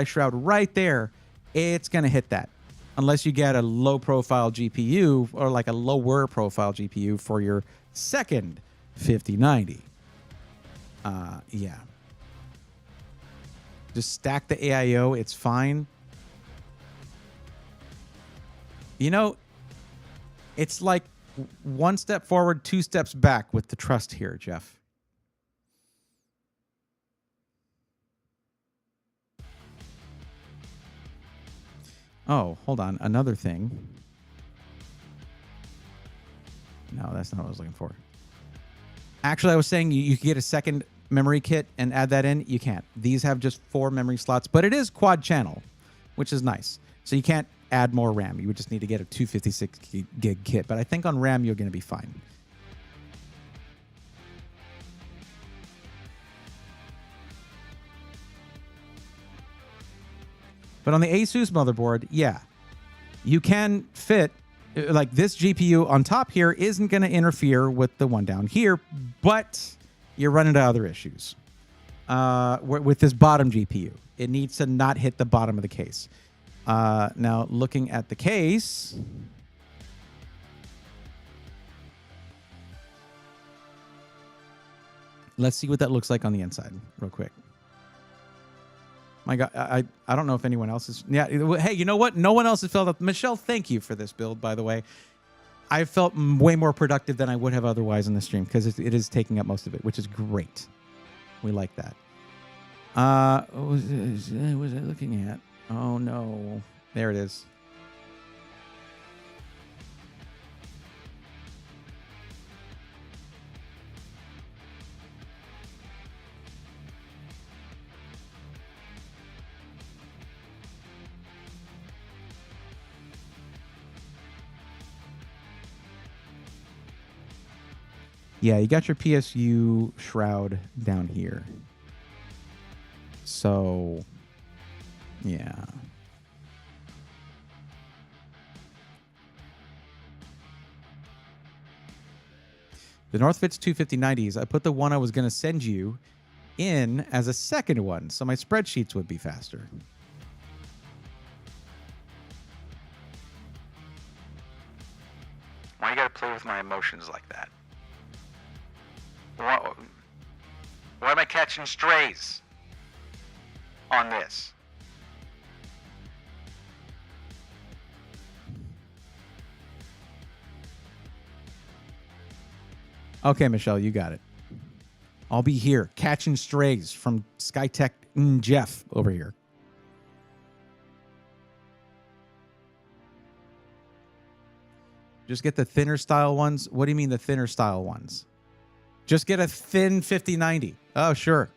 shroud right there, it's going to hit that. Unless you get a low profile GPU or like a lower profile GPU for your second 5090. Yeah. Just stack the AIO. It's fine. You know, it's like one step forward, two steps back with the trust here, Jeff. Oh, hold on. Another thing. No, that's not what I was looking for. Actually, I was saying you could get a second memory kit and add that in. You can't. These have just 4 memory slots, but it is quad channel, which is nice. So you can't add more RAM. You would just need to get a 256 gig kit. But I think on RAM, you're going to be fine. But on the Asus motherboard, yeah, you can fit, like this GPU on top here isn't going to interfere with the one down here, but you're running into other issues with this bottom GPU. It needs to not hit the bottom of the case. Now, looking at the case, let's see what that looks like on the inside real quick. My God, I don't know if anyone else is. Yeah. Hey, you know what? No one else has filled up. Michelle, thank you for this build, by the way. I felt way more productive than I would have otherwise in the stream because it is taking up most of it, which is great. We like that. What was I looking at? Oh, no. There it is. Yeah, you got your PSU shroud down here. So, yeah. The Northfit's 25090s, I put the one I was going to send you in as a second one, so my spreadsheets would be faster. Why you gotta play with my emotions like that? Why am I catching strays on this? Okay, Michelle, you got it. I'll be here catching strays from Skytech Jeff over here. Just get the thinner style ones. What do you mean the thinner style ones? Just get a thin 5090. Oh, sure.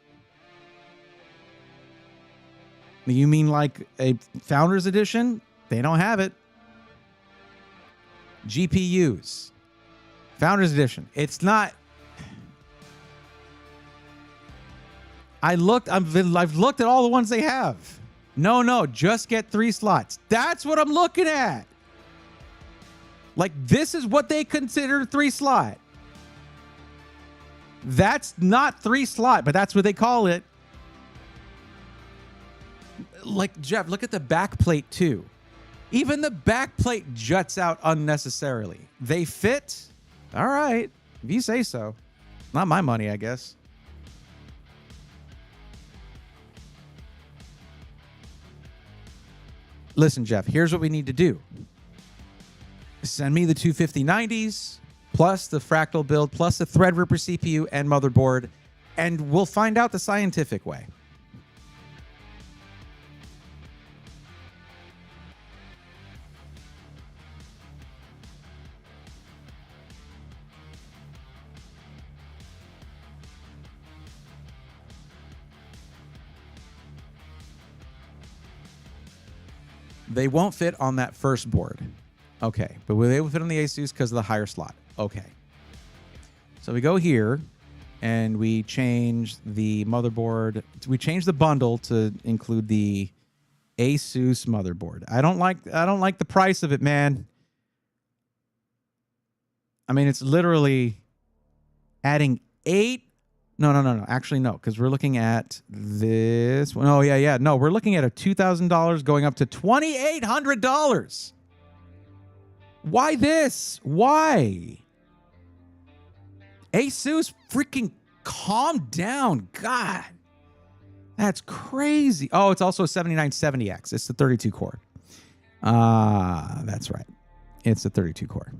You mean like a Founders Edition? They don't have it. GPUs. Founders Edition. It's not. I've looked at all the ones they have. No, just get 3 slots. That's what I'm looking at. Like, this is what they consider 3 slot. That's not 3 slot, but that's what they call it. Like, Jeff, look at the back plate too. Even the back plate juts out unnecessarily. They fit. All right, if you say so. Not my money, I guess. Listen, Jeff, here's what we need to do. Send me the 25090s, plus the Fractal build, plus the Threadripper CPU and motherboard, and we'll find out the scientific way. They won't fit on that first board. Okay, but will they fit on the Asus because of the higher slot? Okay. So we go here. and we changed the motherboard. We changed the bundle to include the Asus motherboard. I don't like the price of it, man. I mean, it's literally adding 8. No. Actually, no, because we're looking at this one. Oh, yeah. No, we're looking at a $2,000 going up to $2,800. Why this? Why? Asus, freaking calm down. God, that's crazy. Oh, it's also a 7970X. It's the 32 core. That's right. It's the 32 core.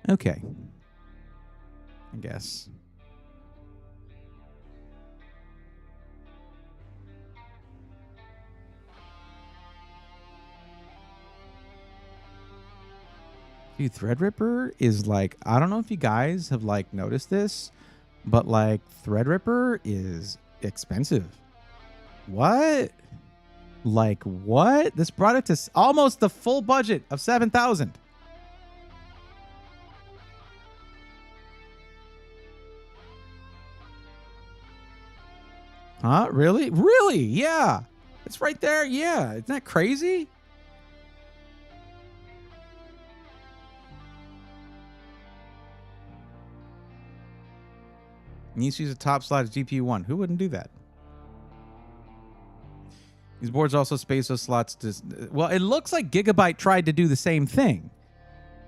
Okay. I guess. Dude, Threadripper is like, I don't know if you guys have like noticed this, but like Threadripper is expensive. What? Like what? This brought it to almost the full budget of 7,000. Huh? Really? Really? Yeah. It's right there. Yeah. Isn't that crazy? Needs to use a top slot as GPU 1. Who wouldn't do that? These boards also space those slots to... Well, it looks like Gigabyte tried to do the same thing.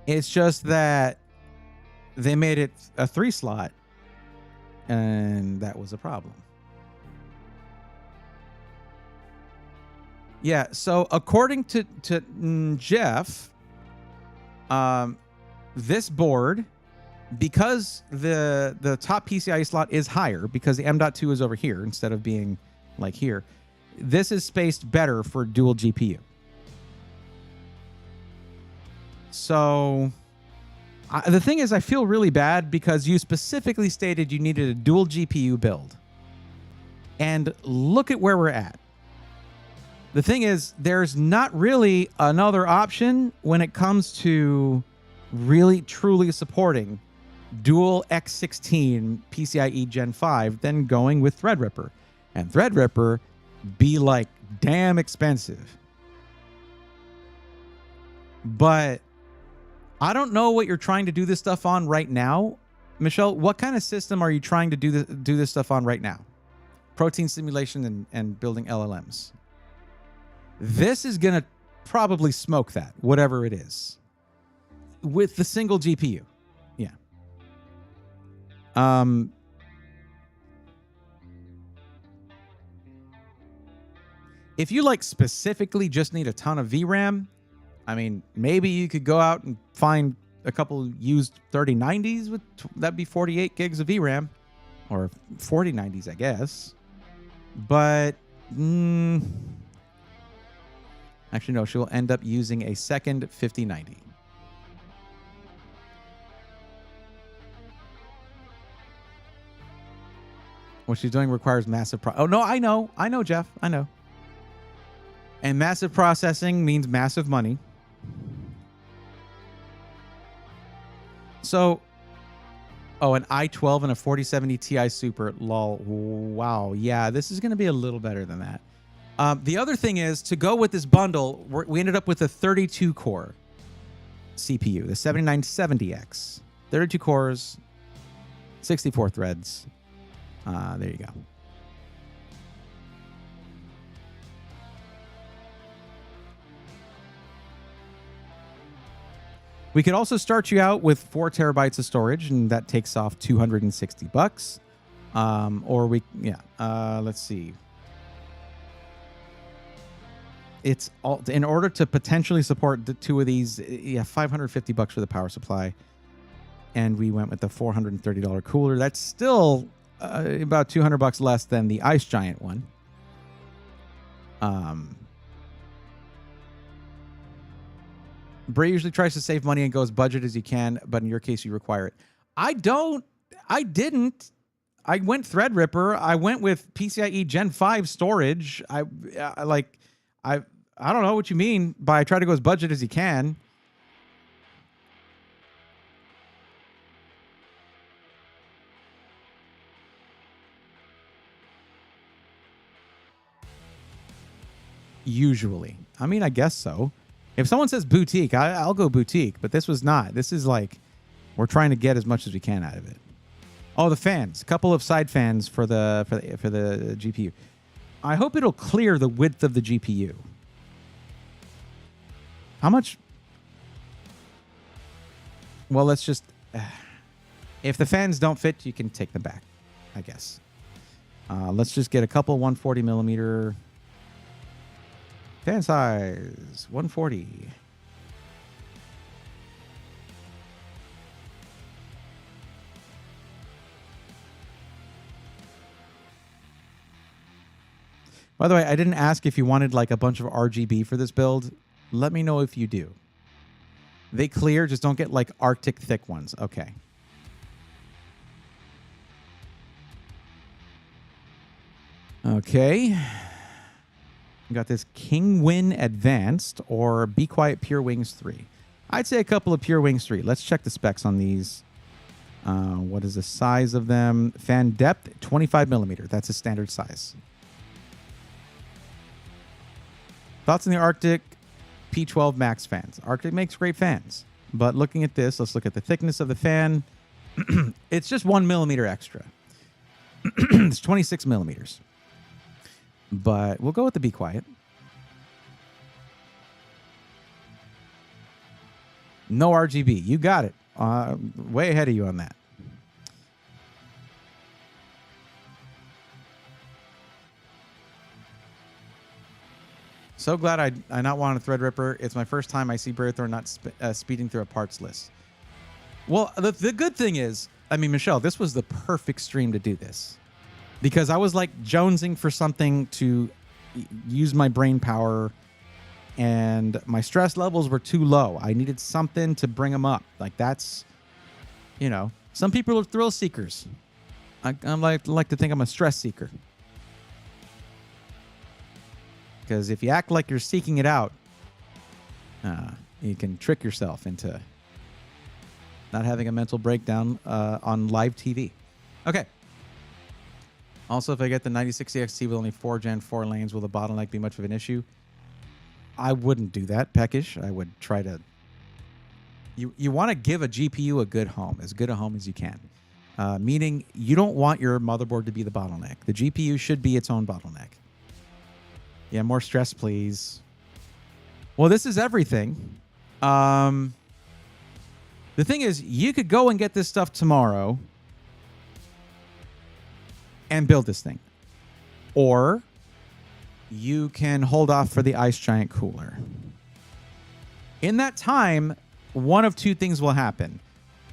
It's just that they made it a 3-slot, and that was a problem. Yeah, so according to Jeff, this board, because the top PCIe slot is higher, because the M.2 is over here instead of being like here, this is spaced better for dual GPU. So the thing is, I feel really bad because you specifically stated you needed a dual GPU build. And look at where we're at. The thing is, there's not really another option when it comes to really truly supporting dual X16 PCIe Gen 5 than going with Threadripper. And Threadripper be like damn expensive. But I don't know what you're trying to do this stuff on right now. Michelle, what kind of system are you trying to do this stuff on right now? Protein simulation and building LLMs. This is going to probably smoke that, whatever it is, with the single GPU. Yeah. If you like specifically just need a ton of VRAM, I mean, maybe you could go out and find a couple used 3090s with that'd be 48 gigs of VRAM, or 4090s, I guess. But actually, no, she will end up using a second 5090. What she's doing requires massive oh no, I know, Jeff, I know. And massive processing means massive money. So, an i12 and a 4070 Ti Super, lol. Wow, yeah, this is going to be a little better than that. The other thing is, to go with this bundle, we ended up with a 32-core CPU, the 7970X. 32 cores, 64 threads. There you go. We could also start you out with 4 terabytes of storage, and that takes off $260. Or let's see. It's all in order to potentially support the 2 of these. Yeah, $550 for the power supply, and we went with the $430 cooler. That's still about $200 less than the Ice Giant one. Bray usually tries to save money and goes budget as you can, but in your case, you require it. I didn't. I went Threadripper. I went with PCIe Gen 5 storage. I don't know what you mean by try to go as budget as you can. Usually. I mean, I guess so. If someone says boutique, I'll go boutique, but this was not. This is like, we're trying to get as much as we can out of it. Oh, the fans. A couple of side fans for the GPU. I hope it'll clear the width of the GPU. How much? Well, let's just... if the fans don't fit, you can take them back, I guess. Let's just get a couple 140 millimeter fan size. 140. By the way, I didn't ask if you wanted like a bunch of RGB for this build. Let me know if you do. They clear, just don't get like Arctic thick ones. Okay. Okay. We got this Kingwin Advanced or Be Quiet Pure Wings 3. I'd say a couple of Pure Wings 3. Let's check the specs on these. What is the size of them? Fan depth, 25 millimeter. That's a standard size. Thoughts on the Arctic P12 Max fans? Arctic makes great fans. But looking at this, let's look at the thickness of the fan. It's just 1 millimeter extra. It's 26 millimeters. But we'll go with the Be Quiet. No RGB. You got it. Way ahead of you on that. So glad I not want a Threadripper. It's my first time I see Braythorn not speeding through a parts list. Well, the good thing is, I mean, Michelle, this was the perfect stream to do this. Because I was like jonesing for something to use my brain power and my stress levels were too low. I needed something to bring them up. Like that's, you know, some people are thrill seekers. I like to think I'm a stress seeker. Because if you act like you're seeking it out, you can trick yourself into not having a mental breakdown on live TV. Okay. Also, if I get the 9060 XT with only 4 Gen 4 lanes, will the bottleneck be much of an issue? I wouldn't do that, Peckish. I would try to... You want to give a GPU a good home, as good a home as you can. Meaning, you don't want your motherboard to be the bottleneck. The GPU should be its own bottleneck. Yeah, more stress, please. Well, this is everything. The thing is, you could go and get this stuff tomorrow and build this thing. Or you can hold off for the Ice Giant cooler. In that time, one of two things will happen.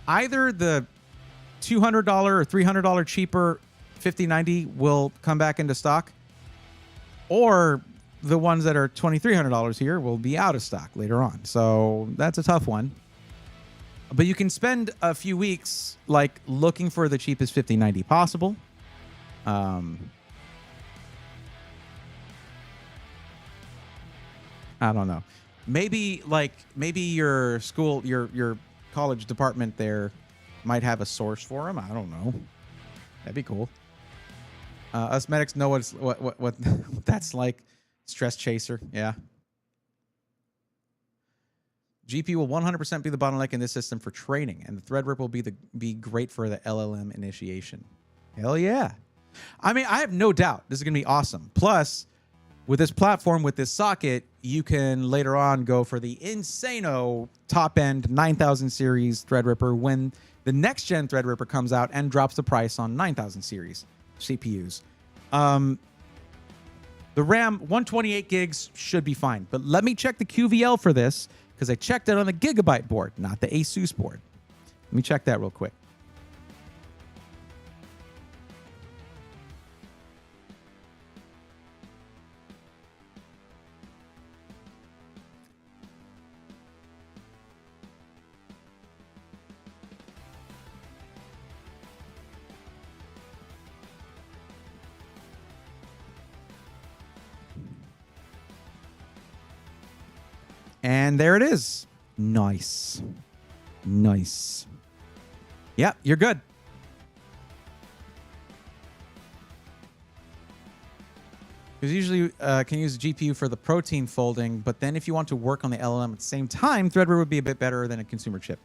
Either the $200 or $300 cheaper 5090 will come back into stock, or the ones that are $2,300 here will be out of stock later on. So that's a tough one. But you can spend a few weeks like looking for the cheapest 5090 possible. I don't know. Maybe your school, your college department there might have a source for them. I don't know. That'd be cool. Us medics know what that's like. Stress chaser, yeah. GP will 100% be the bottleneck in this system for training, and the Threadripper will be great for the LLM initiation. Hell yeah. I mean, I have no doubt this is going to be awesome. Plus, with this platform, with this socket, you can later on go for the insano top-end 9000 series Threadripper when the next-gen Threadripper comes out and drops the price on 9000 series CPUs. The RAM, 128 gigs, should be fine. But let me check the QVL for this, because I checked it on the Gigabyte board, not the Asus board. Let me check that real quick. And there it is. Nice. Nice. Yeah, you're good. Because usually can use the GPU for the protein folding, but then if you want to work on the LLM at the same time, Threadripper would be a bit better than a consumer chip.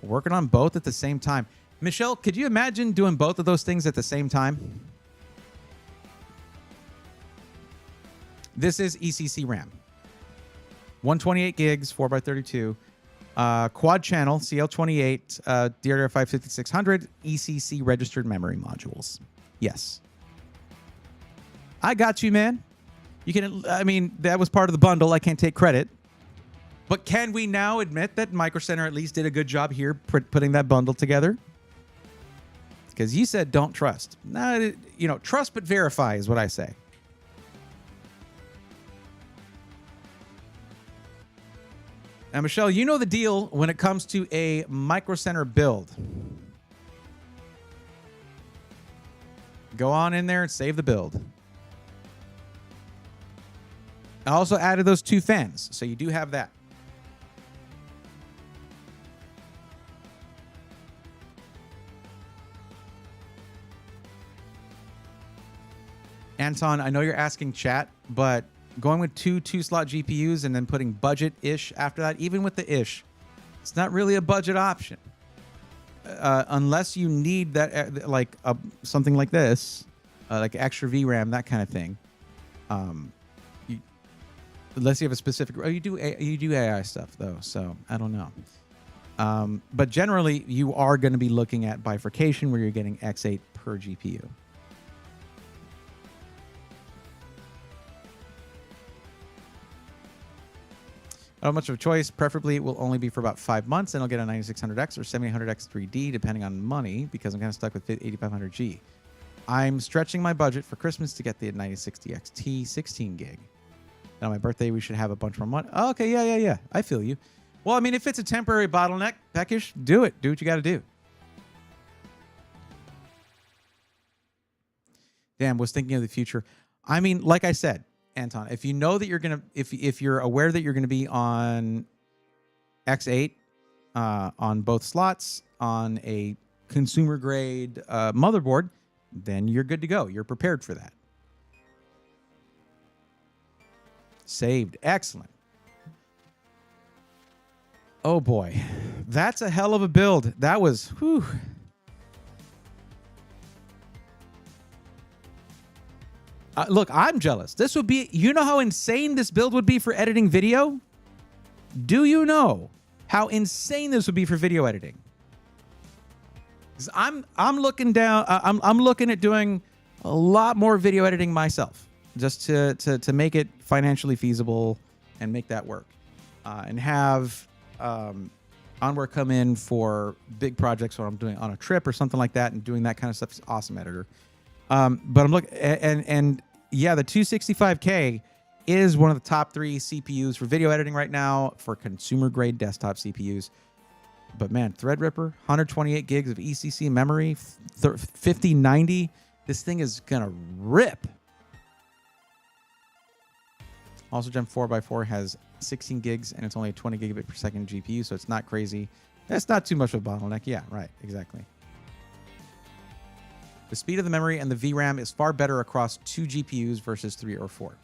Working on both at the same time. Michelle, could you imagine doing both of those things at the same time? This is ECC RAM. 128 gigs, 4x32. Quad channel, CL28, DDR5 5600, ECC registered memory modules. Yes. I got you, man. You can, I mean, that was part of the bundle. I can't take credit. But can we now admit that Micro Center at least did a good job here putting that bundle together? Because you said don't trust. No, you know, trust but verify is what I say. Now, Michelle, you know the deal when it comes to a Micro Center build. Go on in there and save the build. I also added those 2 fans, so you do have that. Anton, I know you're asking chat, but going with 2 slot GPUs and then putting budget-ish after that, even with the ish, it's not really a budget option. Unless you need that, like something like this, like extra VRAM, that kind of thing. Unless you have a specific, oh, you do AI stuff though, so I don't know. But generally, you are going to be looking at bifurcation where you're getting X8 per GPU. Not much of a choice. Preferably, it will only be for about 5 months, and I'll get a 9600X or 7800X 3D, depending on money, because I'm kind of stuck with 8500G. I'm stretching my budget for Christmas to get the 9060 XT 16 gig. Now, my birthday, we should have a bunch more money. Oh, okay, yeah. I feel you. Well, I mean, if it's a temporary bottleneck, Peckish, do it. Do what you got to do. Damn, was thinking of the future. I mean, like I said, Anton, if you know that you're gonna, if you're aware that you're gonna be on X8 on both slots on a consumer grade motherboard, then you're good to go. You're prepared for that. Saved, excellent. Oh boy, that's a hell of a build. That was, whew. Look, I'm jealous. This would be, you know how insane this build would be for editing video? Do you know how insane this would be for video editing? 'Cause I'm looking down, I'm looking at doing a lot more video editing myself, just to make it financially feasible and make that work. And have Onward come in for big projects when I'm doing on a trip or something like that, and doing that kind of stuff is awesome editor. But I'm looking, and yeah, the 265K is one of the top 3 CPUs for video editing right now for consumer grade desktop CPUs. But man, Threadripper, 128 gigs of ECC memory, 5090. This thing is gonna rip. Also, Gen 4x4 has 16 gigs and it's only a 20 gigabit per second GPU, so it's not crazy. That's not too much of a bottleneck. Yeah, right, exactly. The speed of the memory and the VRAM is far better across 2 GPUs versus 3 or 4.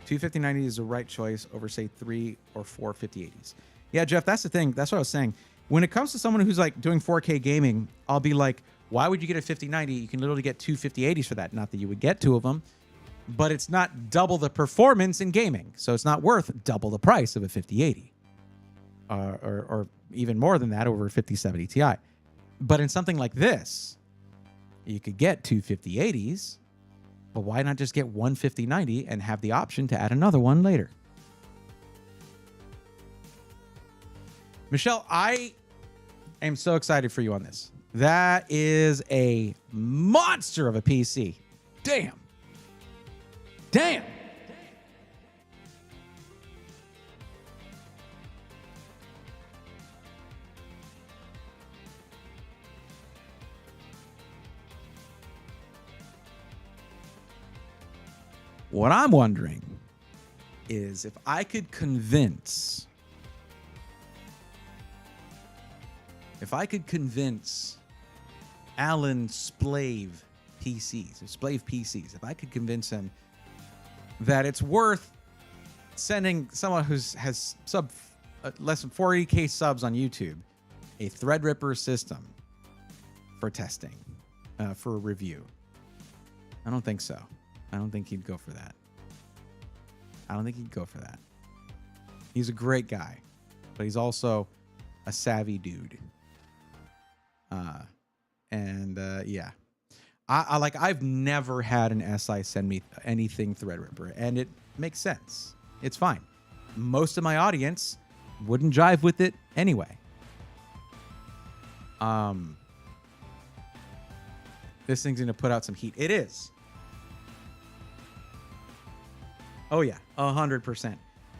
2 5090s is the right choice over, say, 3 or 4 5080s. Yeah, Jeff, that's the thing. That's what I was saying. When it comes to someone who's like doing 4K gaming, I'll be like, why would you get a 5090? You can literally get 2 5080s for that. Not that you would get 2 of them, but it's not double the performance in gaming. So it's not worth double the price of a 5080. Or even more than that over a 5070 Ti. But in something like this, you could get 2 5080s, but why not just get 1 5090 and have the option to add another one later? Michelle, I am so excited for you on this. That is a monster of a PC. Damn. Damn. What I'm wondering is if I could convince Alan Splave PCs, if I could convince him that it's worth sending someone has less than 40K subs on YouTube a Threadripper system for testing, for review. I don't think so. I don't think he'd go for that. He's a great guy, but he's also a savvy dude. Yeah. I've never had an SI send me anything Threadripper, and it makes sense. It's fine. Most of my audience wouldn't jive with it anyway. This thing's gonna put out some heat. It is. Oh yeah, 100%.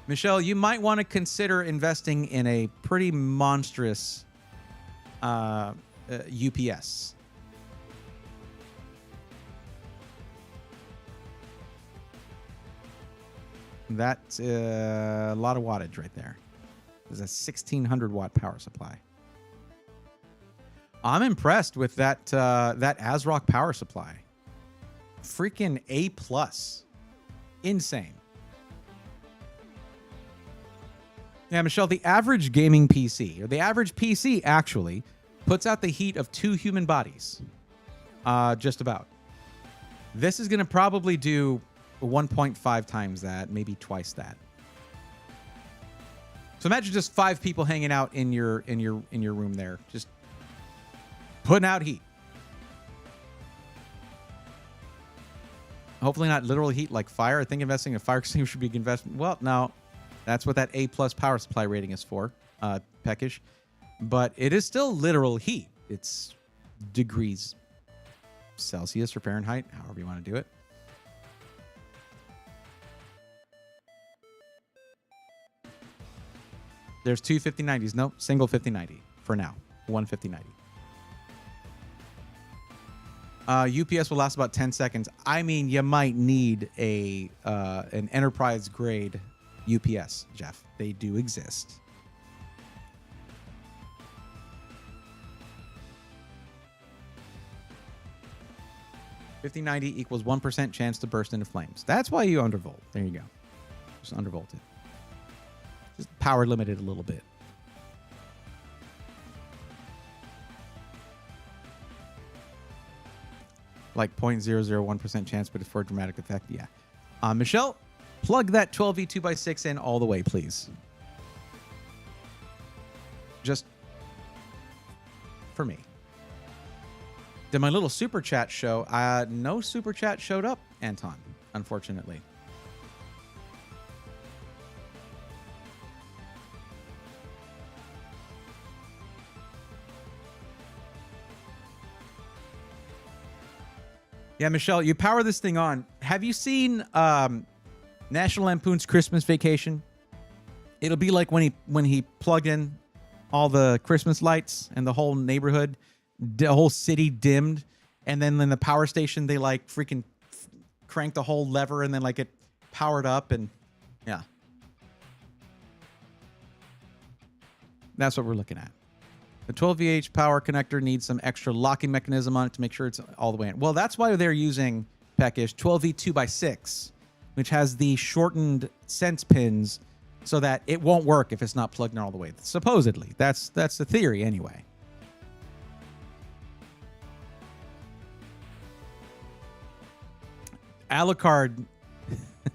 Michelle, you might want to consider investing in a pretty monstrous UPS. That's a lot of wattage right there. There's a 1600 watt power supply. I'm impressed with that ASRock power supply. Freaking A+. Insane. Yeah, Michelle, the average gaming PC, or the average PC actually, puts out the heat of 2 human bodies. Just about. This is going to probably do 1.5 times that, maybe twice that. So imagine just 5 people hanging out in your room there, just putting out heat. Hopefully not literal heat like fire. I think investing in a fire extinguisher should be a good investment. Well, no, that's what that A+ power supply rating is for, Peckish. But it is still literal heat. It's degrees Celsius or Fahrenheit, however you want to do it. There's 2 5090s. Nope, single 5090 for now. 1 5090. UPS will last about 10 seconds. I mean, you might need an enterprise grade UPS, Jeff. They do exist. $5090 equals 1% chance to burst into flames. That's why you undervolt. There you go. Just undervolted. Just power limited a little bit. Like 0.001% chance, but it's for a dramatic effect. Yeah. Michelle, plug that 12V 2x6 in all the way, please. Just for me. Did my little super chat show? No super chat showed up, Anton, unfortunately. Yeah, Michelle, you power this thing on. Have you seen National Lampoon's Christmas Vacation? It'll be like when he plugged in all the Christmas lights and the whole neighborhood, the whole city dimmed, and then in the power station they like freaking cranked the whole lever and then like it powered up, and yeah. That's what we're looking at. The 12VH power connector needs some extra locking mechanism on it to make sure it's all the way in. Well, that's why they're using, Peckish, 12V 2x6, which has the shortened sense pins so that it won't work if it's not plugged in all the way. Supposedly. That's the theory anyway. Alucard,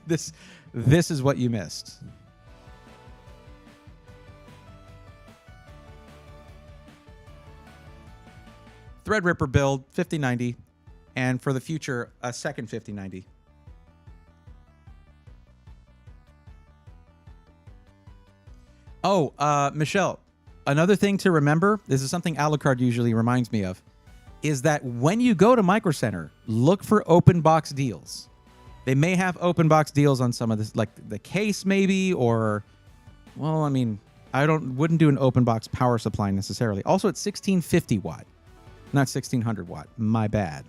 this is what you missed. Threadripper build, 5090, and for the future, a second 5090. Oh, Michelle, another thing to remember, this is something Alucard usually reminds me of, is that when you go to Micro Center, look for open box deals. They may have open box deals on some of this, like the case maybe, or, well, I mean, wouldn't do an open box power supply necessarily. Also, it's 1650 watt. Not 1600 watt. My bad.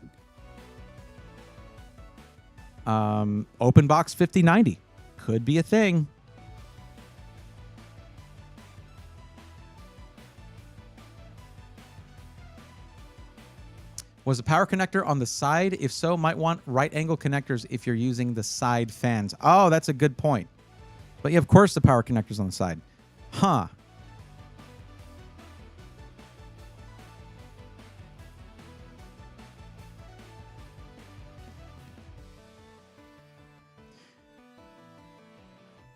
Open box 5090 could be a thing. Was the power connector on the side? If so, might want right angle connectors if you're using the side fans. Oh, that's a good point. But yeah, of course the power connector's on the side. Huh.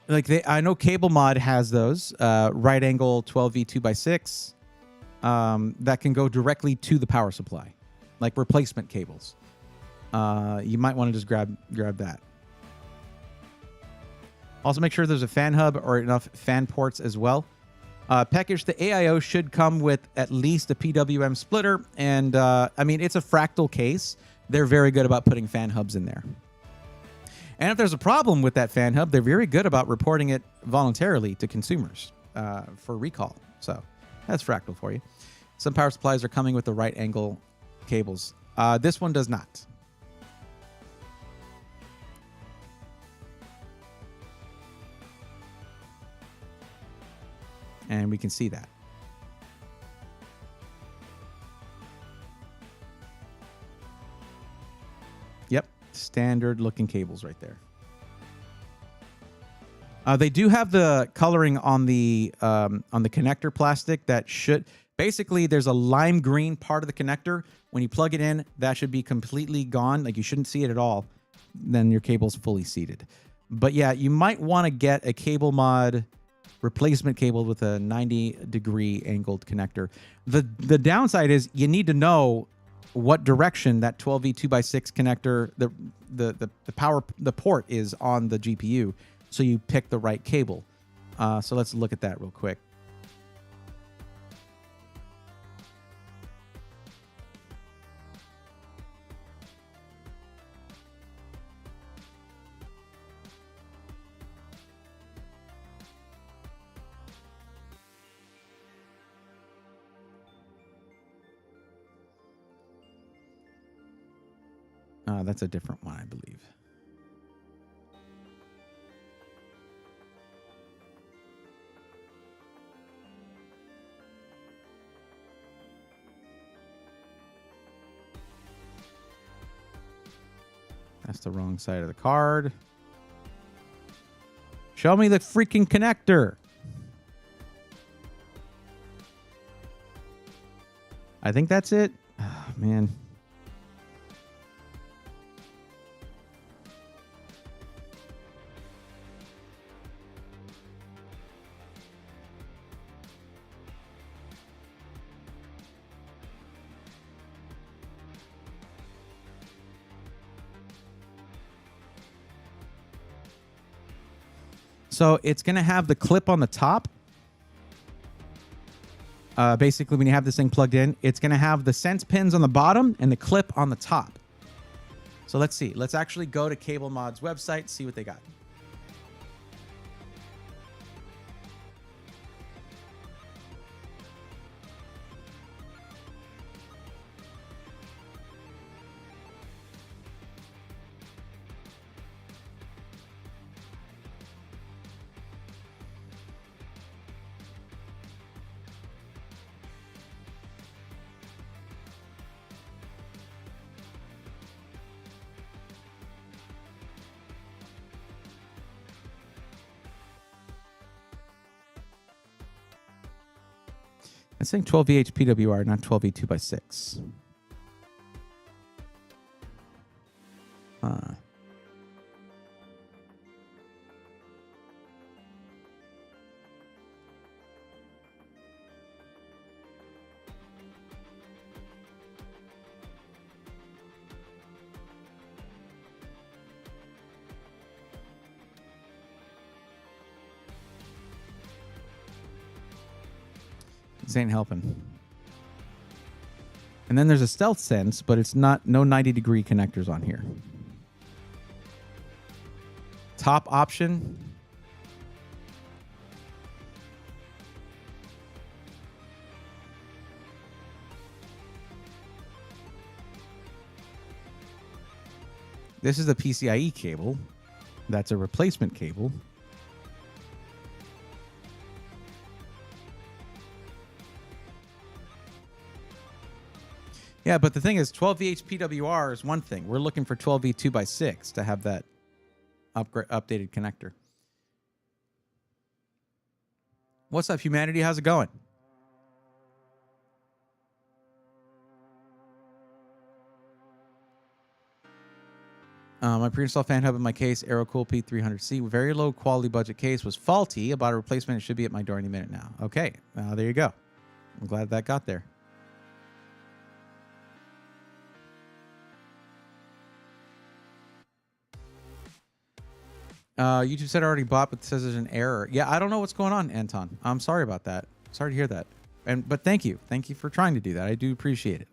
Like I know Cable Mod has those right angle 12V 2x6 that can go directly to the power supply, like replacement cables. You might want to just grab that. Also, make sure there's a fan hub or enough fan ports as well. Package, the AIO should come with at least a PWM splitter, and I mean it's a fractal case. They're very good about putting fan hubs in there. And if there's a problem with that fan hub, they're very good about reporting it voluntarily to consumers for recall. So that's fractal for you. Some power supplies are coming with the right angle cables. This one does not. And we can see that. Yep. Standard looking cables right there. They do have the coloring on the connector plastic that should basically there's a lime green part of the connector. When you plug it in, that should be completely gone. Like you shouldn't see it at all. Then your cable's fully seated. But yeah, you might want to get a Cable Mod replacement cable with a 90-degree angled connector. The downside is you need to know what direction that 12V 2x6 connector, the port is on the GPU, so you pick the right cable. So let's look at that real quick. That's a different one, I believe. That's the wrong side of the card. Show me the freaking connector. I think that's it. Oh, man. So it's going to have the clip on the top. Basically, when you have this thing plugged in, it's going to have the sense pins on the bottom and the clip on the top. So let's see. Let's actually go to Cable Mod's website, see what they got. It's saying 12VH PWR, not 12V 2x6. This ain't helping. And then there's a stealth sense, but it's not no 90-degree connectors on here. Top option. This is a PCIe cable. That's a replacement cable. Yeah, but the thing is, 12V PWR is one thing. We're looking for 12V 2x6 to have that updated connector. What's up, humanity? How's it going? My pre-installed fan hub in my case, AeroCool P300C, very low quality budget case, was faulty. About a replacement. It should be at my door any minute now. Okay, there you go. I'm glad that got there. YouTube said I already bought, but it says there's an error. Yeah, I don't know what's going on, Anton. I'm sorry about that. Sorry to hear that. But thank you. Thank you for trying to do that. I do appreciate it.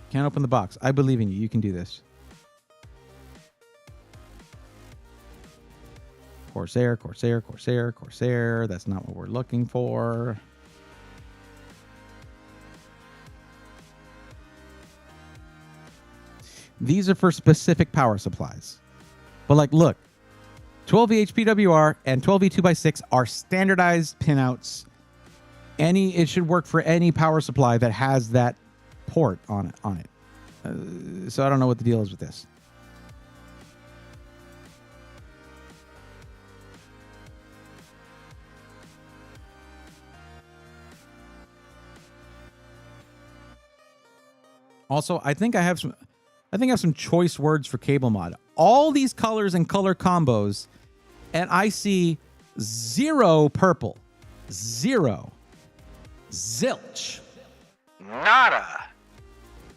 Can't open the box. I believe in you. You can do this. Corsair, Corsair, Corsair, Corsair. That's not what we're looking for. These are for specific power supplies. But like, look, 12V PWR and 12V 2x6 are standardized pinouts. It should work for any power supply that has that port on it. So I don't know what the deal is with this. Also, I think I have some choice words for cable mod. All these colors and color combos, and I see 0 purple. 0. Zilch. Nada.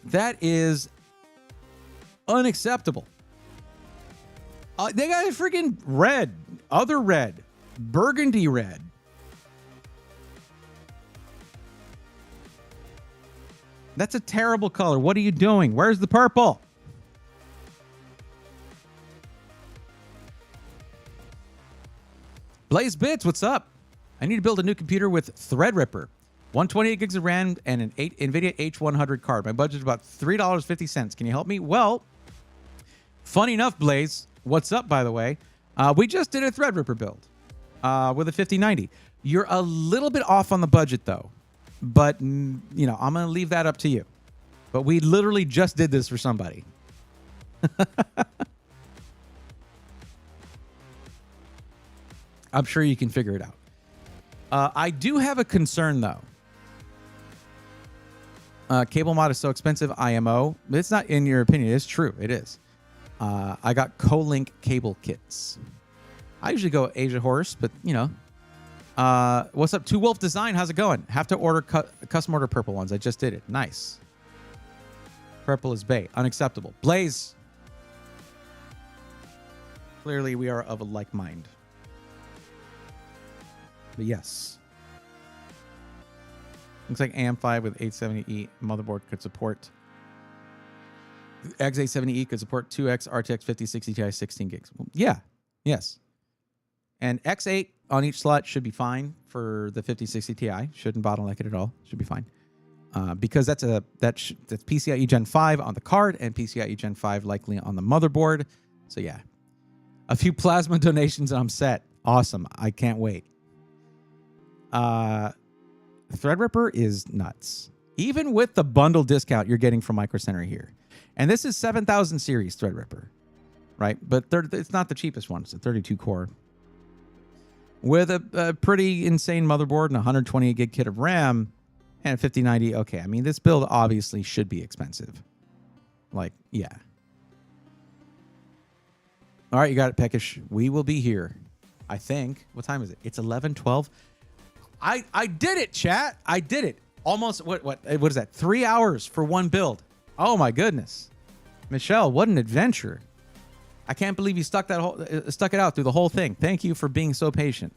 That is unacceptable. They got a freaking red, other red, burgundy red. That's a terrible color. What are you doing? Where's the purple? Blaze Bits, what's up? I need to build a new computer with Threadripper, 128 gigs of RAM, and an NVIDIA H100 card. My budget is about $3.50. Can you help me? Well, funny enough, Blaze, what's up, by the way? We just did a Threadripper build with a 5090. You're a little bit off on the budget, though. But, I'm going to leave that up to you. But we literally just did this for somebody. I'm sure you can figure it out. I do have a concern, though. Cable mod is so expensive, IMO. It's not in your opinion. It's true. It is. I got Co-Link cable kits. I usually go Asia Horse, but, what's up? Two Wolf Design. How's it going? Have to order custom order purple ones. I just did it. Nice. Purple is bae. Unacceptable. Blaze. Clearly, we are of a like mind. But yes. Looks like AM5 with 870E motherboard could support. X870E could support 2X RTX 5060 Ti 16 gigs. Well, yeah. Yes. And X8 on each slot should be fine for the 5060 Ti. Shouldn't bottleneck it at all. Should be fine. Because that's PCIe Gen 5 on the card and PCIe Gen 5 likely on the motherboard. So yeah. A few plasma donations and I'm set. Awesome. I can't wait. Threadripper is nuts. Even with the bundle discount you're getting from Micro Center here. And this is 7000 series Threadripper. Right? But it's not the cheapest one. It's a 32 core. With a pretty insane motherboard and 128 gig kit of RAM and a 5090. Okay, I mean, this build obviously should be expensive. Like, yeah. All right, you got it, Peckish. We will be here. I think. What time is it? It's 11:12. I did it, chat. I did it. Almost, what is that? 3 hours for one build. Oh, my goodness. Michelle, what an adventure. I can't believe you stuck it out through the whole thing. Thank you for being so patient.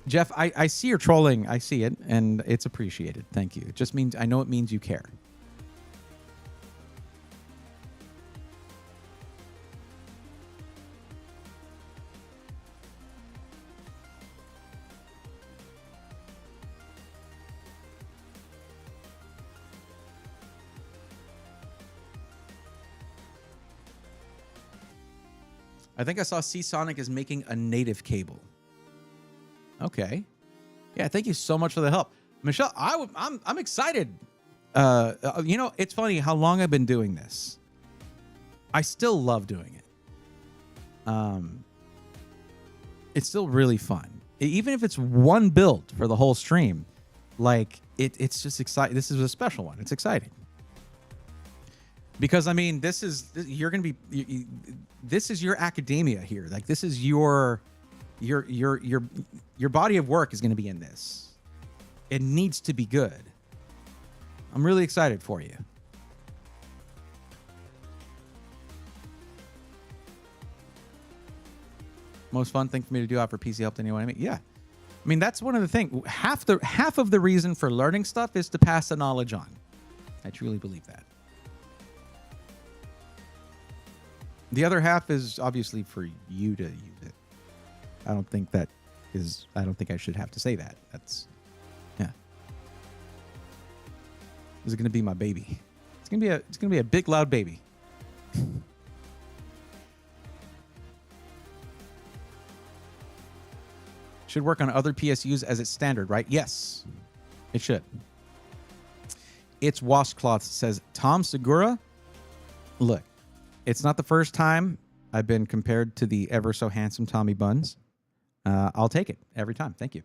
Jeff, I see your trolling. I see it, and it's appreciated. Thank you. It just means, I know it means you care. I think I saw Seasonic is making a native cable. Okay. Yeah, thank you so much for the help. Michelle, I'm excited. You know, it's funny how long I've been doing this. I still love doing it. It's still really fun. Even if it's one build for the whole stream, like it's just exciting. This is a special one. It's exciting. Because I mean, this is your academia here. Like this is your body of work is going to be in this. It needs to be good. I'm really excited for you. Most fun thing for me to do after PC helped anyone. I mean, yeah. I mean, that's one of the things. Half of the reason for learning stuff is to pass the knowledge on. I truly believe that. The other half is obviously for you to use it. I don't think I should have to say that. That's, yeah. This is going to be my baby. It's going to be a big, loud baby. Should work on other PSUs as it's standard, right? Yes, it should. It's Washcloth says, Tom Segura, look, it's not the first time I've been compared to the ever so handsome Tommy Buns. I'll take it every time. Thank you.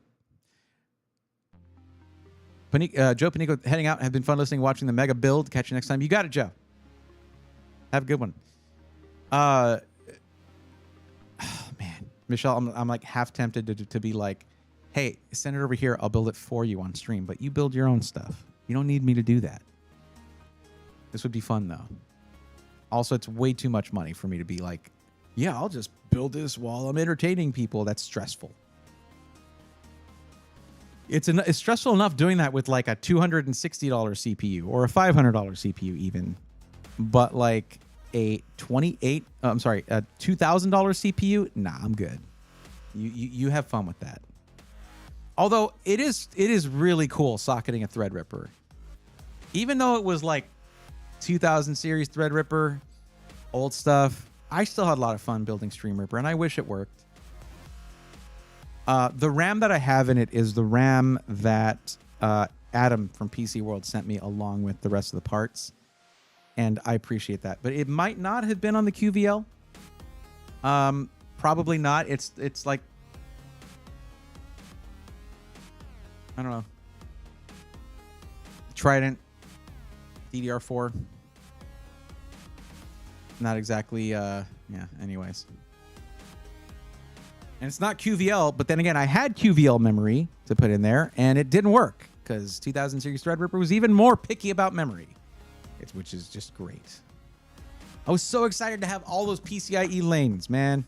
Joe Panico heading out. Have been fun listening, watching the mega build. Catch you next time. You got it, Joe. Have a good one. Oh, man. Michelle, I'm like half tempted to be like, hey, send it over here. I'll build it for you on stream. But you build your own stuff. You don't need me to do that. This would be fun, though. Also, it's way too much money for me to be like, yeah, I'll just build this while I'm entertaining people. That's stressful. It's stressful enough doing that with like a $260 CPU or a $500 CPU even. But like a $2,000 CPU, nah, I'm good. You have fun with that. Although it is really cool socketing a Threadripper. Even though it was like 2000 series Threadripper, old stuff, I still had a lot of fun building Streamripper, and I wish it worked. The RAM that I have in it is the RAM that Adam from PC World sent me along with the rest of the parts, and I appreciate that. But it might not have been on the QVL. Probably not. It's like, I don't know, Trident, DDR4. Not exactly, yeah, anyways. And it's not QVL, but then again, I had QVL memory to put in there, and it didn't work because 2000 series Threadripper was even more picky about memory, which is just great. I was so excited to have all those PCIe lanes, man.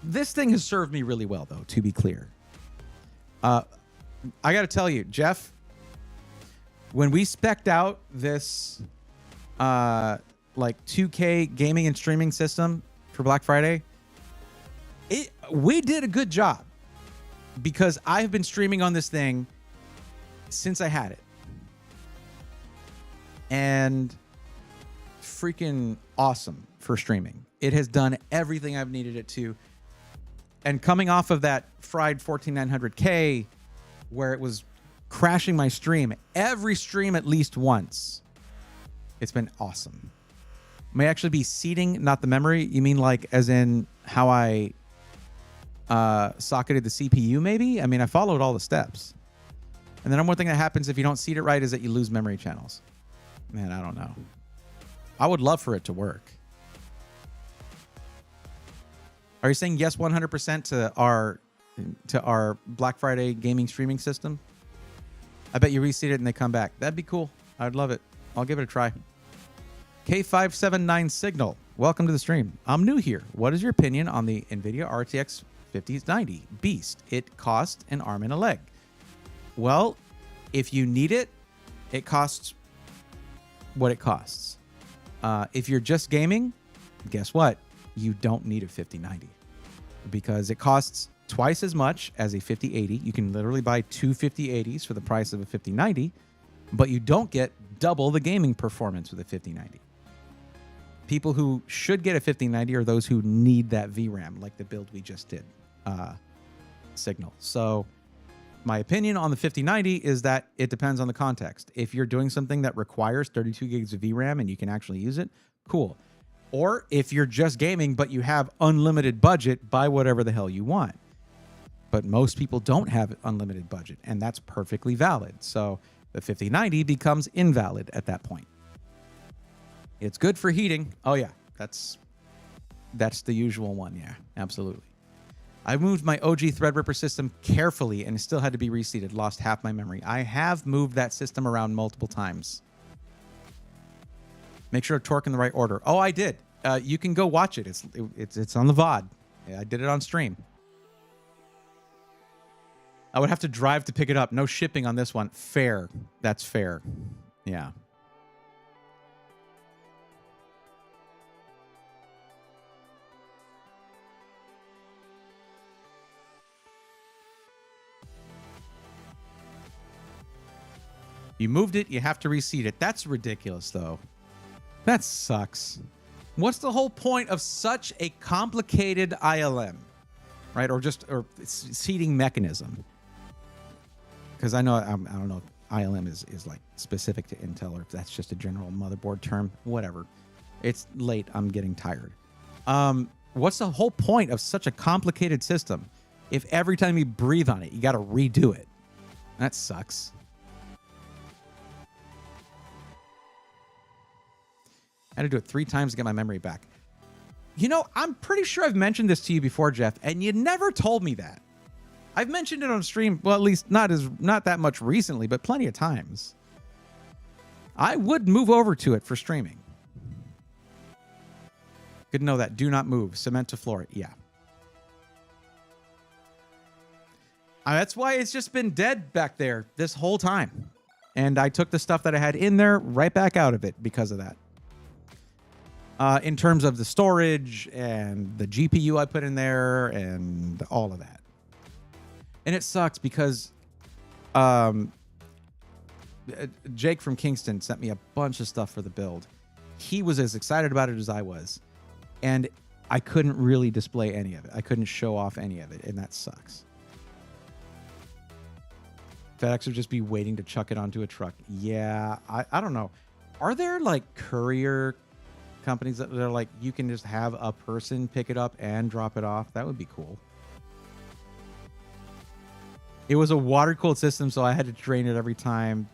This thing has served me really well, though, to be clear. I got to tell you, Jeff, when we spec'd out this like 2K gaming and streaming system for Black Friday, we did a good job because I've been streaming on this thing since I had it. And freaking awesome for streaming. It has done everything I've needed it to. And coming off of that fried 14900K where it was crashing my stream, every stream at least once, it's been awesome. May actually be seating, not the memory. You mean like as in how I socketed the CPU maybe? I mean, I followed all the steps. And the number one thing that happens if you don't seat it right is that you lose memory channels. Man, I don't know. I would love for it to work. Are you saying yes 100% to our Black Friday gaming streaming system? I bet you reseat it and they come back. That'd be cool. I'd love it. I'll give it a try. K579 Signal. Welcome to the stream. I'm new here. What is your opinion on the NVIDIA RTX 5090 Beast? It costs an arm and a leg. Well, if you need it, it costs what it costs. If you're just gaming, guess what? You don't need a 5090 because it costs twice as much as a 5080. You can literally buy two 5080s for the price of a 5090, but you don't get double the gaming performance with a 5090. People who should get a 5090 are those who need that VRAM, like the build we just did, Signal. So my opinion on the 5090 is that it depends on the context. If you're doing something that requires 32 gigs of VRAM and you can actually use it, cool. Or if you're just gaming but you have unlimited budget, buy whatever the hell you want. But most people don't have unlimited budget, and that's perfectly valid. So the 5090 becomes invalid at that point. It's good for heating. Oh yeah, that's the usual one. Yeah, absolutely. I moved my OG Threadripper system carefully and it still had to be reseated. Lost half my memory. I have moved that system around multiple times. Make sure to torque in the right order. Oh, I did. You can go watch it. It's on the VOD. Yeah, I did it on stream. I would have to drive to pick it up. No shipping on this one. Fair. That's fair. Yeah. You moved it, you have to reseat it. That's ridiculous, though. That sucks. What's the whole point of such a complicated ILM, right? Or seating mechanism? Because I don't know if ILM is like specific to Intel or if that's just a general motherboard term. Whatever. It's late. I'm getting tired. What's the whole point of such a complicated system if every time you breathe on it, you got to redo it? That sucks. I had to do it 3 times to get my memory back. You know, I'm pretty sure I've mentioned this to you before, Jeff, and you never told me that. I've mentioned it on stream, well, at least not that much recently, but plenty of times. I would move over to it for streaming. Good to know that. Do not move. Cement to floor. Yeah. That's why it's just been dead back there this whole time. And I took the stuff that I had in there right back out of it because of that. In terms of the storage and the GPU I put in there and all of that. And it sucks because Jake from Kingston sent me a bunch of stuff for the build. He was as excited about it as I was. And I couldn't really display any of it. I couldn't show off any of it, and that sucks. FedEx would just be waiting to chuck it onto a truck. Yeah, I don't know. Are there like courier companies that are like, you can just have a person pick it up and drop it off? That would be cool. It was a water-cooled system, so I had to drain it every time.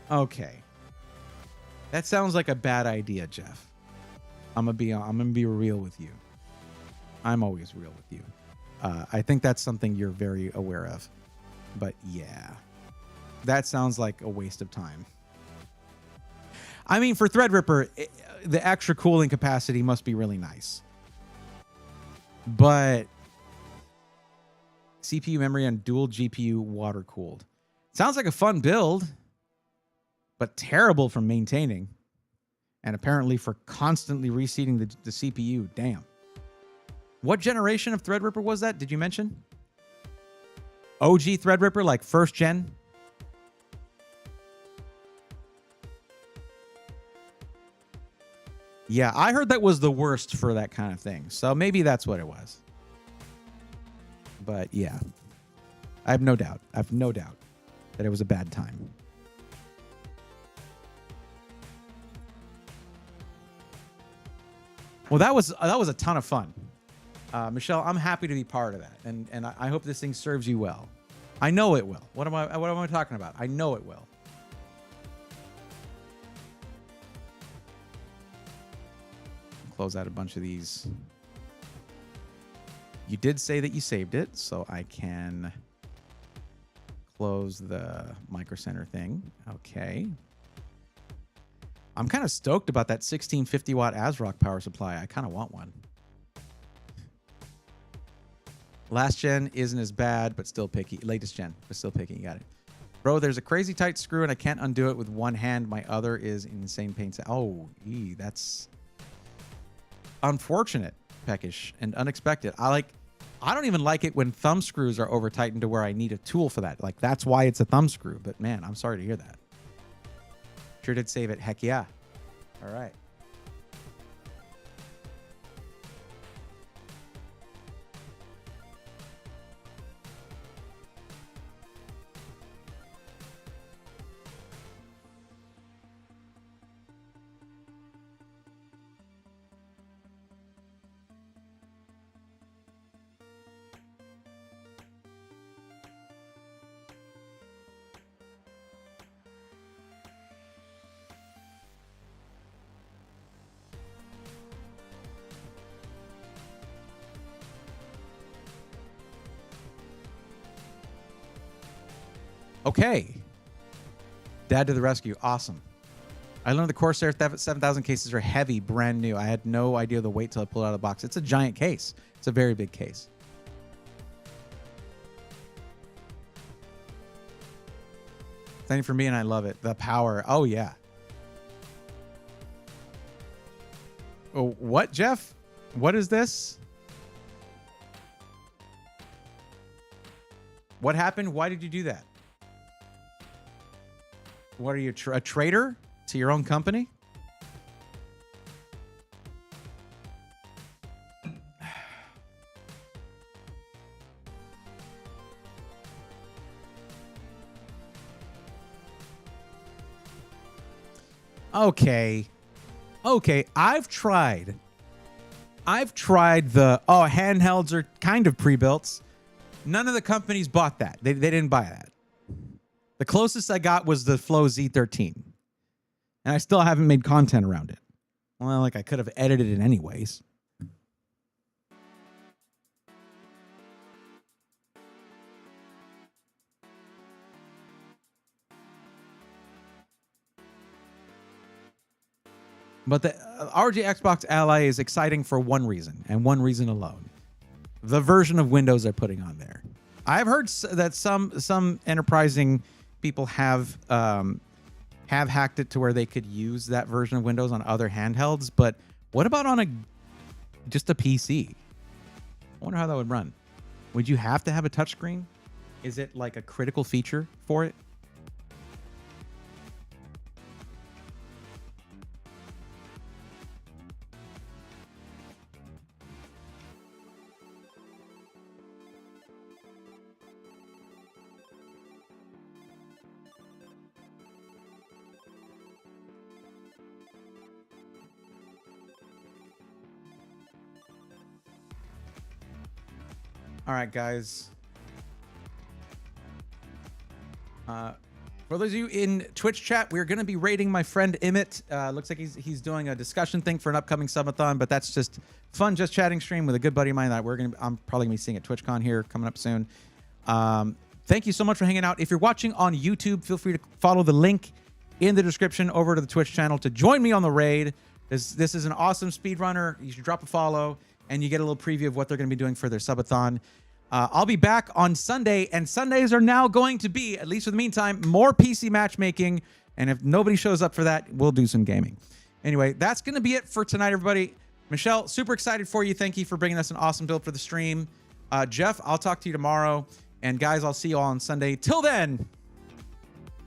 Okay. That sounds like a bad idea, Jeff. I'm gonna be real with you. I'm always real with you. I think that's something you're very aware of. But yeah, that sounds like a waste of time. I mean, for Threadripper, the extra cooling capacity must be really nice. But CPU memory and dual GPU water cooled. Sounds like a fun build, but terrible for maintaining. And apparently for constantly reseating the CPU. Damn. What generation of Threadripper was that? Did you mention? OG Threadripper, like first gen? Yeah, I heard that was the worst for that kind of thing. So maybe that's what it was. But yeah, I have no doubt. that it was a bad time. Well, that was a ton of fun. Michelle, I'm happy to be part of that. And I hope this thing serves you well. I know it will. What am I talking about? I know it will. Close out a bunch of these. You did say that you saved it, so I can close the Micro Center thing. Okay. I'm kind of stoked about that 1650 watt ASRock power supply. I kind of want one. Last gen isn't as bad, but still picky. Latest gen, but still picky. You got it. Bro, there's a crazy tight screw and I can't undo it with one hand. My other is in insane pain. Oh, that's unfortunate, Peckish, and unexpected. I don't even like it when thumb screws are over tightened to where I need a tool for that. Like, that's why it's a thumb screw. But man, I'm sorry to hear that. Sure did save it. Heck yeah. All right. Okay. Dad to the rescue. Awesome. I learned the Corsair 7000 cases are heavy, brand new. I had no idea the weight till I pulled it out of the box. It's a giant case. It's a very big case. Thank you for me, and I love it. The power. Oh, yeah. Oh, what, Jeff? What is this? What happened? Why did you do that? What are you, a traitor to your own company? Okay. Okay, I've tried the, handhelds are kind of pre-built. None of the companies bought that. They didn't buy that. The closest I got was the Flow Z13. And I still haven't made content around it. Well, like I could have edited it anyways. But the ROG Xbox Ally is exciting for one reason, and one reason alone. The version of Windows they're putting on there. I've heard that some enterprising people have hacked it to where they could use that version of Windows on other handhelds, but what about on just a PC? I wonder how that would run. Would you have to have a touchscreen? Is it like a critical feature for it? All right, guys. For those of you in Twitch chat, we're going to be rating my friend Emmett. Looks like he's doing a discussion thing for an upcoming subathon, but that's just fun, just chatting stream with a good buddy of mine that I'm probably going to be seeing at TwitchCon here coming up soon. Thank you so much for hanging out. If you're watching on YouTube, feel free to follow the link in the description over to the Twitch channel to join me on the raid. This is an awesome speedrunner. You should drop a follow, and you get a little preview of what they're going to be doing for their subathon. I'll be back on Sunday, and Sundays are now going to be, at least for the meantime, more PC matchmaking. And if nobody shows up for that, we'll do some gaming. Anyway, that's going to be it for tonight, everybody. Michelle, super excited for you. Thank you for bringing us an awesome build for the stream. Jeff, I'll talk to you tomorrow. And guys, I'll see you all on Sunday. Till then,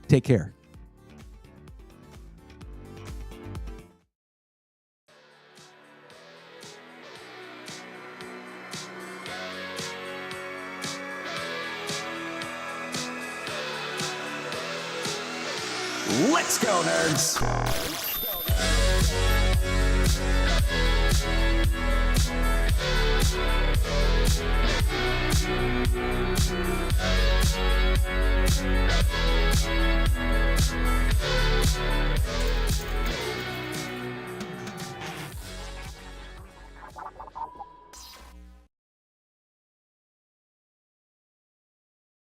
take care. Let's go, nerds!